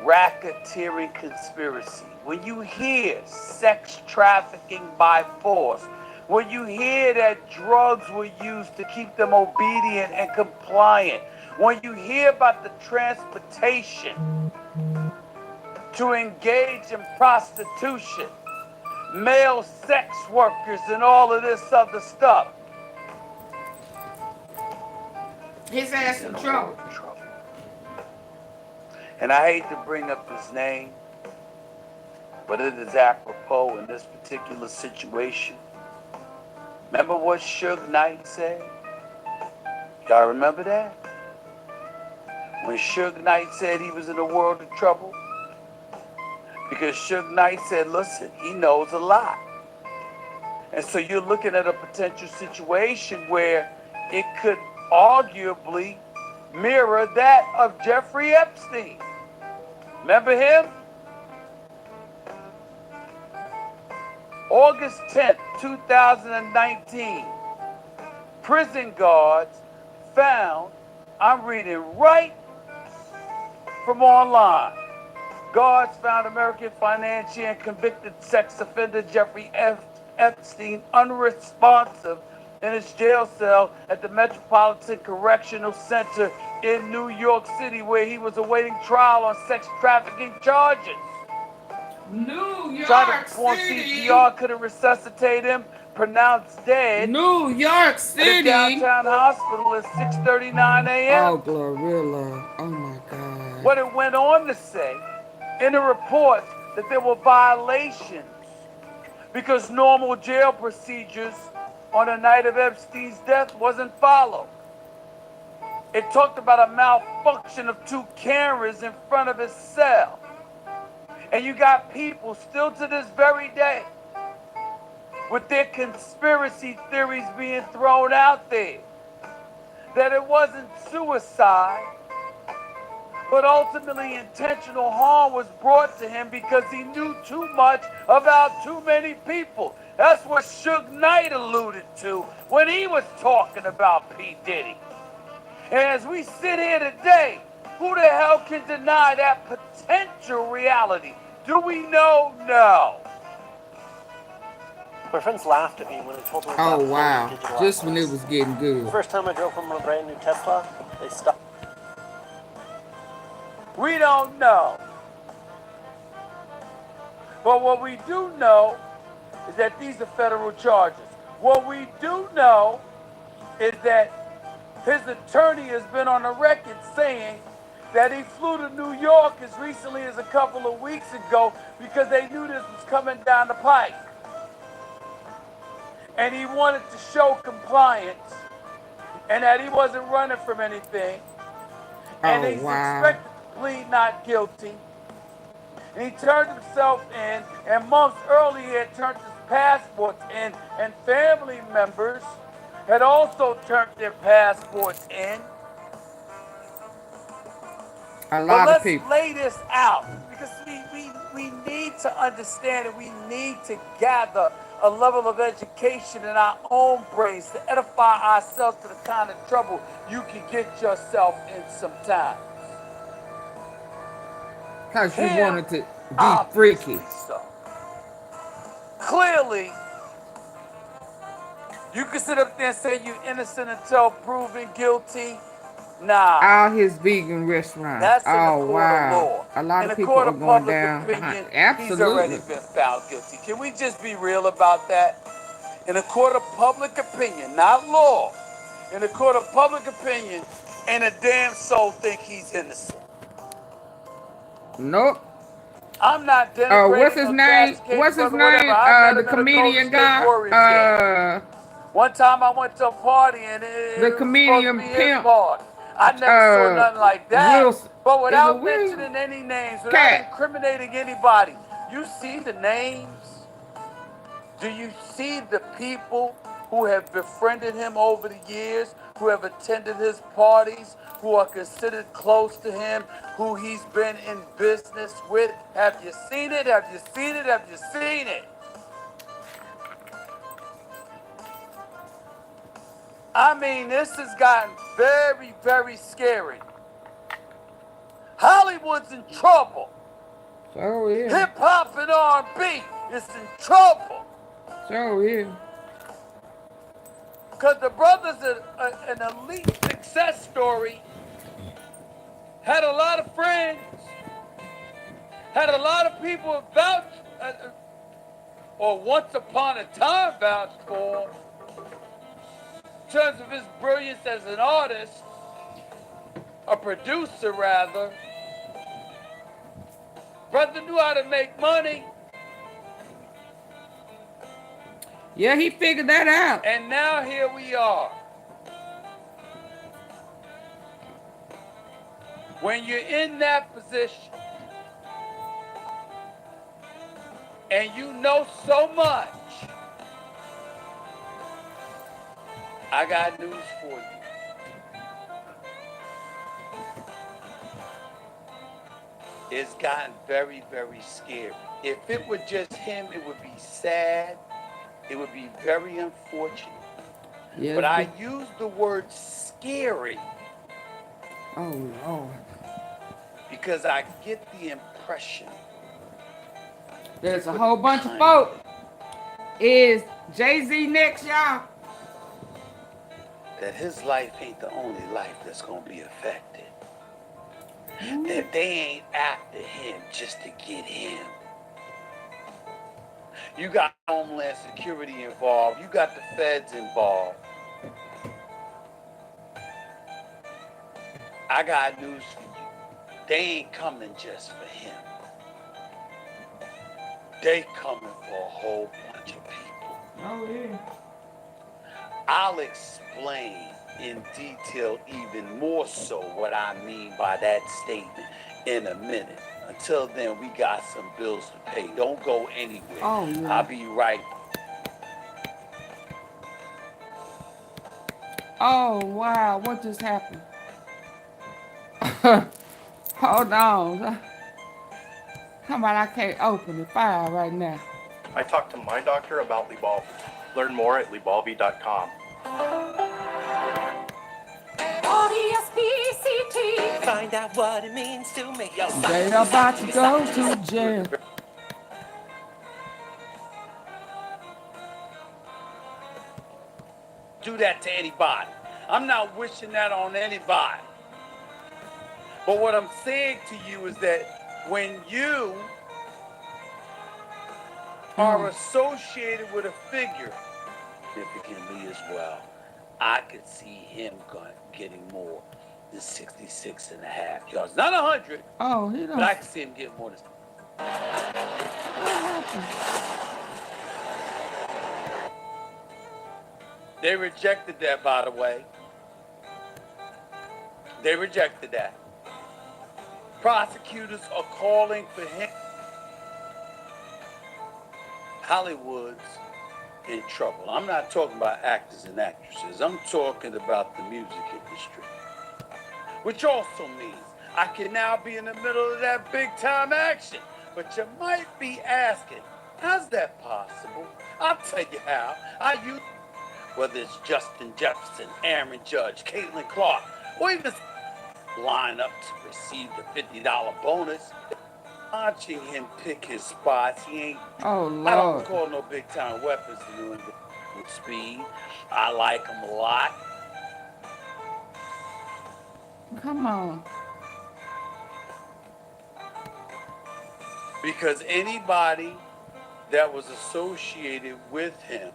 racketeering conspiracy, when you hear sex trafficking by force, when you hear that drugs were used to keep them obedient and compliant, when you hear about the transportation to engage in prostitution, male sex workers, and all of this other stuff, his ass in trouble. And I hate to bring up his name, but it is apropos in this particular situation. Remember what Suge Knight said? Y'all remember that? When Suge Knight said he was in a world of trouble? Because Suge Knight said, listen, he knows a lot. And so you're looking at a potential situation where it could arguably mirror that of Jeffrey Epstein. Remember him? August 10th, 2019, prison guards found, I'm reading right from online, guards found American financier and convicted sex offender Jeffrey Epstein unresponsive in his jail cell at the Metropolitan Correctional Center in New York City, where he was awaiting trial on sex trafficking charges. New York Tried to perform City. CPR, couldn't resuscitate him, pronounced dead. New York City. At a downtown hospital at 6:39 a.m. Oh, Glorilla. Oh, my God. What it went on to say in the report that there were violations because normal jail procedures on the night of Epstein's death wasn't followed. It talked about a malfunction of 2 cameras in front of his cell. And you got people still to this very day with their conspiracy theories being thrown out there that it wasn't suicide, but ultimately intentional harm was brought to him because he knew too much about too many people. That's what Suge Knight alluded to when he was talking about P. Diddy. And as we sit here today, who the hell can deny that potential reality? Do we know? No. My friends laughed at me when I told them about Oh, wow. digital Just when it assets. was getting good. The first time I drove home on a brand new Tesla, they stopped. We don't know. But what we do know is that these are federal charges. What we do know is that his attorney has been on the record saying that he flew to New York as recently as a couple of weeks ago because they knew this was coming down the pike. And he wanted to show compliance and that he wasn't running from anything. And he's expected to plead not guilty. And he turned himself in, and months earlier he had turned his passports in, and family members had also turned their passports in. A lot of people. But let's lay this out, because we need to understand and we need to gather a level of education in our own brains to edify ourselves to the kind of trouble you can get yourself in sometimes. Because you wanted to be freaky. So. Clearly, you can sit up there and say you're innocent until proven guilty. Nah. All his vegan restaurants. That's in the court wow. of law. A lot in of the people court are of going public down. opinion, Absolutely. he's already been found guilty. Can we just be real about that? In the court of public opinion, not law. In the court of public opinion, and a damn soul think he's innocent. Nope. I'm not denigrating what's his name? What's his name? The comedian guy. One time I went to a party and it the was comedian supposed to be his pimp. party. I never saw nothing like that. Wilson. But without mentioning any names, without incriminating anybody, you see the names? Do you see the people who have befriended him over the years, who have attended his parties, who are considered close to him, who he's been in business with? Have you seen it? Have you seen it? Have you seen it? I mean, this has gotten very, very scary. Hollywood's in trouble. So is. Hip-hop and R&B is in trouble. So is. Because the brother's an elite success story. Had a lot of friends. Had a lot of people vouch, or once upon a time vouch for him. In terms of his brilliance as an artist, a producer rather. Brother knew how to make money. Yeah, he figured that out. And now here we are. When you're in that position and you know so much, I got news for you. It's gotten very, very scary. If it were just him, it would be sad. It would be very unfortunate. Yes, but I use the word scary. Oh, Lord. Because I get the impression. There's a whole bunch of folk. Is Jay-Z next, y'all? That his life ain't the only life that's going to be affected. That they ain't after him just to get him. You got Homeland Security involved. You got the feds involved. I got news for you. They ain't coming just for him. They coming for a whole bunch of people. Oh, yeah. I'll explain in detail even more so what I mean by that statement in a minute. Until then, we got some bills to pay. Don't go anywhere. Oh, yeah. I'll be right. Oh, wow. What just happened? Hold on. How about I can't open the file right now? I talked to my doctor about LILMIGO. Learn more at LILMIGO.com. Find out what it means to me. They about to go to jail. Do that to anybody. I'm not wishing that on anybody. But what I'm saying to you is that when you are associated with a figure, significantly as well, I could see him getting more than 66.5 yards. Not 100. Oh, he don't. But I can see him getting more than. They rejected that, by the way. They rejected that. Prosecutors are calling for him. Hollywood's in trouble. I'm not talking about actors and actresses. I'm talking about the music industry. Which also means I can now be in the middle of that big time action. But you might be asking, how's that possible? I'll tell you how. I use, whether it's Justin Jefferson, Aaron Judge, Caitlin Clark, or even line up to receive the $50 bonus. Watching him pick his spots, he ain't. Oh, Lord. I don't call no big time weapons to do with speed. I like him a lot. Come on. Because anybody that was associated with him,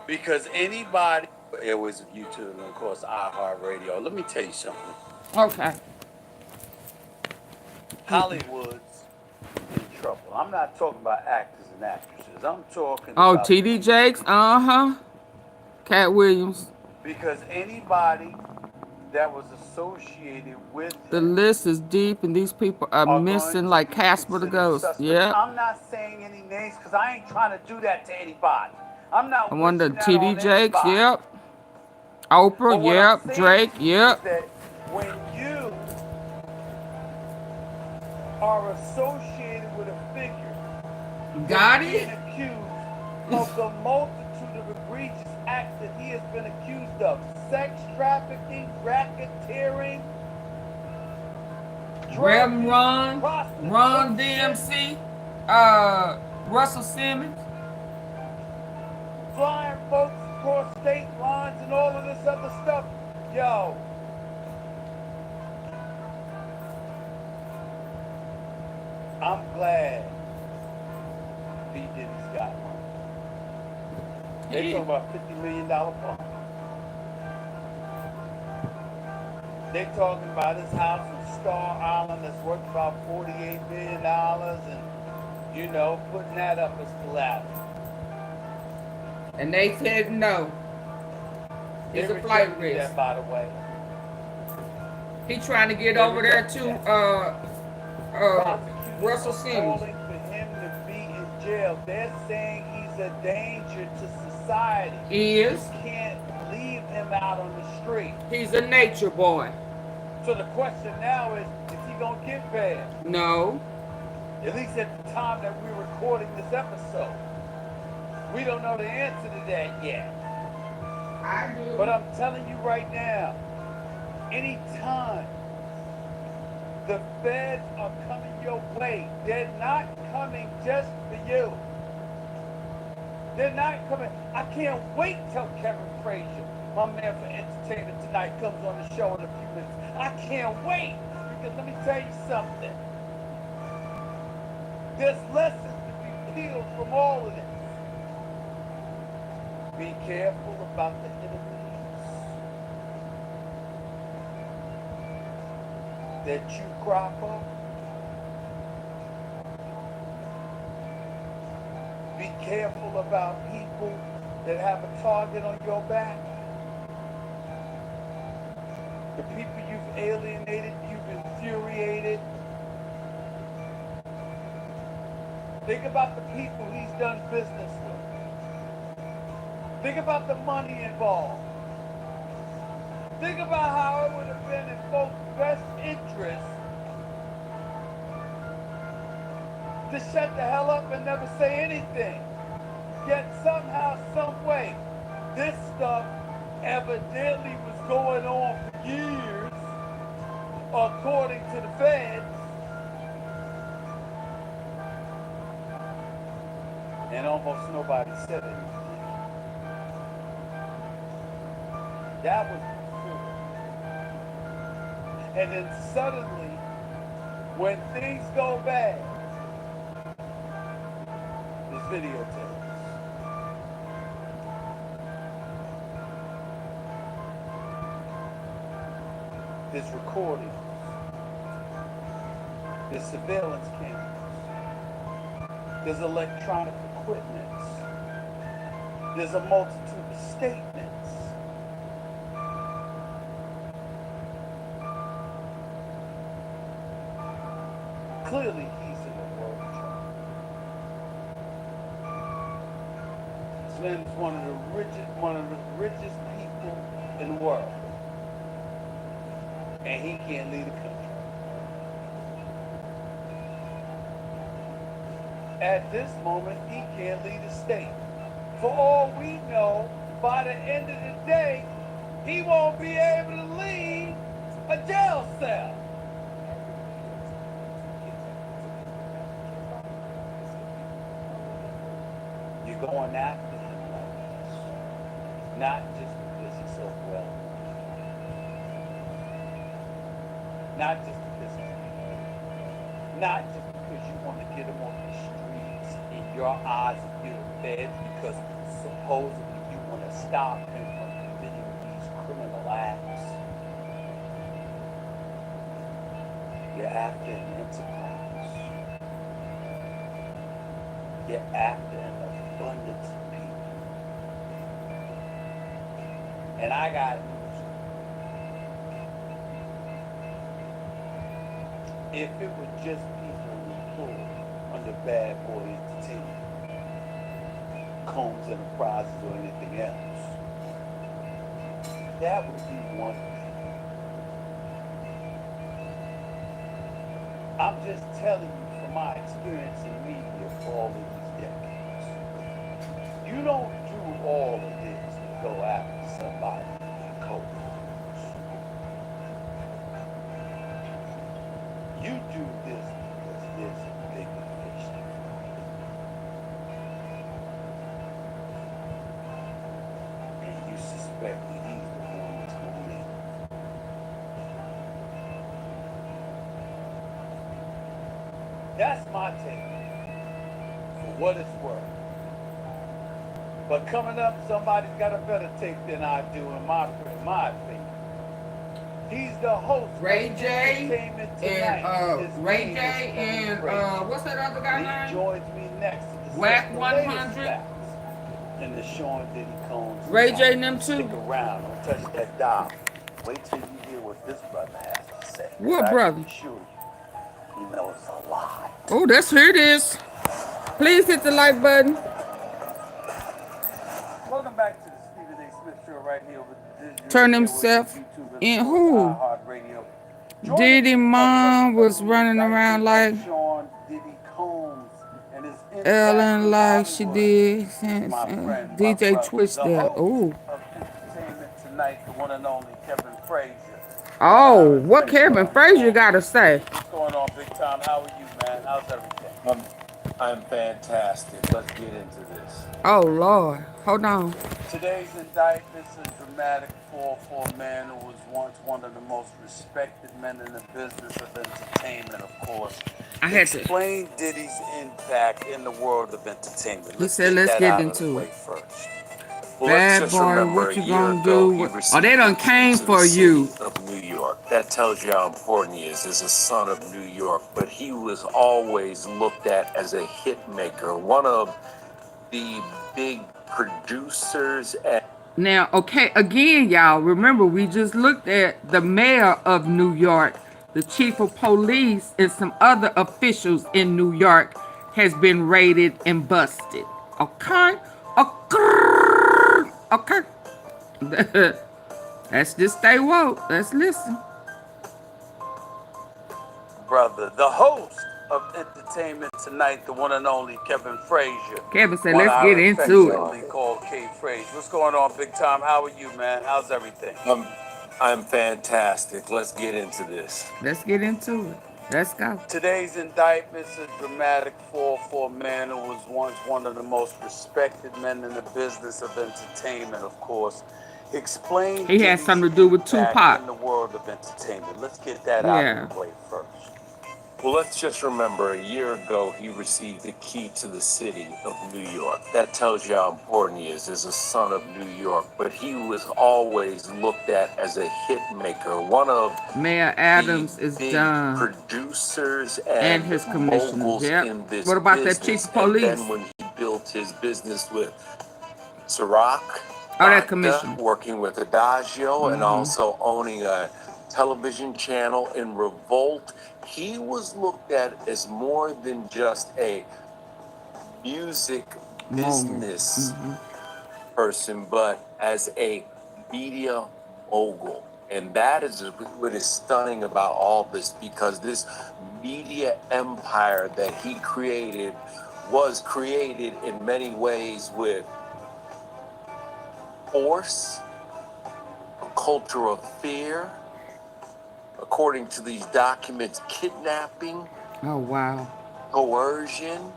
because anybody, it was YouTube and of course iHeartRadio. Let me tell you something. Okay. Hollywood's in trouble. I'm not talking about actors and actresses. I'm talking about TD Jakes, Cat Williams. Because anybody that was associated with the list is deep, and these people are missing like Casper the Ghost. Yeah. I'm not saying any names because I ain't trying to do that to anybody. I'm not. I wonder TD Jakes. Yep. Oprah. Yep. Drake. Yep. That when you are associated with a figure, got being accused of the multitude of egregious acts that he has been accused of: sex trafficking, racketeering, Ron DMC, Russell Simmons, flying folks across state lines, and all of this other stuff. Yo. I'm glad P. Diddy's got one. They talking about $50 million fund. They talking about his house in Star Island that's worth about $48 million and, you know, putting that up as collateral. And they said no. It's a flight risk. That, by the way. He trying to get over there to Russell Simmons. Calling for him to be in jail. They're saying he's a danger to society. He is. You can't leave him out on the street. He's a nature boy. So the question now is he gonna get bail? No. At least at the time that we're recording this episode. We don't know the answer to that yet. I do. But I'm telling you right now, anytime the feds are coming your way, they're not coming just for you. They're not coming. I can't wait till Kevin Frazier, my man for Entertainment Tonight, comes on the show in a few minutes. I can't wait, because let me tell you something. There's lessons to be peeled from all of this. Be careful about the enemies that you crop up. Be careful about people that have a target on your back. The people you've alienated, you've infuriated. Think about the people he's done business with. Think about the money involved. Think about how it would have been in folks' best interest to shut the hell up and never say anything. Yet somehow, some way, this stuff evidently was going on for years, according to the feds. And almost nobody said anything. That was before. And then suddenly, when things go bad, this videotape. There's recordings. There's surveillance cameras. There's electronic equipment. There's a multitude of statements. Clearly, he's in the world of trouble. Slim's one of the richest people in the world. And he can't lead a country. At this moment, he can't lead a state. For all we know, by the end of the day, he won't be able to leave a jail cell. You're going after him like this. Not just because he's so well. Not just because he's people. Not just because you want to get him on the streets in your eyes of getting fed, because supposedly you want to stop him from committing these criminal acts. You're after an enterprise. You're after an abundance of people. And I got news. If it were just people employed under Bad Boy Entertainment, Combs Enterprises, or anything else, that would be one thing. I'm just telling you from my experience in media for all of these decades. You don't do all of this to go after somebody in code. You do this because there's a bigger fish to fry. And you suspect that he's the one that's going to win. That's my take, for what it's worth. But coming up, somebody's got a better take than I do, in my opinion. He's the host Ray of J Entertainment Tonight. and Ray J and what's that other guy name? He joins me next to discuss Whack the 100. latest facts in the Sean Diddy Combs. Ray J and them too. Stick around, don't touch that dial. Wait till you hear what this brother has to say. What I brother? can assure you, he knows a lot. Oh, that's here it is. Please hit the like button. Welcome back to the Stephen A. Smith Show right here with the Turn himself in who? Diddy mom was running around like Sean Diddy Ellen like she did. My friend, my DJ brother, Twitch the there. host Ooh. of Entertainment Tonight, the one and only Kevin Frazier. Oh, what Kevin Frazier got to say? What's going on, big time? How are you, man? How's everything? I'm fantastic. Let's get into this. Oh, Lord. Hold on. Today's indictment is a dramatic fall for a man who was once one of the most respected men in the business of entertainment, of course. I had to Explain Diddy's impact in the world of entertainment. He said, let's get into it. First. Well, let's Bad just boy, remember what you a year gonna ago, do? he Oh, received they done the came keys to for the you. city of New York. That tells you how important he is as a son of New York. But he was always looked at as a hit maker, one of the big producers. Now, okay, again, y'all, remember, we just looked at the mayor of New York, the chief of police, and some other officials in New York has been raided and busted. Okay? Okay? Okay? Let's just stay woke. Let's listen. Brother, the host of Entertainment Tonight, the one and only Kevin Frazier. Kevin said, let's get into it. Called K Frazier. What's going on, big time? How are you, man? How's everything? I'm fantastic. Let's get into this. Let's get into it. Let's go. Today's indictment is a dramatic fall for a man who was once one of the most respected men in the business of entertainment, of course. Explain. He had something to do with Tupac. In the world of entertainment. Let's get that out of the way first. Well, let's just remember a year ago, he received the key to the city of New York. That tells you how important he is as a son of New York. But he was always looked at as a hit maker, one of Mayor Adams is done. Producers and his commissioners. in this what about business. that chief of police? And then when he built his business with Ciroc, that commissioner, working with Adagio, and also owning a television channel in Revolt, he was looked at as more than just a music business person, but as a media mogul. And that is what is stunning about all this, because this media empire that he created was created in many ways with force, a culture of fear, according to these documents, kidnapping. Oh, wow. Coercion.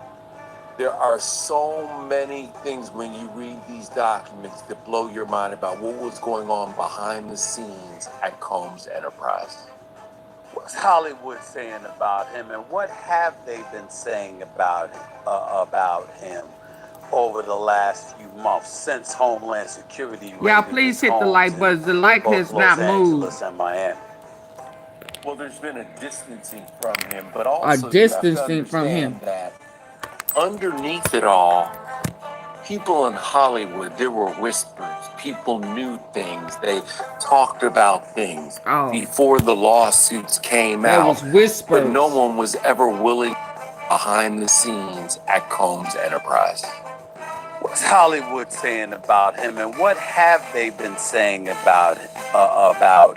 There are so many things when you read these documents that blow your mind about what was going on behind the scenes at Combs Enterprise. What's Hollywood saying about him, and what have they been saying about him over the last few months since Homeland Security? Y'all, please hit the like button. The like has not moved. And Miami. Well, there's been a distancing from him, but also a distancing from him. That underneath it all, people in Hollywood, there were whispers. People knew things. They talked about things before the lawsuits came out. There was whispers. But no one was ever willing behind the scenes at Combs Enterprise. What's Hollywood saying about him, and what have they been saying about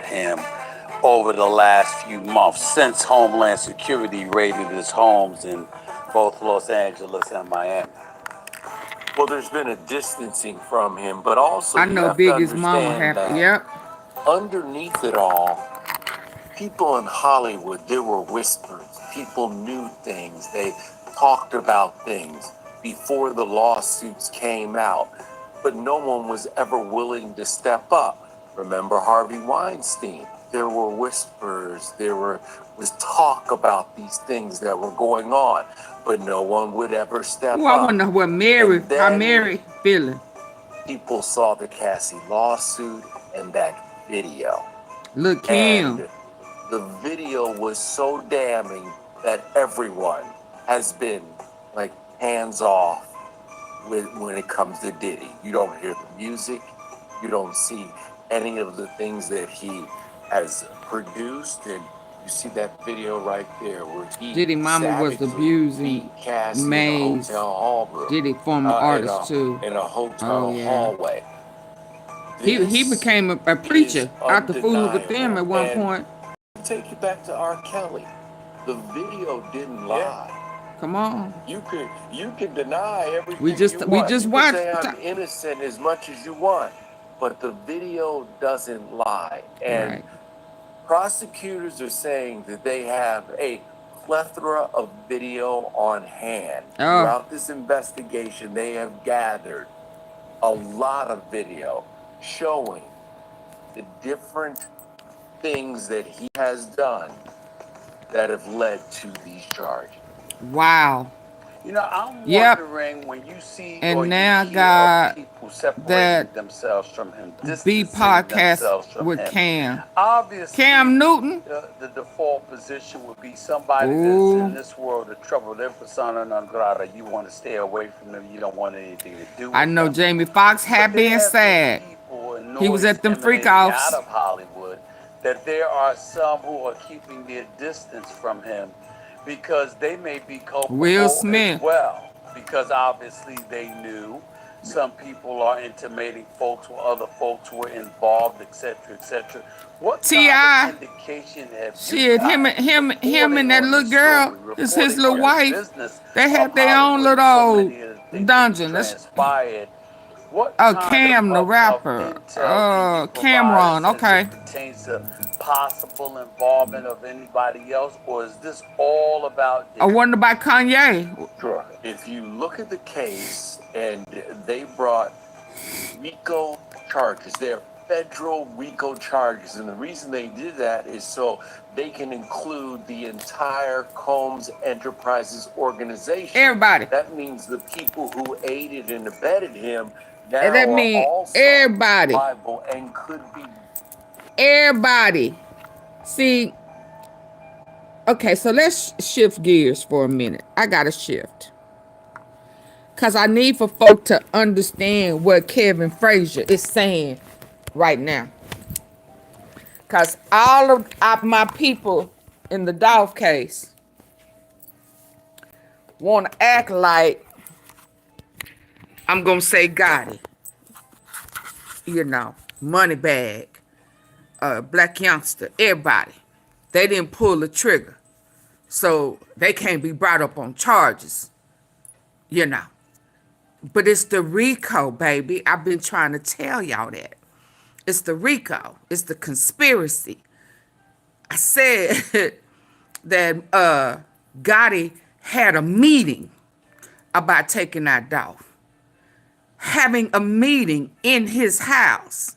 him over the last few months since Homeland Security raided his homes in both Los Angeles and Miami? Well, there's been a distancing from him, but also I know Biggie's mama happy. Yep. Underneath it all, people in Hollywood, there were whispers. People knew things. They talked about things before the lawsuits came out, but no one was ever willing to step up. Remember Harvey Weinstein? There were whispers. There was talk about these things that were going on, but no one would ever step up. I wonder what how Mary feeling. People saw the Cassie lawsuit and that video. Look him. And the video was so damning that everyone has been like hands off when it comes to Diddy. You don't hear the music. You don't see any of the things that he has produced, and you see that video right there where he Diddy mama was abusing Maze. Diddy former artist too. In a hotel hallway. He became a preacher after fooling with them at one point. Take you back to R. Kelly. The video didn't lie. Come on. You can deny everything We just you want. You can watched. say I'm innocent as much as you want, but the video doesn't lie. And Right. prosecutors are saying that they have a plethora of video on hand. Throughout this investigation, they have gathered a lot of video showing the different things that he has done that have led to these charges. Wow. You know, I'm wondering when you see and or now you hear got of people separating that themselves from him, B distancing podcast themselves from with him. Cam. Obviously, Cam Newton. The default position would be somebody that's in this world of trouble. They're persona non grata. You want to stay away from them. You don't want anything to do with I know them. Jamie Foxx happy and sad. He was at them freak offs. Out of Hollywood, that there are some who are keeping their distance from him because they may be culpable Will Smith. as well. Because obviously they knew. Some people are intimating folks or other folks were involved, etc., etc. What kind of indication have Shit, him and that little girl, is his little wife. They have their own little dungeon. Transpired. What Cam the rapper. Cameron, okay. Pertains to possible involvement of anybody else, or is this all about I wonder about Kanye. Sure. If you look at the case, and they brought RICO charges, they're federal RICO charges, and the reason they did that is so they can include the entire Combs Enterprises organization. Everybody. That means the people who aided and abetted him now And that are means also everybody. liable and could be. Everybody. See, okay, so let's shift gears for a minute. I gotta shift. Because I need for folk to understand what Kevin Frazier is saying right now. Because all of my people in the Dolph case want to act like I'm going to say Gotti. You know, Moneybag, Blac Youngsta, everybody. They didn't pull the trigger. So they can't be brought up on charges. You know. But it's the Rico, baby. I've been trying to tell y'all that. It's the Rico. It's the conspiracy. I said that Gotti had a meeting about taking out Dolph. Having a meeting in his house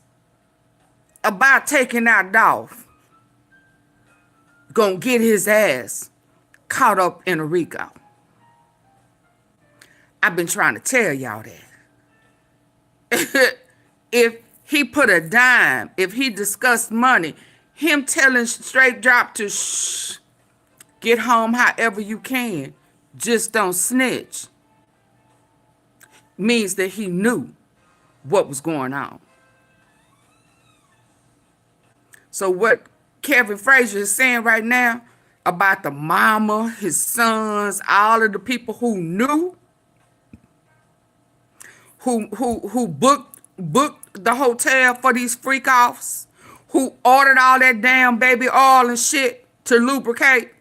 about taking out Dolph. Gonna get his ass caught up in a Rico. I've been trying to tell y'all that. If he put a dime, if he discussed money, him telling STRAIGHTDROP to shh, get home however you can, just don't snitch, means that he knew what was going on. So what Kevin Frazier is saying right now about the mama, his sons, all of the people who knew, who booked the hotel for these freak offs, who ordered all that damn baby oil and shit to lubricate.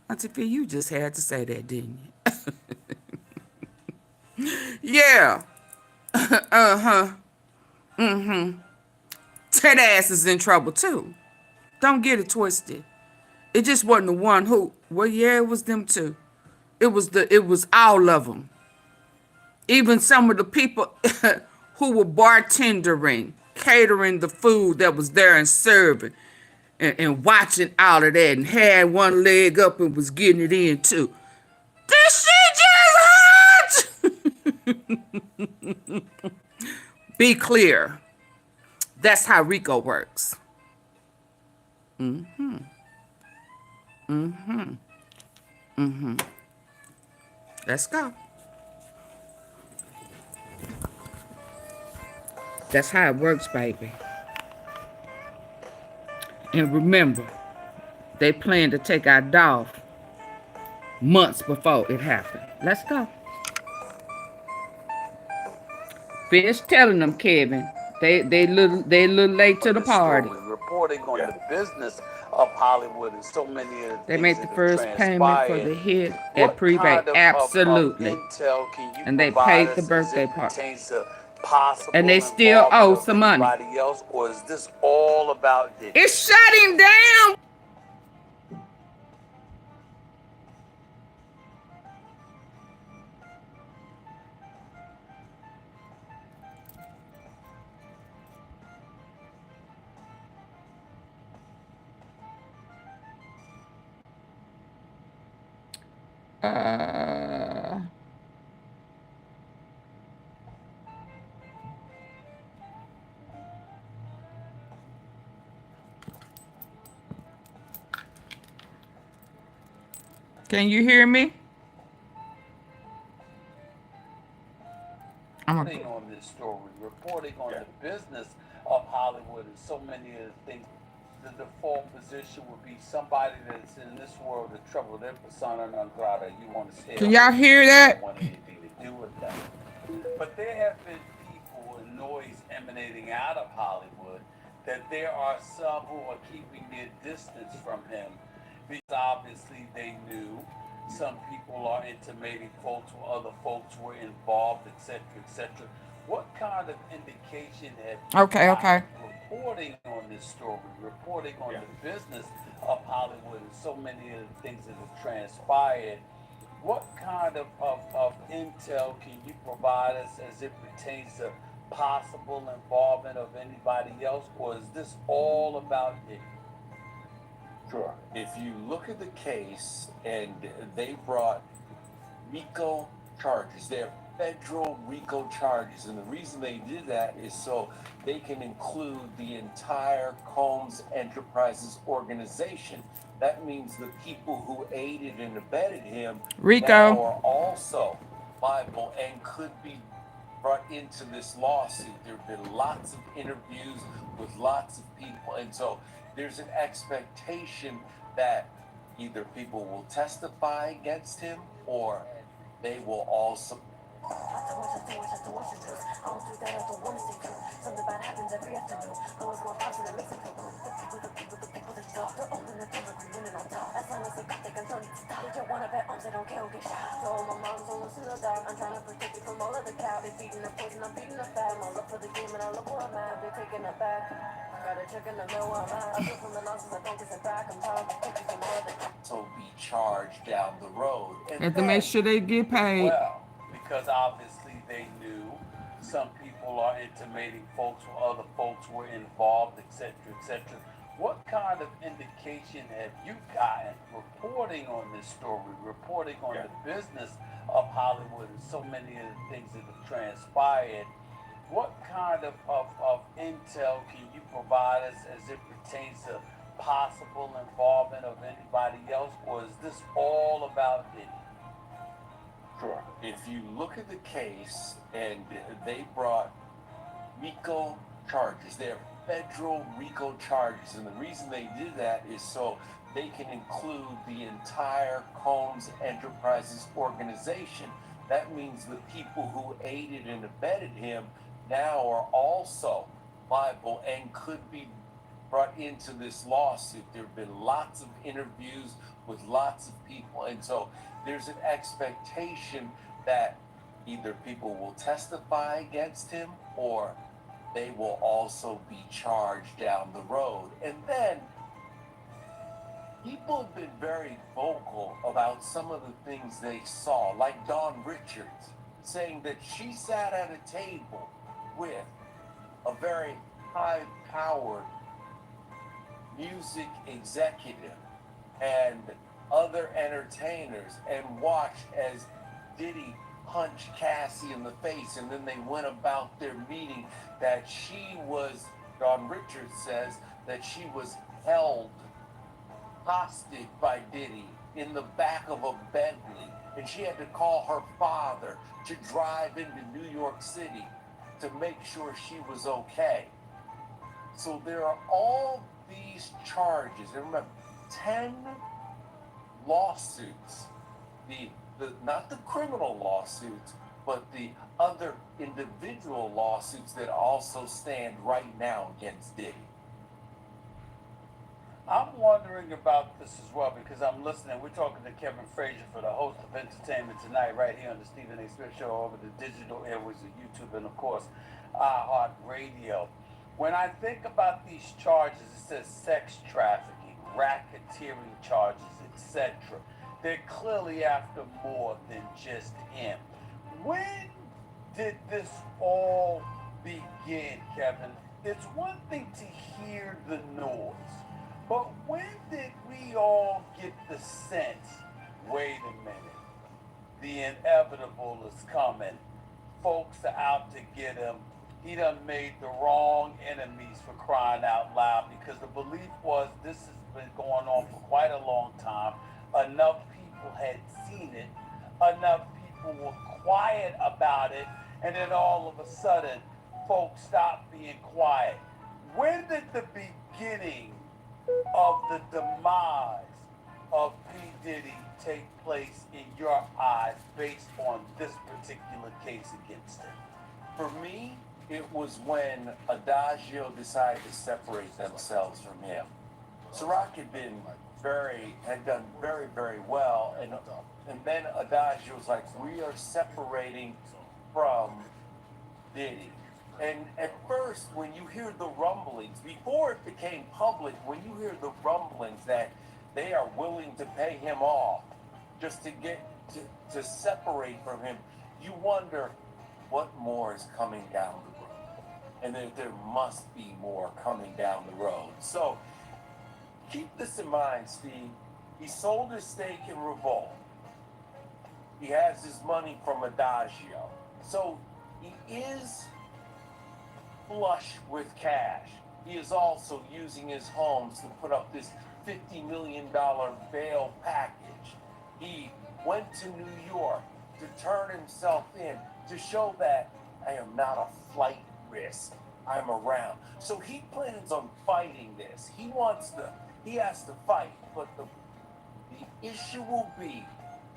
AunTeaFee, you just had to say that, didn't you? Yeah. That ass is in trouble too. Don't get it twisted. It just wasn't the one who, well, yeah, it was them too. It was all of them. Even some of the people who were bartendering, catering the food that was there and serving and watching all of that and had one leg up and was getting it in too. This shit just hot! Be clear. That's how Rico works. Let's go. That's how it works, baby. And remember, they planned to take our Dolph months before it happened. Let's go. Finish telling them, Kevin. They little late to the party. Reporting on the business of Hollywood and so many of the They things made that the have first payment for transpired. the hit at What Prebay, kind of absolutely. intel can you And they provide paid the us as birthday it party. pertains to possible And they still involvement owe of some money. anybody else, or is this all about Diddy? It's shutting down. Can you hear me? Reporting on this story, reporting on the business of Hollywood and so many of the things. The default position would be somebody that's in this world of trouble. They're persona non grata. You want to stay. Can y'all hear that? You don't want anything to do with them. But there have been people and noise emanating out of Hollywood that there are some who are keeping their distance from him because obviously they knew. Some people are intimating folks or other folks were involved, etc., etc. What kind of indication have you reporting on this story, reporting on the business of Hollywood and so many of the things that have transpired? What kind of intel can you provide us as it pertains to possible involvement of anybody else, or is this all about Diddy? Sure. If you look at the case, and they brought RICO charges, they're federal RICO charges, and the reason they did that is so they can include the entire Combs Enterprises organization. That means the people who aided and abetted him now are also liable and could be brought into this lawsuit. There have been lots of interviews with lots of people, and so there's an expectation that either people will testify against him or they will also. So be charged down the road. And to make sure they get paid. Well, because obviously they knew. Some people are intimating folks or other folks were involved, etc., etc. What kind of indication have you gotten reporting on this story, reporting on the business of Hollywood and so many of the things that have transpired? What kind of intel can you provide us as it pertains to possible involvement of anybody else, or is this all about Diddy? Sure. If you look at the case, and they brought RICO charges, they're federal RICO charges, and the reason they did that is so they can include the entire Combs Enterprises organization. That means the people who aided and abetted him now are also liable and could be brought into this lawsuit. There have been lots of interviews with lots of people, and so there's an expectation that either people will testify against him or they will also be charged down the road. And then people have been very vocal about some of the things they saw, like Dawn Richards saying that she sat at a table with a very high-powered music executive and other entertainers and watched as Diddy punched Cassie in the face, and then they went about their meeting. That she was, Dawn Richards says, that she was held hostage by Diddy in the back of a Bentley, and she had to call her father to drive into New York City to make sure she was okay. So there are all these charges, and remember, 10 lawsuits, not the criminal lawsuits, but the other individual lawsuits that also stand right now against Diddy. I'm wondering about this as well because I'm listening. We're talking to Kevin Frazier for the host of Entertainment Tonight right here on the Stephen A. Smith Show over the digital airways of YouTube and, of course, iHeartRadio. When I think about these charges, it says sex trafficking, racketeering charges, etc. They're clearly after more than just him. When did this all begin, Kevin? It's one thing to hear the noise, but when did we all get the sense, wait a minute, the inevitable is coming. Folks are out to get him. He done made the wrong enemies, for crying out loud, because the belief was this has been going on for quite a long time. Enough people had seen it. Enough people were quiet about it. And then all of a sudden, folks stopped being quiet. When did the beginning of the demise of P. Diddy take place in your eyes based on this particular case against him? For me, it was when Adagio decided to separate themselves from him. Ciroc had done very, very well, and then Adagio was like, we are separating from Diddy. And at first, when you hear the rumblings, before it became public, when you hear the rumblings that they are willing to pay him off just to get to separate from him, you wonder what more is coming down the road. And there must be more coming down the road. So keep this in mind, Steve. He sold his stake in Revolt. He has his money from Adagio. So he is flush with cash. He is also using his homes to put up this $50 million bail package. He went to New York to turn himself in, to show that I am not a flight risk. I'm around. So he plans on fighting this. He has to fight, but the issue will be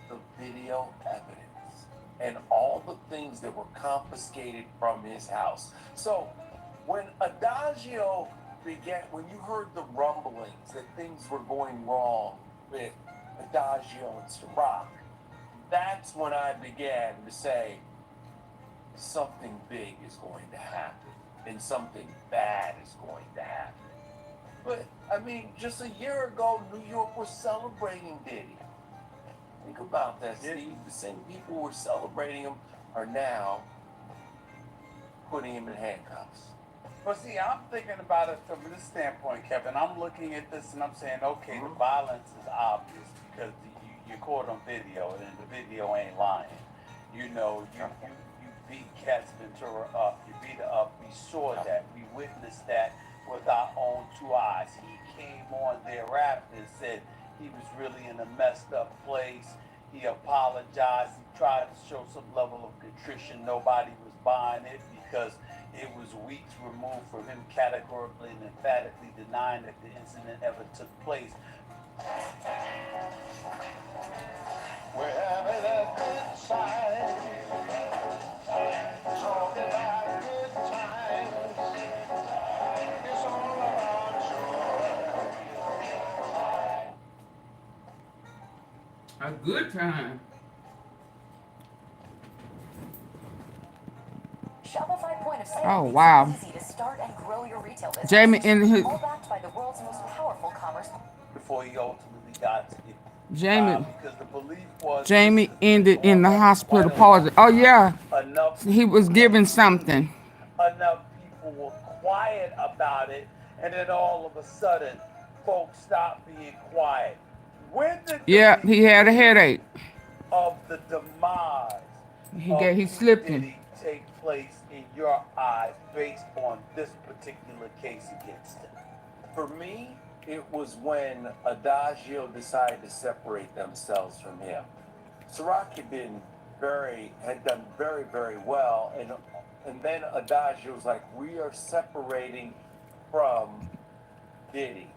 the video evidence and all the things that were confiscated from his house. So when Adagio began, when you heard the rumblings that things were going wrong with Adagio and Ciroc, that's when I began to say something big is going to happen and something bad is going to happen. But, I mean, just a year ago, New York was celebrating Diddy. Think about that, Steve. The same people who were celebrating him are now putting him in handcuffs. But see, I'm thinking about it from this standpoint, Kevin. I'm looking at this and I'm saying, okay, the violence is obvious because you're caught on video and the video ain't lying. You know, you beat Cats Ventura up. You beat her up. We saw that. We witnessed that with our own two eyes. He came on thereafter and said he was really in a messed up place. He apologized. He tried to show some level of contrition. Nobody was buying it because it was weeks removed from him categorically and emphatically denying that the incident ever took place. We're having a good time. Talking about good times. It's all about A good time. Shopify point of sale Oh, makes wow. it easy to start and grow your retail business. Jamie in his all backed by the world's most powerful commerce. Before he ultimately got to it. Jamie Because the belief was Jamie ended in the hospital pause. Oh yeah. He was given something. enough people were quiet about it, and then all of a sudden, folks stopped being quiet. When did Yeah, he had a headache. of the demise He slipped him. Diddy take place in your eyes based on this particular case against him? For me, it was when Adagio decided to separate themselves from him. Ciroc had done very, very well, and then Adagio was like, we are separating from Diddy.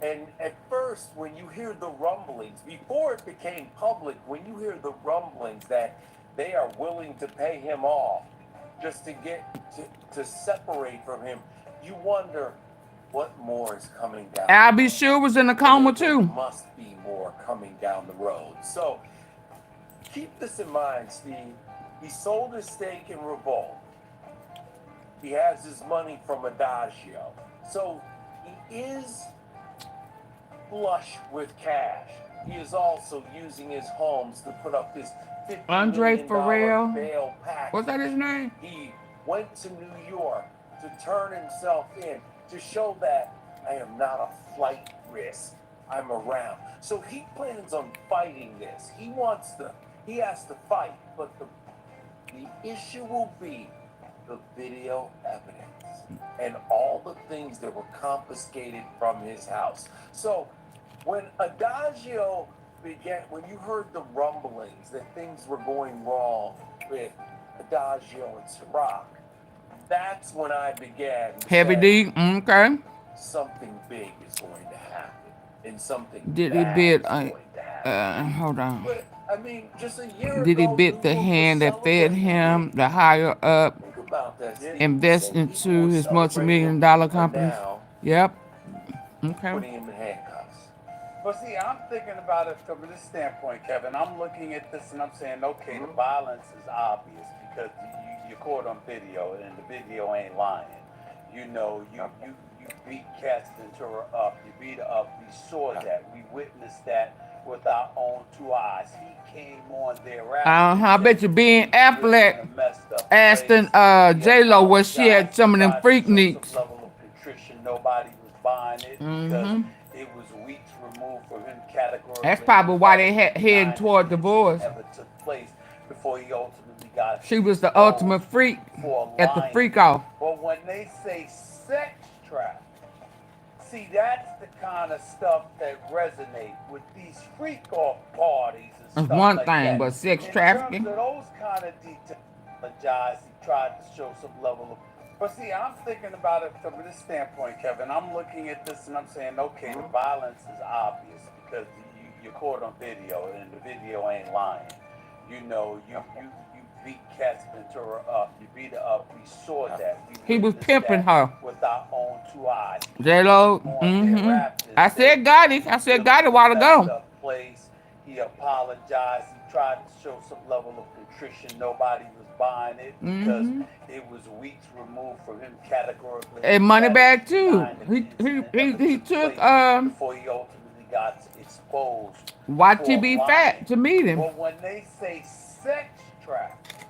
And at first, when you hear the rumblings, before it became public, when you hear the rumblings that they are willing to pay him off just to get to separate from him, you wonder what more is coming down? Albie Sure was in a coma too. Must be more coming down the road. So keep this in mind, Steve. He sold his stake in Revolt. He has his money from Adagio. So he is flush with cash. He is also using his homes to put up this $50 Andre million Farrell. bail package. What's that his name? He went to New York to turn himself in, to show that I am not a flight risk. I'm around. So he plans on fighting this. He has to fight, but the issue will be the video evidence and all the things that were confiscated from his house. So when Adagio began, when you heard the rumblings that things were going wrong with Adagio and Ciroc, that's when I began to Heavy say, D, okay. something big is going to happen, and something Did he bad bit? is going to happen. Hold on. But I mean, just a year Did he ago, bit the hand that fed him, the higher up, think about that, Steve. invest into his multi-million-dollar companies? Yep. Okay. Putting him in handcuffs. But see, I'm thinking about it from this standpoint, Kevin. I'm looking at this and I'm saying, okay, the violence is obvious because you caught on video and the video ain't lying. You know, you beat Ventura up, you beat her up. We saw that. We witnessed that with our own 2 eyes. He came on thereafter. I bet you Ben Affleck asking J-Lo where she had some of them freak nicks. Level of contrition, nobody was buying it because it was weeks removed from him categorically. That's probably why they heading toward divorce. Ever took place before he ultimately got. She was the ultimate freak at the freak off. But when they say sex trafficking, see, that's the kind of stuff that resonate with these freak off parties and That's stuff one like thing, that. but sex In trafficking. terms of those kind of details, he tried to show some level of. But see, I'm thinking about it from this standpoint, Kevin. I'm looking at this and I'm saying, okay, the violence is obvious because you're caught on video and the video ain't lying. You know, you beat Ventura up, you beat her up. We saw that. He was pimping her with our own 2 eyes. J-Lo. I said got it. I said got it a while ago. He apologized. He tried to show some level of contrition. Nobody was buying it because it was weeks removed from him categorically. And Moneybag too. He took before he ultimately got exposed. YTB Fat to meet him. But when they say sex trafficking,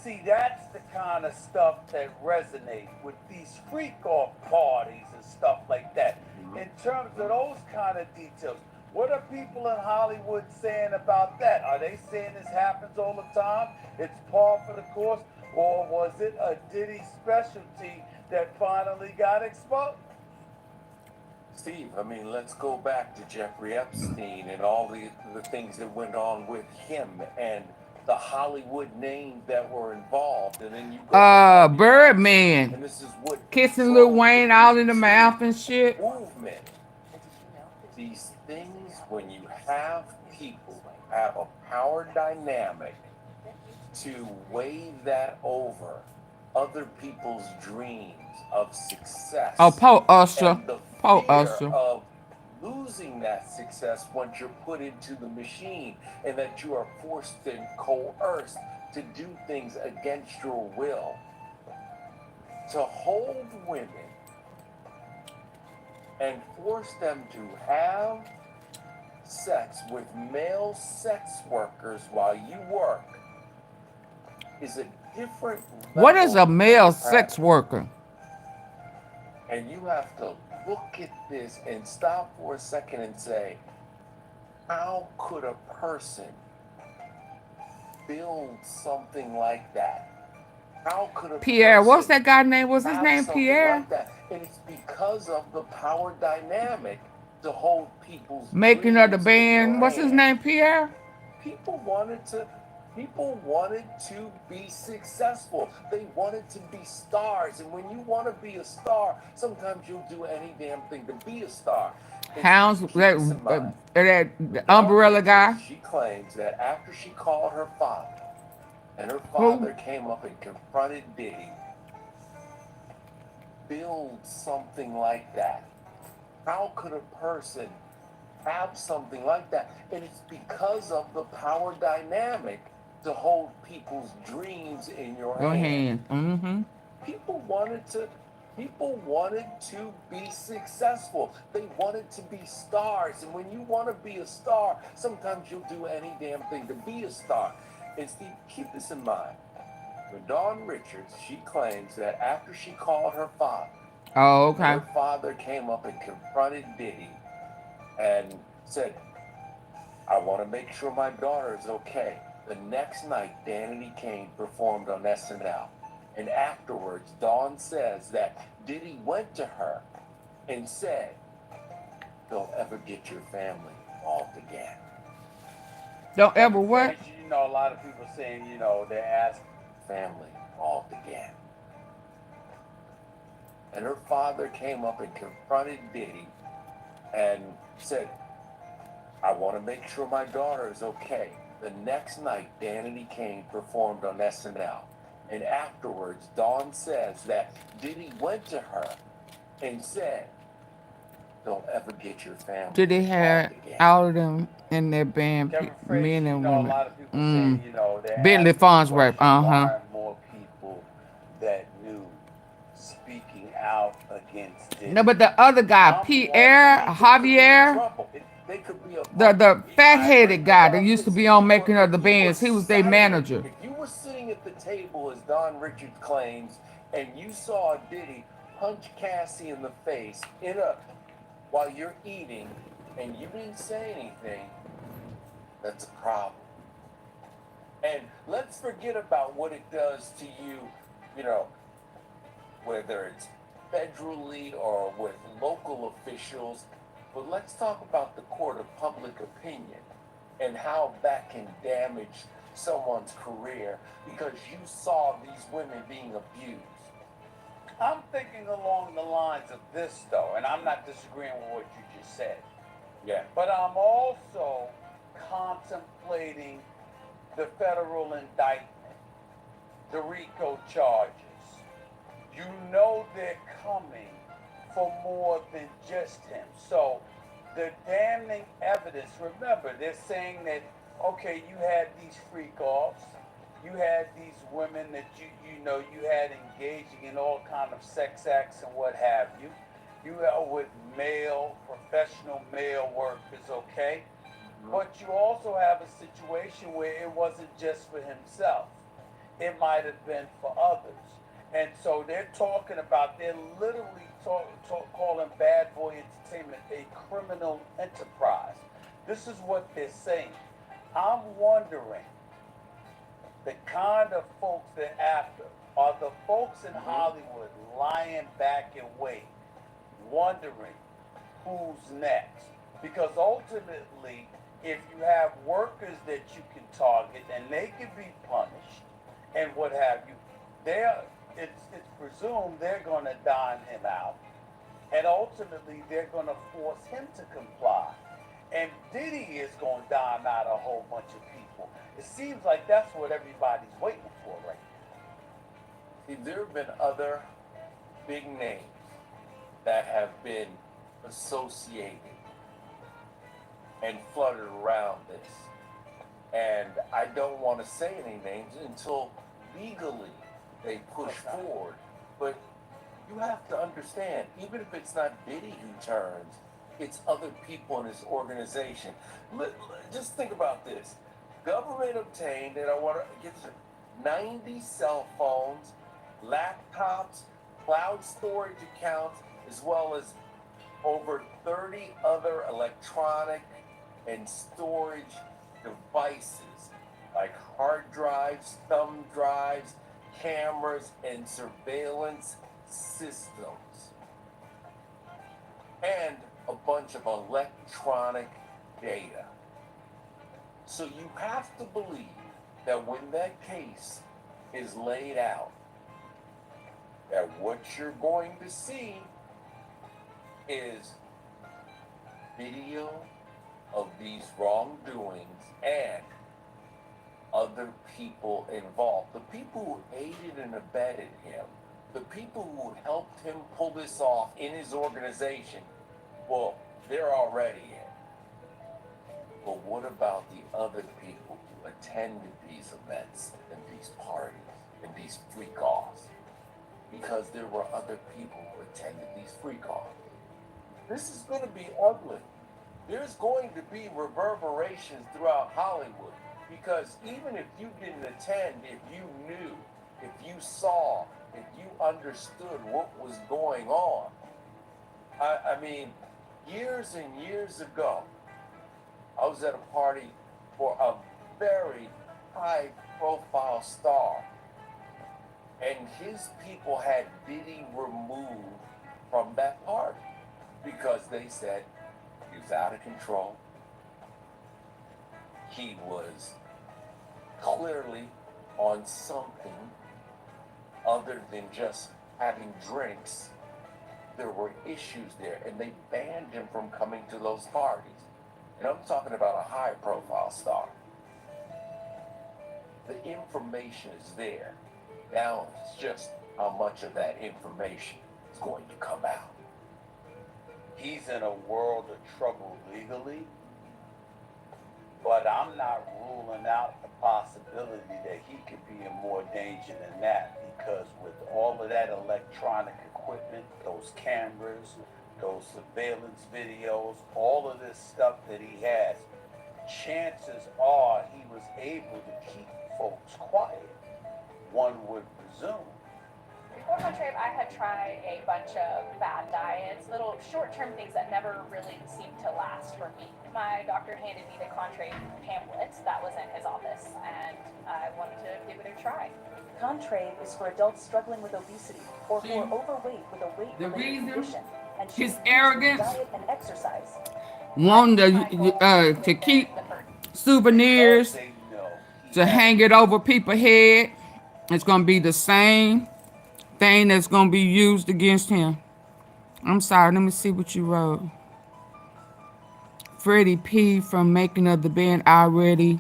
see, that's the kind of stuff that resonate with these freak off parties and stuff like that. In terms of those kind of details, what are people in Hollywood saying about that? Are they saying this happens all the time? It's par for the course? Or was it a Diddy specialty that finally got exposed? Steve, I mean, let's go back to Jeffrey Epstein and all the things that went on with him and the Hollywood names that were involved. And then you go Birdman. and this is what kissing Lil Wayne all in the mouth and shit. Movement. These things, when you have people have a power dynamic to wave that over other people's dreams of success. Oh, Paul Usher. And the Paul fear Usher. of losing that success once you're put into the machine and that you are forced and coerced to do things against your will. To hold women and force them to have sex with male sex workers while you work is a different level. What is a male sex worker? And you have to look at this and stop for a second and say, how could a person build something like that? How could a Pierre, person what's that guy's name? What's his have name? something Pierre? like that? And it's because of the power dynamic to hold people's Making of the dreams band. in What's his hand. name? Pierre? People wanted to be successful. They wanted to be stars. And when you want to be a star, sometimes you'll do any damn thing to be a star. And Hounds, keep this in mind. that umbrella guy. She claims that after she called her father, and her father came up and confronted Diddy, build something like that? How could a person have something like that? And it's because of the power dynamic to hold people's dreams in your hand. Mm-hmm. People wanted to be successful. They wanted to be stars. And when you want to be a star, sometimes you'll do any damn thing to be a star. And Steve, keep this in mind. When Dawn Richards, she claims that after she called her father, Oh, okay. her father came up and confronted Diddy and said, I want to make sure my daughter is okay. The next night, Danity Kane performed on SNL. And afterwards, Dawn says that Diddy went to her and said, don't ever get your family involved again. Don't ever what? You know, a lot of people saying, you know, they ask family involved again. And her father came up and confronted Diddy and said, I want to make sure my daughter is okay. The next night, Danity Kane performed on SNL. And afterwards, Dawn says that Diddy went to her and said, don't ever get your family. Did they have all of them in their band, men and women? a lot of people saying, you know, they Bentley Farnsworth, why more people that knew speaking out against Diddy. No, but the other guy, Javier, the fat-headed guy that used to be on Making of the Bands, he was their manager. If you were sitting at the table, as Don Richards claims, and you saw Diddy punch Cassie in the face while you're eating, and you didn't say anything, that's a problem. And let's forget about what it does to you, you know, whether it's federally or with local officials, but let's talk about the court of public opinion and how that can damage someone's career because you saw these women being abused. I'm thinking along the lines of this, though, and I'm not disagreeing with what you just said. Yeah. But I'm also contemplating the federal indictment, the Rico charges. You know they're coming for more than just him. So the damning evidence, remember, they're saying that, okay, you had these freak-offs, you had these women that you had engaging in all kind of sex acts and what have you. You are with professional male workers, okay? But you also have a situation where it wasn't just for himself. It might have been for others. And so they're literally calling Bad Boy Entertainment a criminal enterprise. This is what they're saying. I'm wondering, the kind of folks they're after are the folks in Hollywood lying back in wait, wondering who's next. Because ultimately, if you have workers that you can target and they can be punished and what have you, it's presumed they're going to dine him out. And ultimately, they're going to force him to comply. And Diddy is going to dime out a whole bunch of people. It seems like that's what everybody's waiting for right now. See, there have been other big names that have been associated and fluttered around this. And I don't want to say any names until legally they push forward. But you have to understand, even if it's not Diddy who turns, it's other people in his organization. Just think about this. Government obtained, and I want to get this, 90 cell phones, laptops, cloud storage accounts, as well as over 30 other electronic and storage devices like hard drives, thumb drives, cameras, and surveillance systems, and a bunch of electronic data. So you have to believe that when that case is laid out, that what you're going to see is video of these wrongdoings and other people involved. The people who aided and abetted him, the people who helped him pull this off in his organization, well, they're already in. But what about the other people who attended these events and these parties and these freak-offs? Because there were other people who attended these freak-offs. This is going to be ugly. There's going to be reverberations throughout Hollywood. Because even if you didn't attend, if you knew, if you saw, if you understood what was going on. I mean, years and years ago, I was at a party for a very high-profile star. And his people had Diddy removed from that party because they said he was out of control. He was clearly on something other than just having drinks. There were issues there, and they banned him from coming to those parties. And I'm talking about a high-profile star. The information is there. Now it's just how much of that information is going to come out. He's in a world of trouble legally, but I'm not ruling out the possibility that he could be in more danger than that, because with all of that electronic equipment, those cameras, those surveillance videos, all of this stuff that he has, chances are he was able to keep folks quiet, one would presume. Before Contrave, I had tried a bunch of bad diets, little short-term things that never really seemed to last for me. My doctor handed me the Contrave pamphlet that was in his office, and I wanted to give it a try. Contrave is for adults struggling with obesity or who are overweight with a weight-related condition, and his arrogance, diet and exercise. Wanting to keep souvenirs, to hang it over people's head. It's gonna be the same thing that's gonna be used against him. I'm sorry, let me see what you wrote. Freddie P from Making of the Band already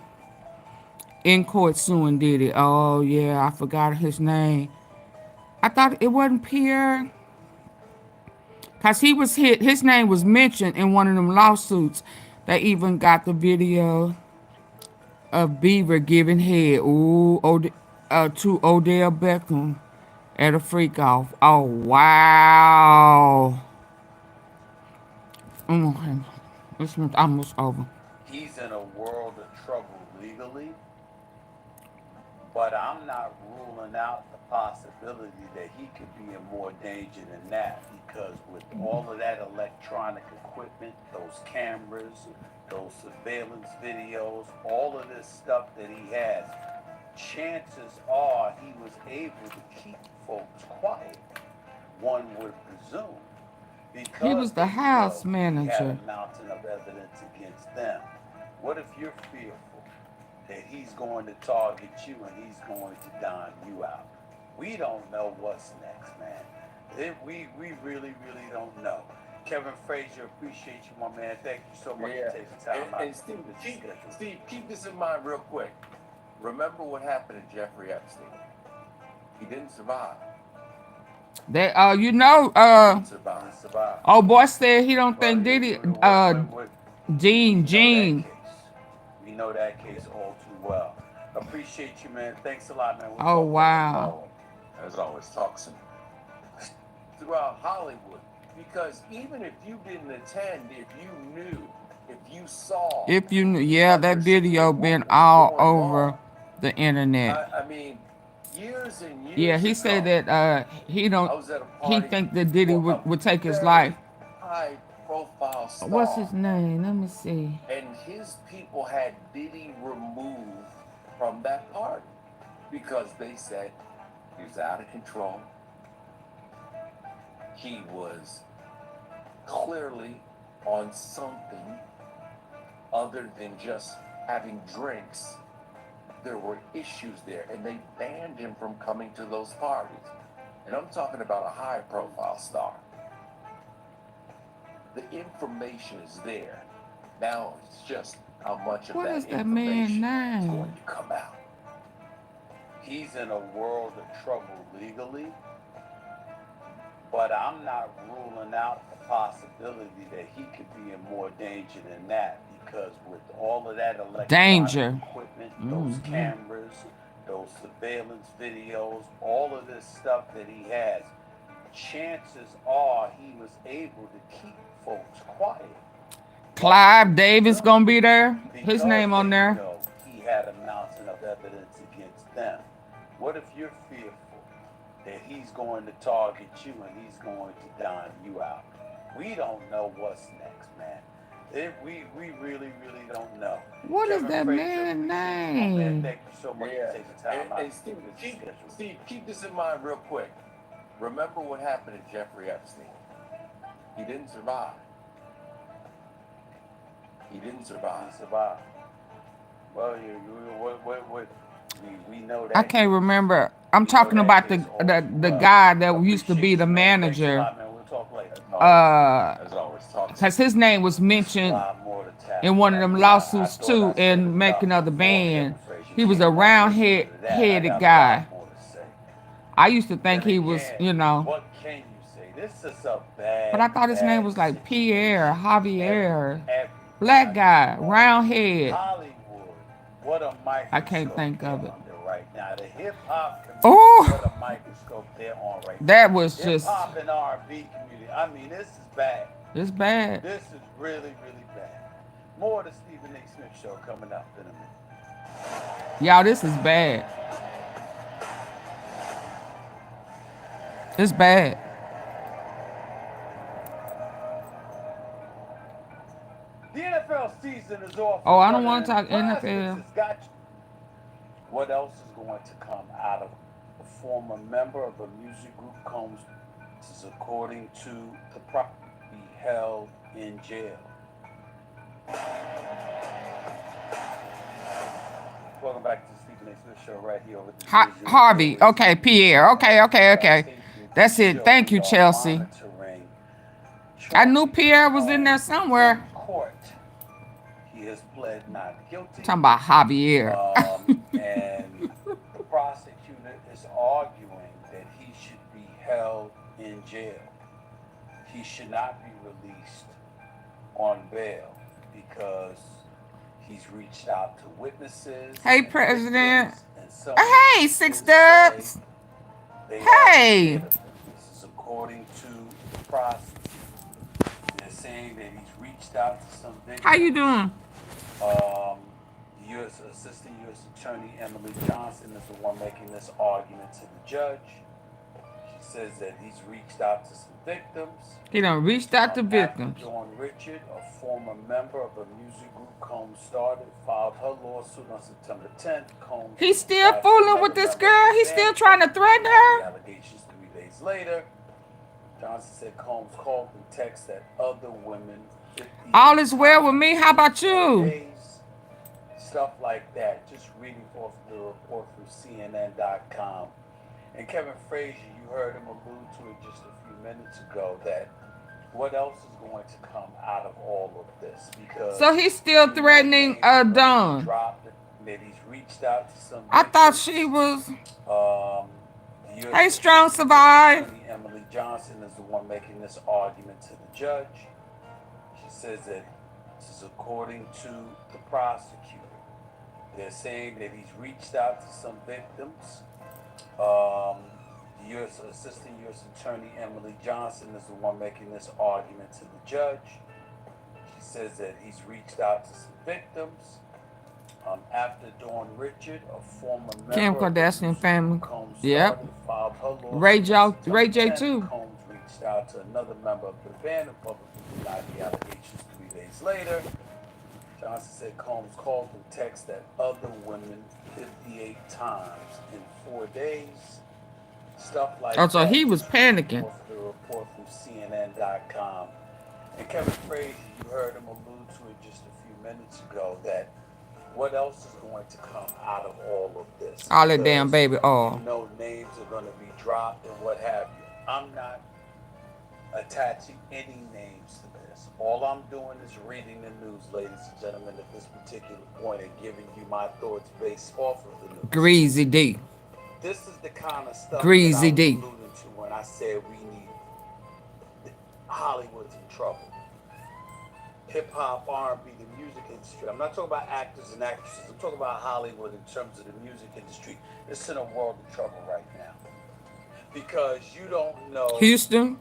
in court suing Diddy. Oh yeah, I forgot his name. I thought it wasn't Pierre. Cause he was his name was mentioned in one of them lawsuits. They even got the video of Beaver giving head to Odell Beckham at a freak off. Oh wow. Okay. It's almost over. He's in a world of trouble legally, but I'm not ruling out the possibility that he could be in more danger than that, because with all of that electronic equipment, those cameras, those surveillance videos, all of this stuff that he has, chances are he was able to keep folks quiet, one would presume. Because he was the house he manager. had a mountain of evidence against them. What if you're fearful that he's going to target you and he's going to dime you out? We don't know what's next, man. We really don't know. Kevin Frazier, appreciate you, my man. Thank you so much for taking time out. And Steve, keep this in mind real quick. Remember what happened to Jeffrey Epstein. He didn't survive. They oh boy said he don't think Diddy Gene. We know that case all too well. Appreciate you, man. Thanks a lot, man. Oh wow. As always, talks throughout Hollywood, because even if you didn't attend, if you knew, if you saw, yeah, that video been all over the internet. I mean, years and years. Yeah, he said that he think that Diddy would take his life. High profile star. What's his name? Let me see. And his people had Diddy removed from that party because they said he was out of control. He was clearly on something other than just having drinks. There were issues there, and they banned him from coming to those parties. And I'm talking about a high-profile star. The information is there. Now it's just how much of what that is that information man's is name? going to come out. He's in a world of trouble legally, But I'm not ruling out the possibility that he could be in more danger than that, because with all of that electronic equipment, those cameras, those surveillance videos, all of this stuff that he has, chances are he was able to keep folks quiet. Clive Davis gonna be there. His name on there. Know he had a mountain of evidence against them. What if you're fearful that he's going to target you and he's going to dime you out? We don't know what's next, man. We really don't know. What is that man's name? Thank you so much for taking time out. Hey, Steve, keep this in mind real quick. Remember what happened to Jeffrey Epstein. He didn't survive. He didn't survive. Well, we know that. I can't remember. I'm talking about the guy that used to be the manager. Because his name was mentioned in one of them lawsuits too, in making of the band. He was a round-headed guy. I used to think he was, you know. What can you say? This is a bad. But I thought his name was like Pierre, Javier. Black guy, round head. Hollywood. What a microscope. I can't think of it. Right now, the hip hop community. Oh, what a microscope they're on right now. That was just. Hip hop and R&B community. I mean, this is bad. It's bad. This is really bad. More of the Stephen A. Smith show coming up in a minute. Y'all, this is bad. It's bad. The NFL season is off. Oh, I don't want to talk NFL. What else is going to come out of a former member of a music group, Combs, is according to the property held in jail. Welcome back to the Stephen A. Smith show right here over the Harvey. Okay, Pierre. Okay. That's it. Thank you, Chelsea. I knew Pierre was in there somewhere. Court. He has pled not guilty. Talking about Javier. And the prosecutor is arguing that he should be held in jail. He should not be released on bail because he's reached out to witnesses. Hey, President. Hey, Six Dubs. Hey. This is according to the prosecutor. They're saying that he's reached out to some victims. How you doing? Assistant U.S. Attorney Emily Johnson is the one making this argument to the judge. She says that he's reached out to some victims. He done reached out to victims. Dawn Richard, a former member of a music group Combs started, filed her lawsuit on September 10th. Combs. He's still fooling with this girl. He's still trying to threaten her. Allegations 3 days later. Johnson said Combs called and texted that other women. All is well with me. How about you? Stuff like that. Just reading off the report from CNN.com. And Kevin Frazier, you heard him allude to it just a few minutes ago, that what else is going to come out of all of this? Because so he's still threatening Dawn. That he's reached out to some. I thought she was. Hey, Strong Survive. Emily Johnson is the one making this argument to the judge. She says that this is according to the prosecutor. They're saying that he's reached out to some victims. Assistant U.S. Attorney Emily Johnson is the one making this argument to the judge. She says that he's reached out to some victims. After Dawn Richard, a former member Kim Kardashian family. Yep. Ray J too. Combs reached out to another member of the band and publicly denied the allegations 3 days later. Johnson said Combs called and texted that other women 58 times in 4 days. Stuff like that. Oh, so he was panicking. The report from CNN.com. And Kevin Frazier, you heard him allude to it just a few minutes ago, that what else is going to come out of all of this? All that damn baby oil. You know, names are going to be dropped and what have you. I'm not attaching any names to this. All I'm doing is reading the news, ladies and gentlemen, at this particular point, and giving you my thoughts based off of the news. Greasy D. This is the kind of stuff Greasy that I was D. alluding to when I said we need Hollywood's in trouble. Hip hop, R&B, the music industry. I'm not talking about actors and actresses. I'm talking about Hollywood in terms of the music industry. It's in a world of trouble right now because you don't know Houston,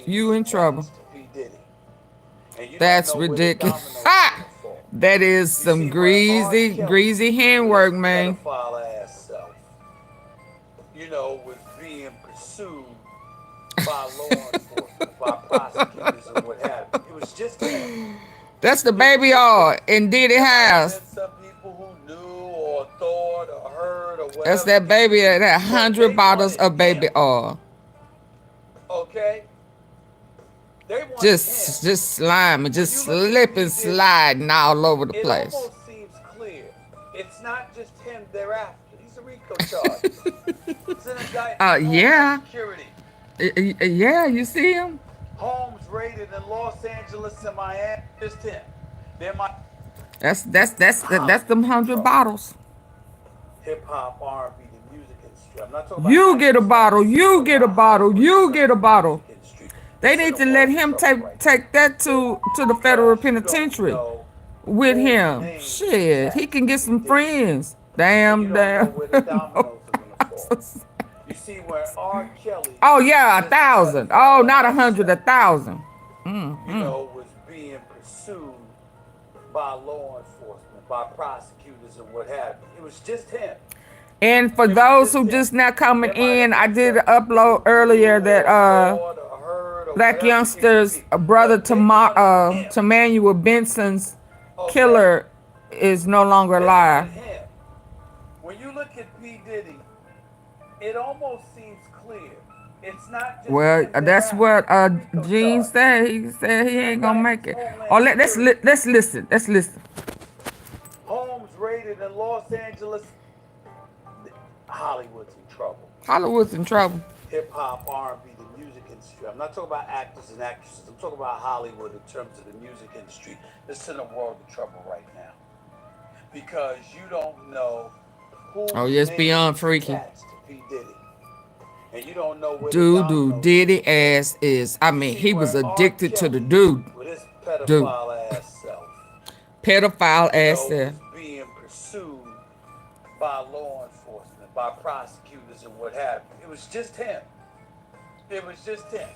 you in trouble. P. Diddy. And you That's don't know ridiculous. Ha! That is some greasy handwork, man. Ass self, you know, was being pursued by law enforcement, by prosecutors and what have you. It was just him. That's the baby all in Diddy house. Some people who knew or thought or heard or whatever. That's that baby, that 100 bottles of baby oil. Okay? Just slime, just slipping, sliding all over the place. It almost seems clear. It's not just him thereafter. These are Rico charges. It's an indictment. Yeah. Security. Yeah, you see him? Homes raided in Los Angeles and Miami. Just him. That's them 100 bottles. Hip hop, R&B, the music industry. I'm not talking about you get a bottle. You get a bottle. You get a bottle. They need to let him take that to the federal penitentiary with him. Shit, he can get some friends. Damn. You see where R. Kelly. Oh yeah, 1,000. Oh, not 100, 1,000. You know, was being pursued by law enforcement, by prosecutors and what have you. It was just him. And for those who just now coming in, I did an upload earlier that Blac Youngsta's brother to Manuel Benson's killer is no longer alive. When you look at P. Diddy, it almost seems clear. It's not just well, that's what Gene said. He said he ain't gonna make it. Oh, let's listen. Let's listen. Homes raided in Los Angeles. Hollywood's in trouble. Hollywood's in trouble. Hip hop, R&B, the music industry. I'm not talking about actors and actresses. I'm talking about Hollywood in terms of the music industry. It's in a world of trouble right now because you don't know who. Oh, yes, beyond freaky. P. Diddy. And you don't know where dude, Diddy ass is. I mean, he was addicted to the dude. With his pedophile ass self. Pedophile ass self. Being pursued by law enforcement, by prosecutors and what have you. It was just him. It was just him.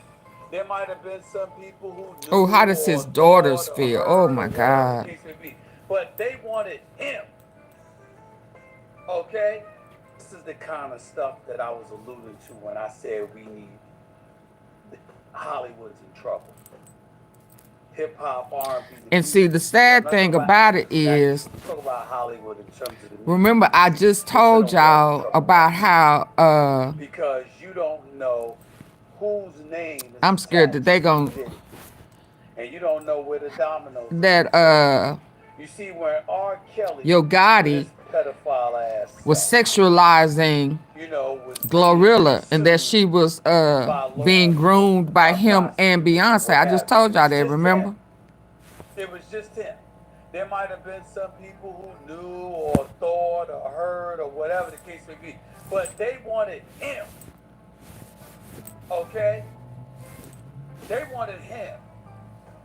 There might have been some people who knew. Oh, how does his daughters feel? Oh my God. But they wanted him. Okay? This is the kind of stuff that I was alluding to when I said we need Hollywood's in trouble. Hip hop, R&B. And see, the sad thing about it is, talk about Hollywood in terms of the remember, I just told y'all about how because you don't know whose name is I'm scared that they gonna and you don't know where the dominoes that you see where R. Kelly YOGOTTI was sexualizing Glorilla and that she was being groomed by him and Beyonce. I just told y'all that, remember? It was just him. There might have been some people who knew or thought or heard or whatever the case may be, but they wanted him. Okay? They wanted him.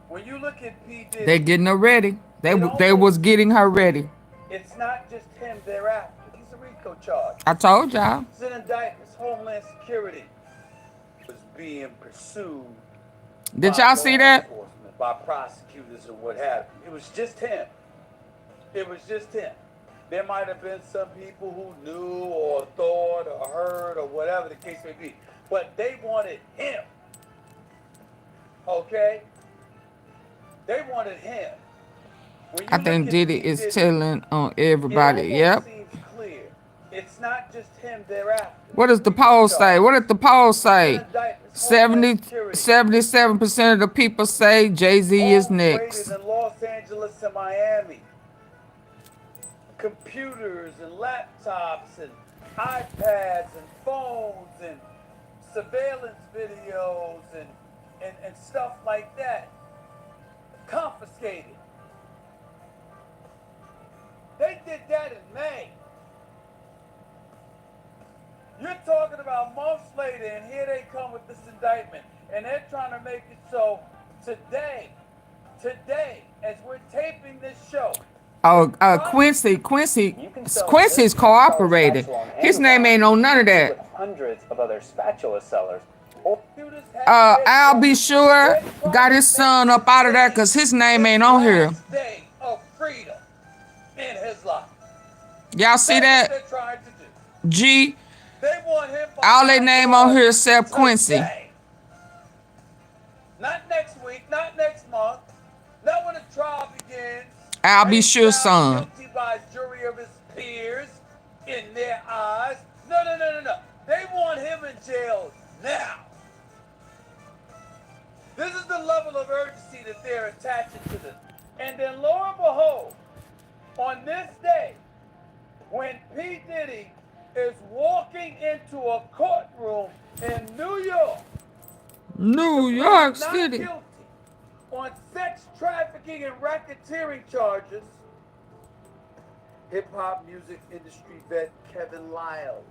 When you look at P. Diddy, they're getting her ready. They was getting her ready. It's not just him thereafter. He's a Rico charge. I told y'all. It's an indictment. Homeland Security was being pursued. Did y'all see that? By prosecutors and what have you. It was just him. It was just him. There might have been some people who knew or thought or heard or whatever the case may be, but they wanted him. Okay? They wanted him. I think Diddy is telling on everybody. Yep. Clear. It's not just him thereafter. What does the poll say? What did the poll say? 77% of the people say Jay-Z is next. In Los Angeles and Miami. Computers and laptops and iPads and phones and surveillance videos and stuff like that. Confiscated. They did that in May. You're talking about months later, and here they come with this indictment. And they're trying to make it so today, as we're taping this show. Oh, Quincy's cooperated. His name ain't on none of that. Hundreds of other spatula sellers. I'll be sure got his son up out of there because his name ain't on here. Day of freedom in his life. Y'all see that? They're trying to do. G. They want him All they name on here except Quincy. Today. Not next week, not next month, not when the trial begins. I'll be sure, son. Guilty by a jury of his peers in their eyes. No. They want him in jail now. This is the level of urgency that they're attaching to this. And then lo and behold, on this day, when P. Diddy is walking into a courtroom in New York City, guilty on sex trafficking and racketeering charges, hip-hop music industry vet Kevin Liles.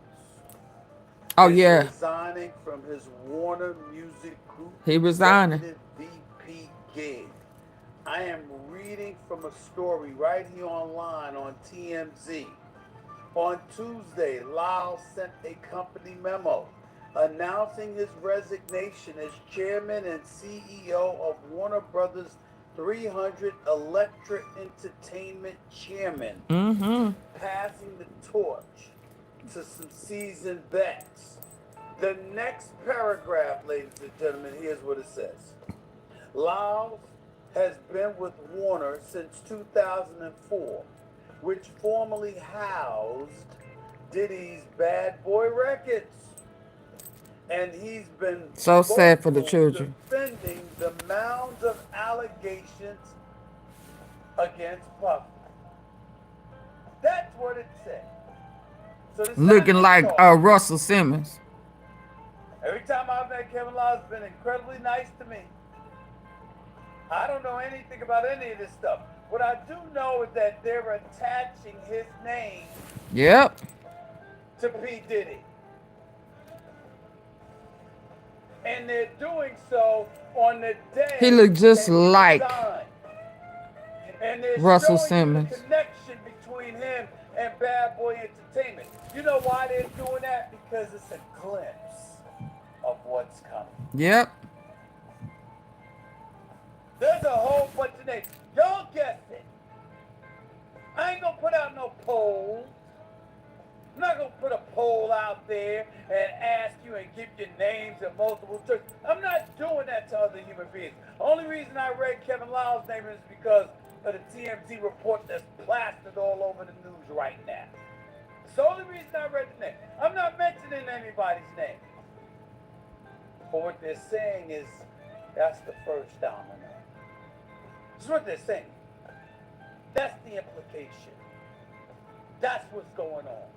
Oh yeah. Resigning from his Warner Music Group. He resigning. VP gig. I am reading from a story right here online on TMZ. On Tuesday, Liles sent a company memo announcing his resignation as chairman and CEO of Warner Brothers 300 Electric Entertainment chairman, passing the torch to some seasoned vets. The next paragraph, ladies and gentlemen, here's what it says. Liles has been with Warner since 2004, which formerly housed Diddy's Bad Boy Records. And he's been so sad for the children. Defending the mounds of allegations against Puffy. That's what it said. So looking like Russell Simmons. Every time I've met Kevin Liles, been incredibly nice to me. I don't know anything about any of this stuff. What I do know is that they're attaching his name to P. Diddy. And they're doing so on the day he looked just like Russell showing Simmons. The connection between him and Bad Boy Entertainment. You know why they're doing that? Because it's a glimpse of what's coming. Yep. There's a whole bunch of names. Y'all guess it. I ain't gonna put out no poll. I'm not gonna put a poll out there and ask you and give your names and multiple choice. I'm not doing that to other human beings. Only reason I read Kevin Liles' name is because of the TMZ report that's plastered all over the news right now. It's the only reason I read the name. I'm not mentioning anybody's name. But what they're saying is that's the first domino. That's what they're saying. That's the implication. That's what's going on.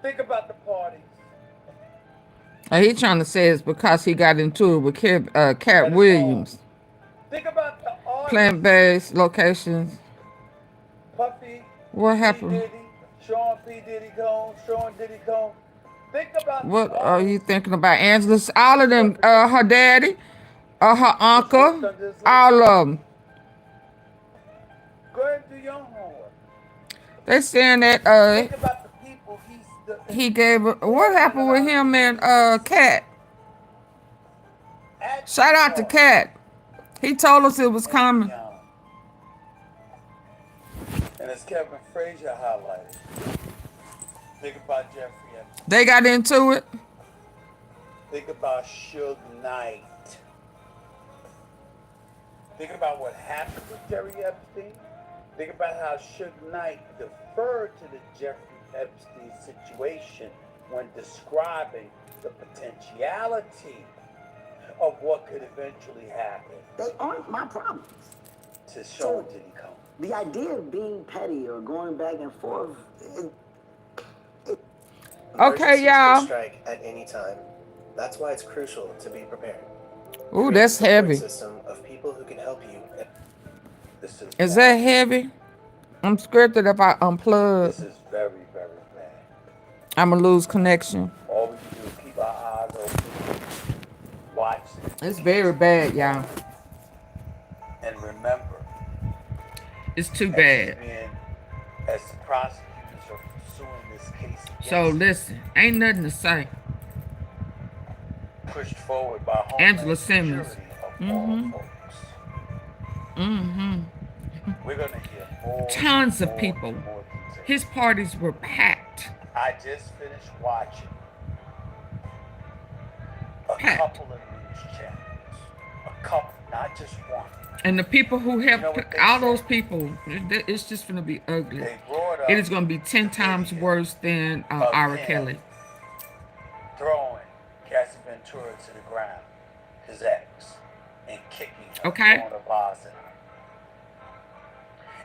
Think about the parties. He trying to say it's because he got into it with Cat Williams. Think about the plant-based locations. Puffy. What happened? P. Diddy, Sean P. Diddy Combs, Sean Diddy Combs. Think about what are you thinking about? Angela, all of them, her daddy, her uncle, all of them. Go ahead and do your homework. They saying that Think about the people he gave. What happened with him and Cat? Shout out to Cat. He told us it was coming. And as Kevin Frazier highlighted, think about Jeffrey Epstein. They got into it. Think about Suge Knight. Think about what happened with Jerry Epstein. Think about how Suge Knight deferred to the Jeffrey Epstein situation when describing the potentiality of what could eventually happen. They aren't my problems. To Sean Diddy Combs. The idea of being petty or going back and forth. Okay, y'all. Strike at any time. That's why it's crucial to be prepared. Ooh, that's heavy. System of people who can help you. Is that heavy? I'm scripted if I unplug. This is very, very bad. I'm gonna lose connection. All we can do is keep our eyes open. Watch. It's very bad, y'all. And remember, It's too bad. as the prosecutors are pursuing this case against So listen, ain't nothing to say. pushed forward by Angela Homeland Simmons. Security of all folks. We're gonna hear more. Tons of people. His parties were packed. I just finished watching a couple of news channels. A couple, not just one. And the people who helped, all those people, it's just gonna be ugly. It is gonna be 10 times worse than R. Kelly. Throwing Cassie Ventura to the ground, his ex, and kicking her, Okay. throwing a vase at her.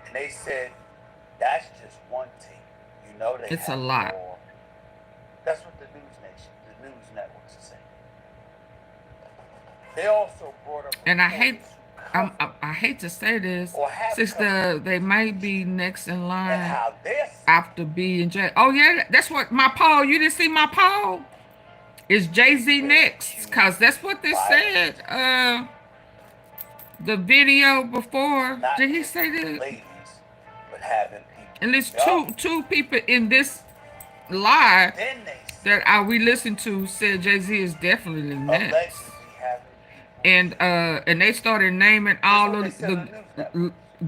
And they said, that's just one tape. You know they It's a have lot. more. That's what the news networks are saying. They also brought up. And I hate to say this, since they may be next in line after B and J. Oh yeah, that's what my poll. You didn't see my poll? Is Jay-Z next? Cause that's what they said. The video before. Did he say that? At least two people in this live that we listened to said Jay-Z is definitely next. And they started naming all of the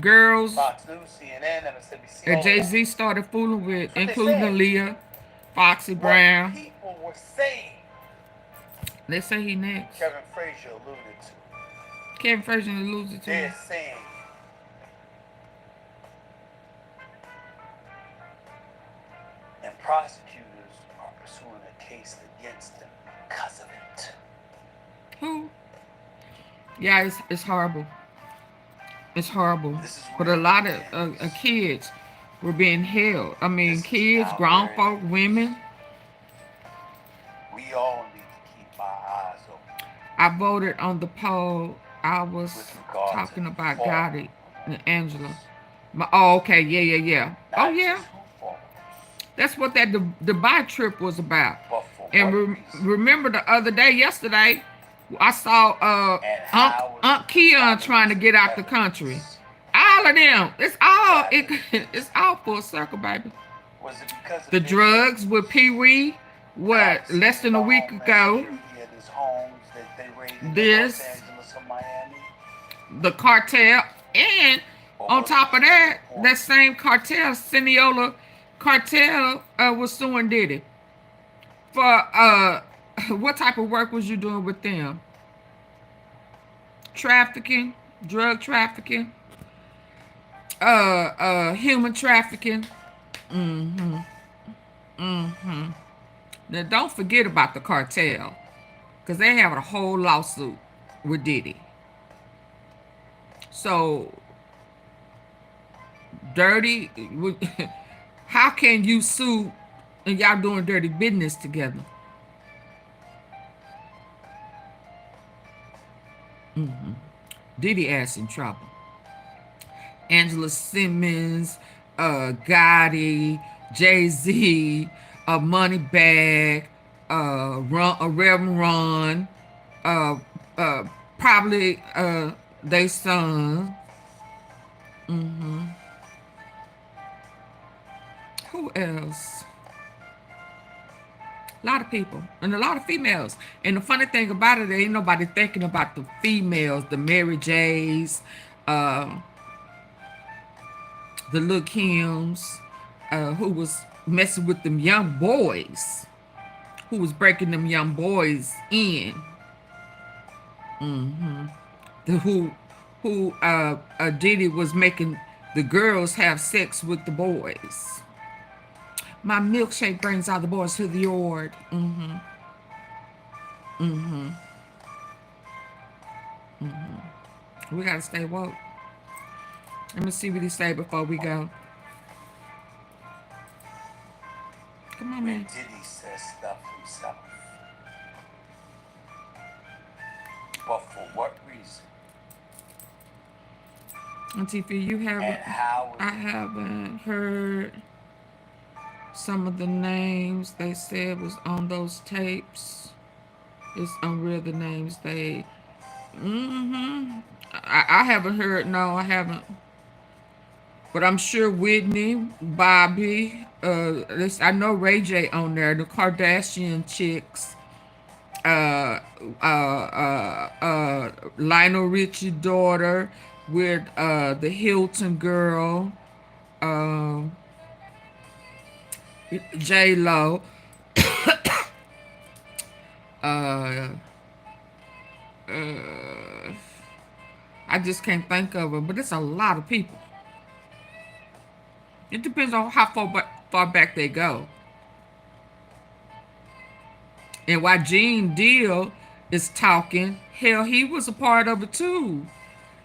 girls that Jay-Z started fooling with, including Aaliyah, Foxy Brown. People were saying. They say he next. Kevin Frazier alluded to. Kevin Frazier alluded to. They're saying. And prosecutors are pursuing a case against them because of it. Who? Yeah, it's horrible. It's horrible. But a lot of kids were being held. I mean, kids, grown folk, women. We all need to keep our eyes open. I voted on the poll. I was talking about Gotti and Angela. Oh, okay. Yeah. Oh, yeah. That's what that Dubai trip was about. And remember the other day, yesterday, I saw Aunt Keon trying to get out the country. All of them. It's all full circle, baby. The drugs with Pee Wee, less than a week ago. This, the cartel, and on top of that, that same cartel, Cineola cartel, was suing Diddy for what type of work was you doing with them? Trafficking, drug trafficking, human trafficking. Now don't forget about the cartel, because they have a whole lawsuit with Diddy. So dirty. How can you sue and y'all doing dirty business together? Diddy ass in trouble. Angela Simmons, Gotti, Jay-Z, Moneybag, Reverend Ron, probably they son. Who else? A lot of people and a lot of females. And the funny thing about it, there ain't nobody thinking about the females, the Mary J's, the Lil Kims, who was messing with them young boys, who was breaking them young boys in. Who Diddy was making the girls have sex with the boys. My milkshake brings all the boys to the yard. We gotta stay woke. Let me see what he say before we go. Come on, man. Diddy says stuff himself. But for what reason? AunTeaFee, you haven't. I haven't heard some of the names they said was on those tapes. It's unreal the names they I haven't heard. No, I haven't. But I'm sure Whitney, Bobby, I know Ray J on there, the Kardashian chicks, Lionel Richie's daughter with the Hilton girl, J Lo. I just can't think of it, but it's a lot of people. It depends on how far back they go. And while Gene Deal is talking, hell, he was a part of it too.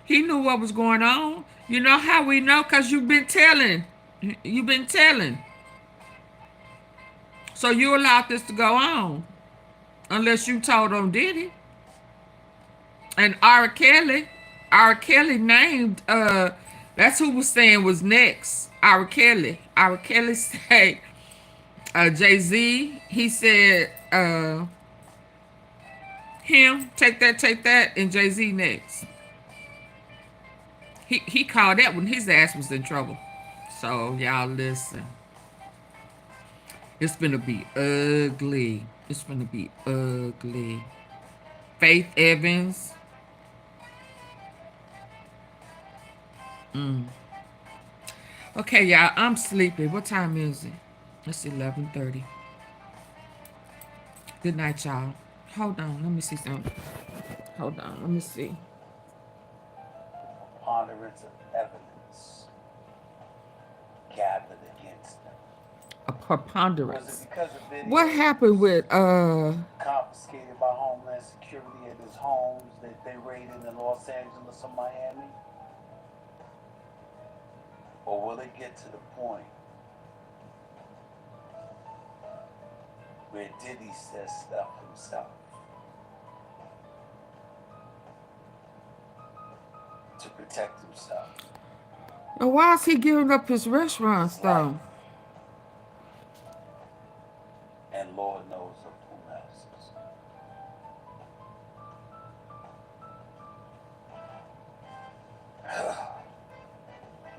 He knew what was going on. You know how we know? Because you've been telling. You've been telling. So you allowed this to go on. Unless you told them Diddy. And R. Kelly named, that's who was saying was next. R. Kelly. R. Kelly said, Jay-Z, he said, him, take that, and Jay-Z next. He called that when his ass was in trouble. So y'all listen. It's gonna be ugly. It's gonna be ugly. Faith Evans. Okay, y'all, I'm sleepy. What time is it? It's 11:30. Good night, y'all. Hold on, let me see something. Hold on, let me see. Preponderance of evidence gathered against them. A preponderance. Was it because of videos What happened with confiscated by Homeland Security at his homes that they raided in Los Angeles or Miami? Or will it get to the point where Diddy says stuff himself to protect himself? Now why is he giving up his restaurants though? And Lord knows of whom else.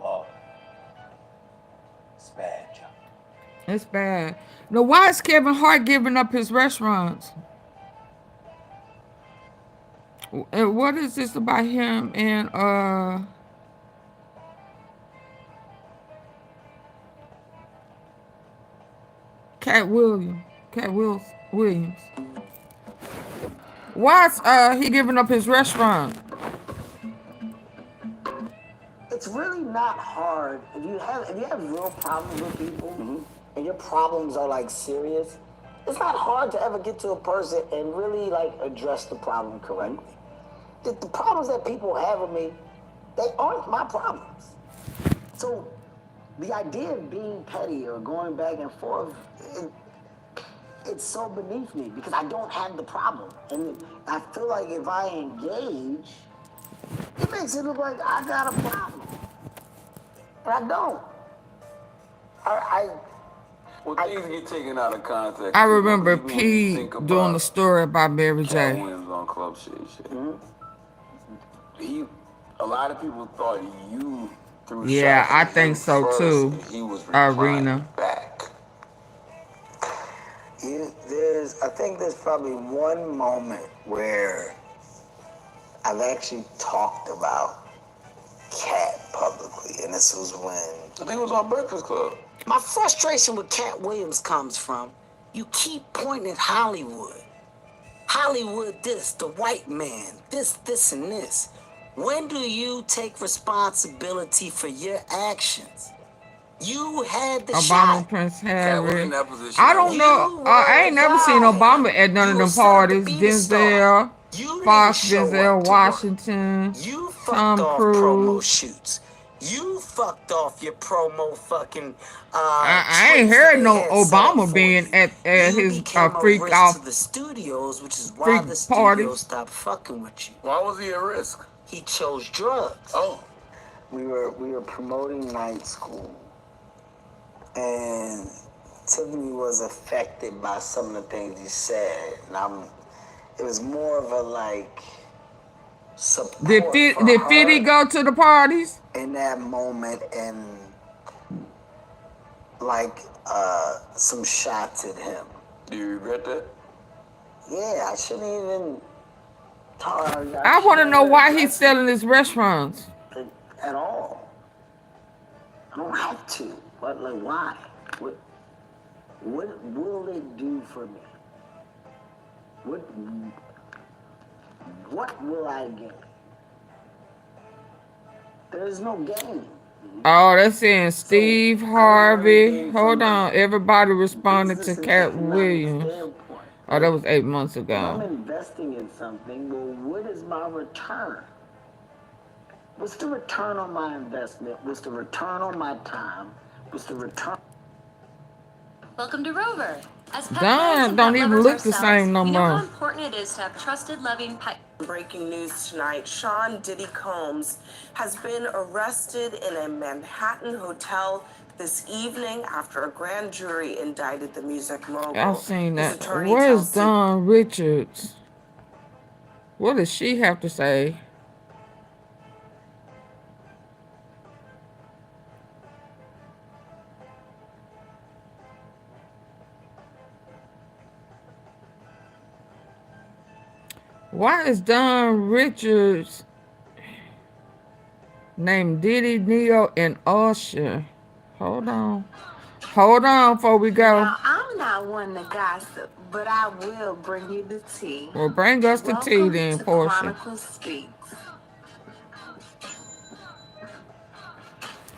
Lord, it's bad, Joe. It's bad. Now why is Kevin Hart giving up his restaurants? And what is this about him and Cat Williams? Why is he giving up his restaurant? It's really not hard if you have real problems with people and your problems are like serious. It's not hard to ever get to a person and really like address the problem correctly. The problems that people have with me, they aren't my problems. So the idea of being petty or going back and forth, it's so beneath me because I don't have the problem. And I feel like if I engage, it makes it look like I got a problem. And I don't. Well, things get taken out of context. I remember P doing the story about Mary J. Williams on Club Shit. A lot of people thought you threw Yeah, shots I at think him so first, too. and he was Arena. back. I think there's probably one moment where I've actually talked about Cat publicly, and this was when I think it was on Breakfast Club. My frustration with Cat Williams comes from you keep pointing at Hollywood. Hollywood this, the white man, this, and this. When do you take responsibility for your actions? You had the Obama, shot. Prince Harry. I don't know. I ain't never seen Obama at none of them parties. Denzel, Fox, Denzel Washington, Tom Cruise. Shoots. You fucked off your promo fucking. I ain't heard no Obama being at his freak off to the studios, which is why freak the parties. studios stopped fucking with you. Why was he at risk? He chose drugs. Oh. We were promoting night school, and Tiffany was affected by some of the things he said, and it was more of a like, support Did for 50 her go to the parties? in that moment and like some shots at him. Do you regret that? Yeah, I shouldn't even tell her. I want to know why he's selling his restaurants. At all. I don't have to. But like, why? What will it do for me? What will I gain? There's no gain. Oh, that's saying Steve Harvey. Hold on. Everybody responded to Cat Williams. Oh, that was 8 months If I'm ago. investing in something, well, what is my return? What's the return on my investment? What's the return on my time? What's the return? Welcome to Rover. As pet Don parents and don't pet even lovers look the ourselves, same no we know how more. important it is to have trusted, loving pet. Breaking news tonight, Sean Diddy Combs has been arrested in a Manhattan hotel this evening after a grand jury indicted the music mogul. I've seen His that. attorney Where's tells Dawn Richards? What does she have to say? Why is Dawn Richards named Diddy, Neo, and Usher? Hold on. Hold on before we go. Now, I'm not one to gossip, but I will bring you the tea. Well, bring us the tea Welcome then, to Portia. Chronicles Speaks.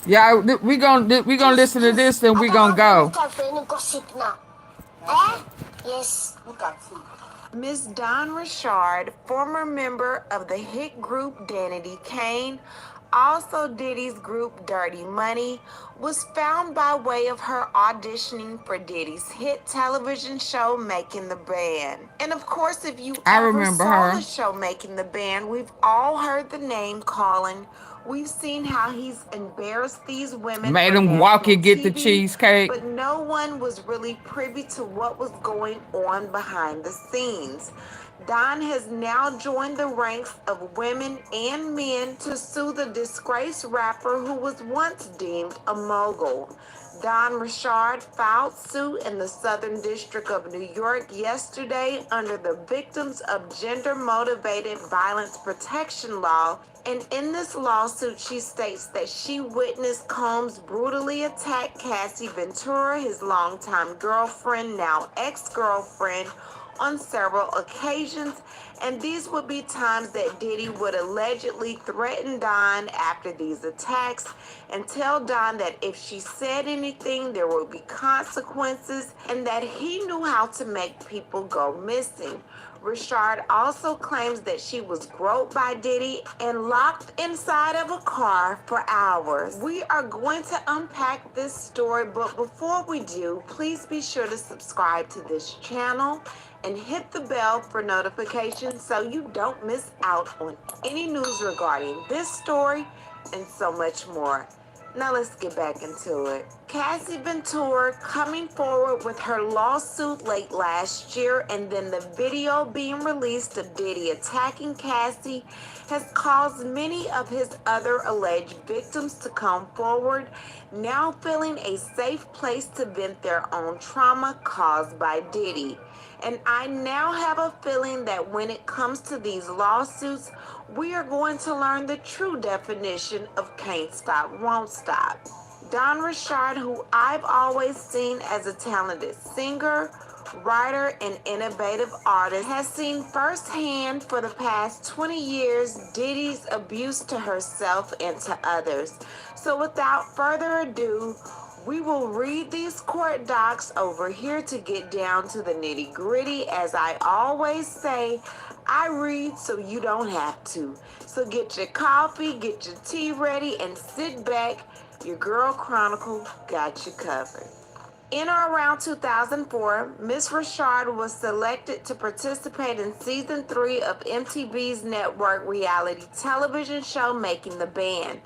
Yeah, we gonna listen to this, then we gonna go. Yes, Miss Dawn Richard, former member of the hit group Danity Kane, also Diddy's group Dirty Money, was found by way of her auditioning for Diddy's hit television show Making the Band. And of course, if you ever saw the show Making the Band, we've all heard the name calling. We've seen how he's embarrassed these women. Made him walk and get the TV, cheesecake. But no one was really privy to what was going on behind the scenes. Don has now joined the ranks of women and men to sue the disgraced rapper who was once deemed a mogul. Don Richard filed suit in the Southern District of New York yesterday under the Victims of Gender-Motivated Violence Protection Law. And in this lawsuit, she states that she witnessed Combs brutally attack Cassie Ventura, his longtime girlfriend, now ex-girlfriend, on several occasions, and these would be times that Diddy would allegedly threaten Don after these attacks and tell Don that if she said anything, there would be consequences, and that he knew how to make people go missing. Richard also claims that she was groped by Diddy and locked inside of a car for hours. We are going to unpack this story, but before we do, please be sure to subscribe to this channel and hit the bell for notifications so you don't miss out on any news regarding this story and so much more. Now let's get back into it. Cassie Ventura coming forward with her lawsuit late last year, and then the video being released of Diddy attacking Cassie has caused many of his other alleged victims to come forward, now feeling a safe place to vent their own trauma caused by Diddy. And I now have a feeling that when it comes to these lawsuits, we are going to learn the true definition of can't stop, won't stop. Don Richard, who I've always seen as a talented singer, writer, and innovative artist, has seen firsthand for the past 20 years Diddy's abuse to herself and to others. So without further ado, we will read these court docs over here to get down to the nitty-gritty. As I always say, I read so you don't have to. So get your coffee, get your tea ready, and sit back. Your girl Chronicle got you covered. In or around 2004, Miss Rashard was selected to participate in season 3 of MTV's network reality television show Making the Band.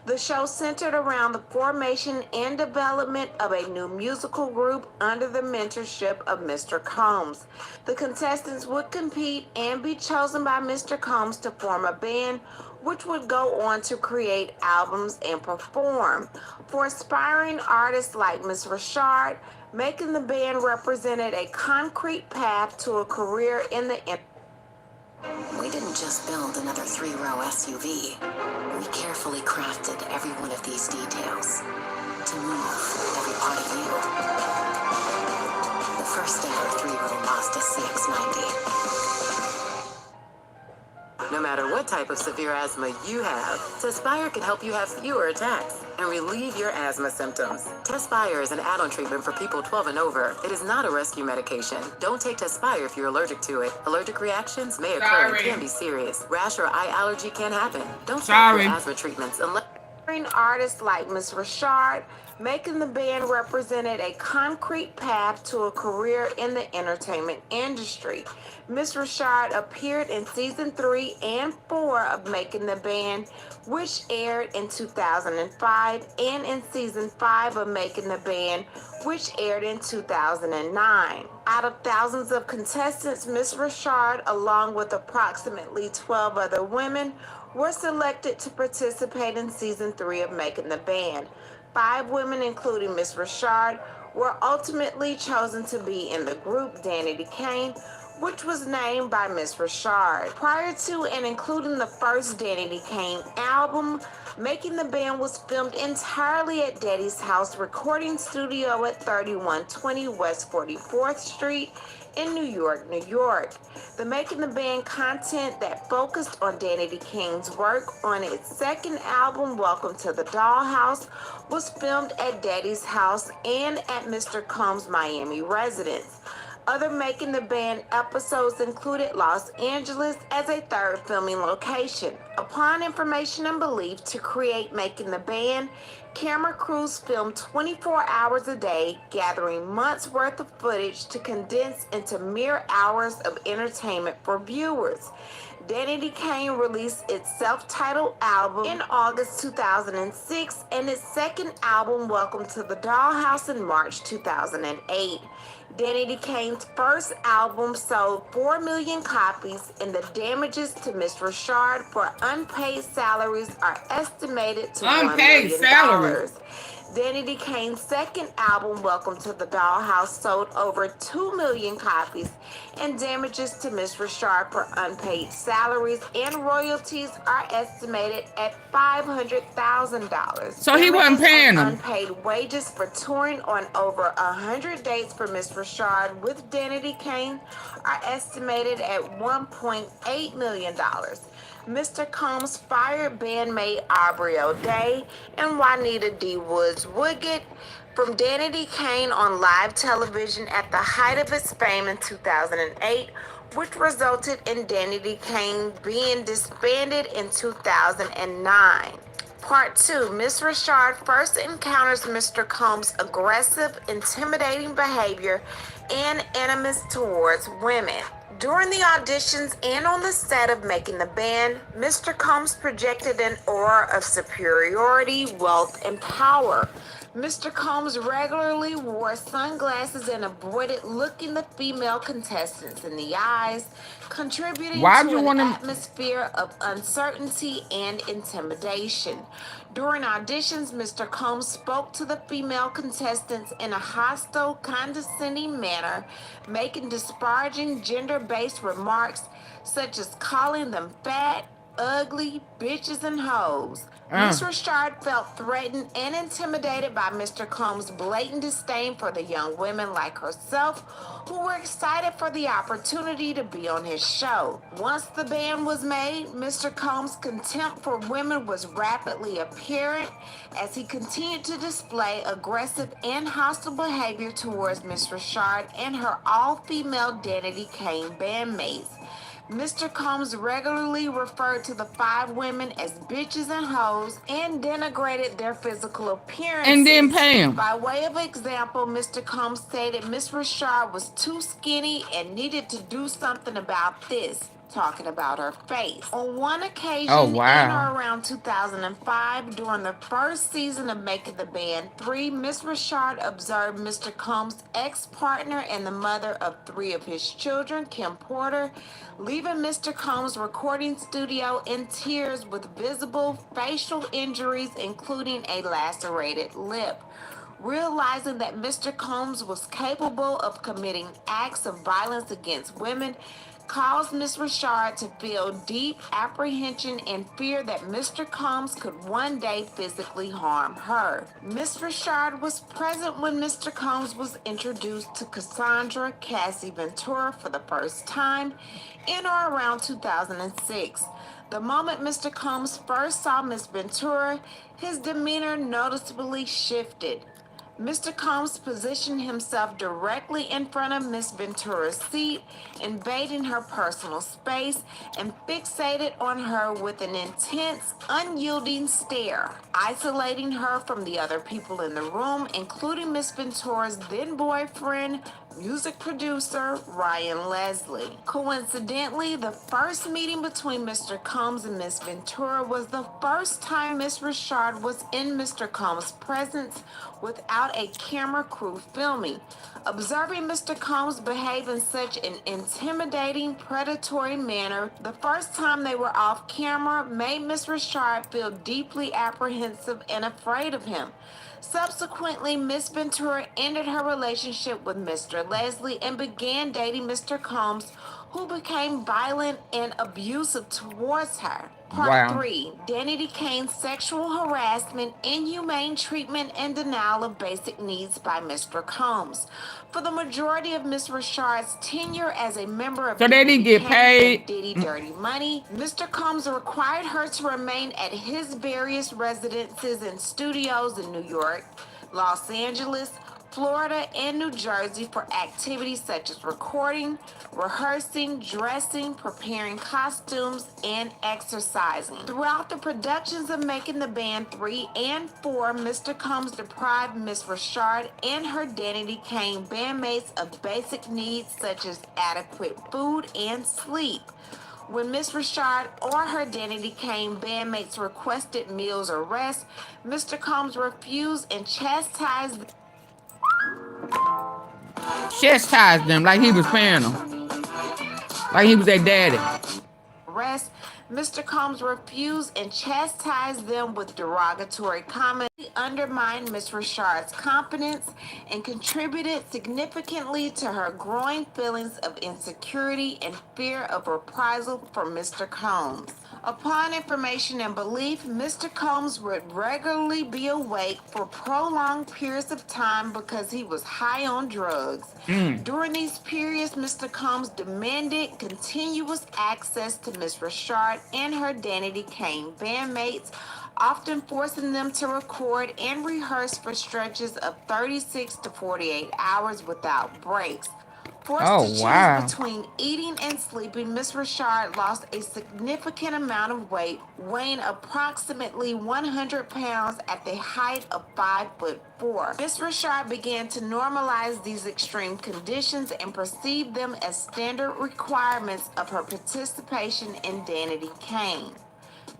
The show centered around the formation and development of a new musical group under the mentorship of Mr. Combs. The contestants would compete and be chosen by Mr. Combs to form a band, which would go on to create albums and perform. For aspiring artists like Miss Rashard, Making the Band represented a concrete path to a career in the We didn't just build another 3-row SUV. We carefully crafted every one of these details to move every part of you. The first ever 3-row Mazda CX-90. No matter what type of severe asthma you have, Tespire can help you have fewer attacks and relieve your asthma symptoms. Tespire is an add-on treatment for people 12 and over. It is not a rescue medication. Don't take Tespire if you're allergic to it. Allergic reactions may occur and can be serious. Rash or eye allergy can happen. Don't stop your asthma treatments unless... Artists like Miss Rashard, Making the Band represented a concrete path to a career in the entertainment industry. Miss Rashard appeared in season 3 and 4 of Making the Band, which aired in 2005, and in season 5 of Making the Band, which aired in 2009. Out of thousands of contestants, Miss Rashard, along with approximately 12 other women, were selected to participate in season 3 of Making the Band. 5 women, including Miss Rashard, were ultimately chosen to be in the group Danity Kane, which was named by Miss Rashard. Prior to and including the first Danity Kane album, Making the Band was filmed entirely at Daddy's house recording studio at 3120 West 44th Street in New York, New York. The Making the Band content that focused on Danity Kane's work on its second album, Welcome to the Dollhouse, was filmed at Daddy's house and at Mr. Combs' Miami residence. Other Making the Band episodes included Los Angeles as a third filming location. Upon information and belief to create Making the Band, camera crews filmed 24 hours a day, gathering months' worth of footage to condense into mere hours of entertainment for viewers. Danity Kane released its self-titled album in August 2006 and its second album, Welcome to the Dollhouse, in March 2008. Danity Kane's first album sold 4 million copies, and the damages to Miss Rashard for unpaid salaries are estimated to $1 million. Danity Kane's second album, Welcome to the Dollhouse, sold over 2 million copies, and damages to Miss Rashard for unpaid salaries and royalties are estimated at $500,000. So he wasn't paying them. Unpaid wages for touring on over 100 dates for Miss Rashard with Danity Kane are estimated at $1.8 million. Mr. Combs fired bandmate Aubrey O'Day and Juanita D. Woods Woodgett from Danity Kane on live television at the height of its fame in 2008, which resulted in Danity Kane being disbanded in 2009. Part 2, Miss Rashard first encounters Mr. Combs' aggressive, intimidating behavior and animus towards women. During the auditions and on the set of Making the Band, Mr. Combs projected an aura of superiority, wealth, and power. Mr. Combs regularly wore sunglasses and avoided looking the female contestants in the eyes, contributing to an atmosphere of uncertainty and intimidation. During auditions, Mr. Combs spoke to the female contestants in a hostile, condescending manner, making disparaging gender-based remarks such as calling them fat, ugly, bitches, and hoes. Miss Rashard felt threatened and intimidated by Mr. Combs' blatant disdain for the young women like herself who were excited for the opportunity to be on his show. Once the band was made, Mr. Combs' contempt for women was rapidly apparent as he continued to display aggressive and hostile behavior towards Miss Rashard and her all-female Danity Kane bandmates. Mr. Combs regularly referred to the 5 women as bitches and hoes and denigrated their physical appearances. And then pay him. By way of example, Mr. Combs stated Miss Richard was too skinny and needed to do something about this, talking about her face. On one occasion, in or around 2005, during the first season of Making the Band 3, Miss Richard observed Mr. Combs' ex-partner and the mother of 3 of his children, Kim Porter, leaving Mr. Combs' recording studio in tears with visible facial injuries, including a lacerated lip. Realizing that Mr. Combs was capable of committing acts of violence against women, caused Miss Richard to feel deep apprehension and fear that Mr. Combs could one day physically harm her. Miss Richard was present when Mr. Combs was introduced to Cassandra Cassie Ventura for the first time in or around 2006. The moment Mr. Combs first saw Miss Ventura, his demeanor noticeably shifted. Mr. Combs positioned himself directly in front of Miss Ventura's seat, invading her personal space, and fixated on her with an intense, unyielding stare, isolating her from the other people in the room, including Miss Ventura's then-boyfriend, music producer Ryan Leslie. Coincidentally, the first meeting between Mr. Combs and Miss Ventura was the first time Miss Richard was in Mr. Combs' presence without a camera crew filming. Observing Mr. Combs behave in such an intimidating, predatory manner the first time they were off camera made Miss Richard feel deeply apprehensive and afraid of him. Subsequently, Miss Ventura ended her relationship with Mr. Leslie and began dating Mr. Combs, who became violent and abusive towards her. Part 3, Danity Kane's sexual harassment, inhumane treatment, and denial of basic needs by Mr. Combs. For the majority of Miss Richard's tenure as a member of Diddy Dirty Money, Mr. Combs required her to remain at his various residences and studios in New York, Los Angeles, Florida, and New Jersey for activities such as recording, rehearsing, dressing, preparing costumes, and exercising. Throughout the productions of Making the Band 3 and 4, Mr. Combs deprived Miss Richard and her Danity Kane bandmates of basic needs such as adequate food and sleep. When Miss Richard or her Danity Kane bandmates requested meals or rest, Mr. Combs refused and chastised them like he was paying them. Like he was their daddy. Rest, Mr. Combs refused and chastised them with derogatory comments. He undermined Miss Richard's confidence and contributed significantly to her growing feelings of insecurity and fear of reprisal from Mr. Combs. Upon information and belief, Mr. Combs would regularly be awake for prolonged periods of time because he was high on drugs. During these periods, Mr. Combs demanded continuous access to Miss Richard and her Danity Kane bandmates, often forcing them to record and rehearse for stretches of 36 to 48 hours without breaks. Forced to choose between eating and sleeping, Miss Richard lost a significant amount of weight, weighing approximately 100 pounds at the height of 5'4". Miss Richard began to normalize these extreme conditions and perceived them as standard requirements of her participation in Danity Kane.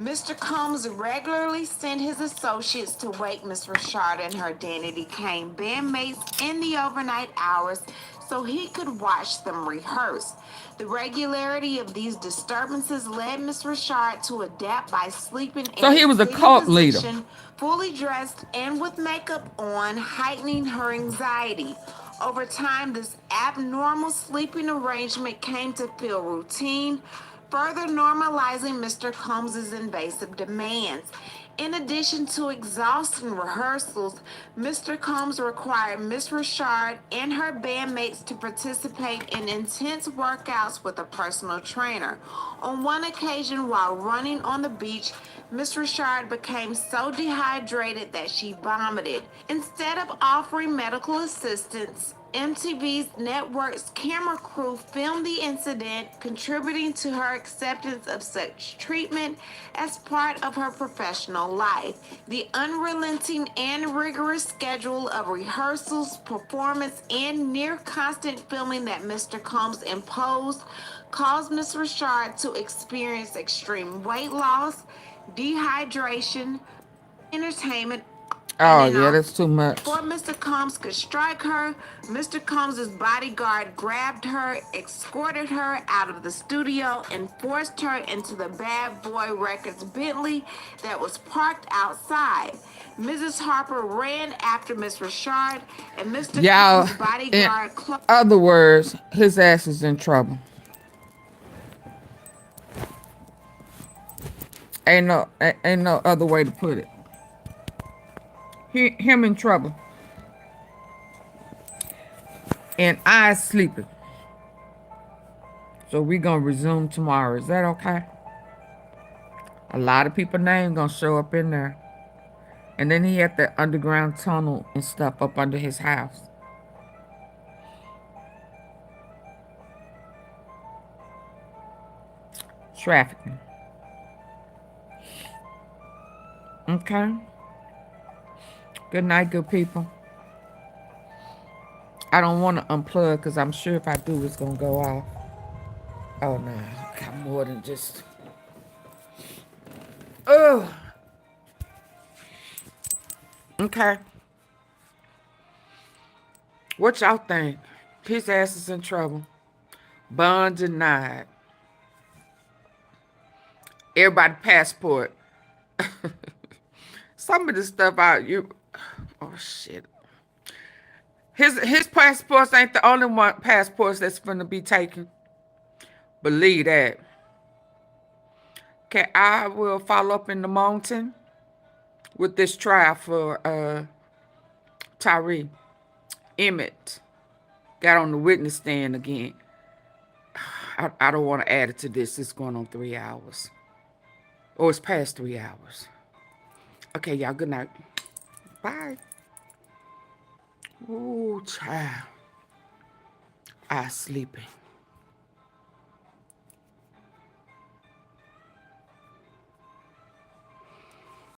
Mr. Combs regularly sent his associates to wake Miss Richard and her Danity Kane bandmates in the overnight hours so he could watch them rehearse. The regularity of these disturbances led Miss Richard to adapt by sleeping in he was a cult leader, fully dressed and with makeup on, heightening her anxiety. Over time, this abnormal sleeping arrangement came to feel routine, further normalizing Mr. Combs' invasive demands. In addition to exhausting rehearsals, Mr. Combs required Miss Richard and her bandmates to participate in intense workouts with a personal trainer. On one occasion, while running on the beach, Miss Richard became so dehydrated that she vomited. Instead of offering medical assistance, MTV's network's camera crew filmed the incident, contributing to her acceptance of such treatment as part of her professional life. The unrelenting and rigorous schedule of rehearsals, performance, and near constant filming that Mr. Combs imposed caused Ms. Richard to experience extreme weight loss, dehydration, entertainment. Oh, yeah, that's too much. Before Mr. Combs could strike her, Mr. Combs' bodyguard grabbed her, escorted her out of the studio, and forced her into the Bad Boy Records Bentley that was parked outside. Mrs. Harper ran after Miss Richard, and Mr. Combs' bodyguard... In other words, his ass is in trouble. Ain't no other way to put it. Him in trouble. And I sleeping. So we gonna resume tomorrow. Is that okay? A lot of people's names gonna show up in there. And then he had the underground tunnel and stuff up under his house. Trafficking. Okay. Good night, good people. I don't want to unplug because I'm sure if I do, it's going to go off. Oh, no. Got more than just... Ugh. Okay. What y'all think? His ass is in trouble. Bond denied. Everybody passport. Some of the stuff out you... Oh, shit. His passports ain't the only one passports that's gonna be taken. Believe that. Okay, I will follow up in the mountain with this trial for Tyree. Emmett got on the witness stand again. I don't want to add it to this. It's going on 3 hours. Oh, it's past 3 hours. Okay, y'all, good night. Bye. Ooh, child. I sleeping.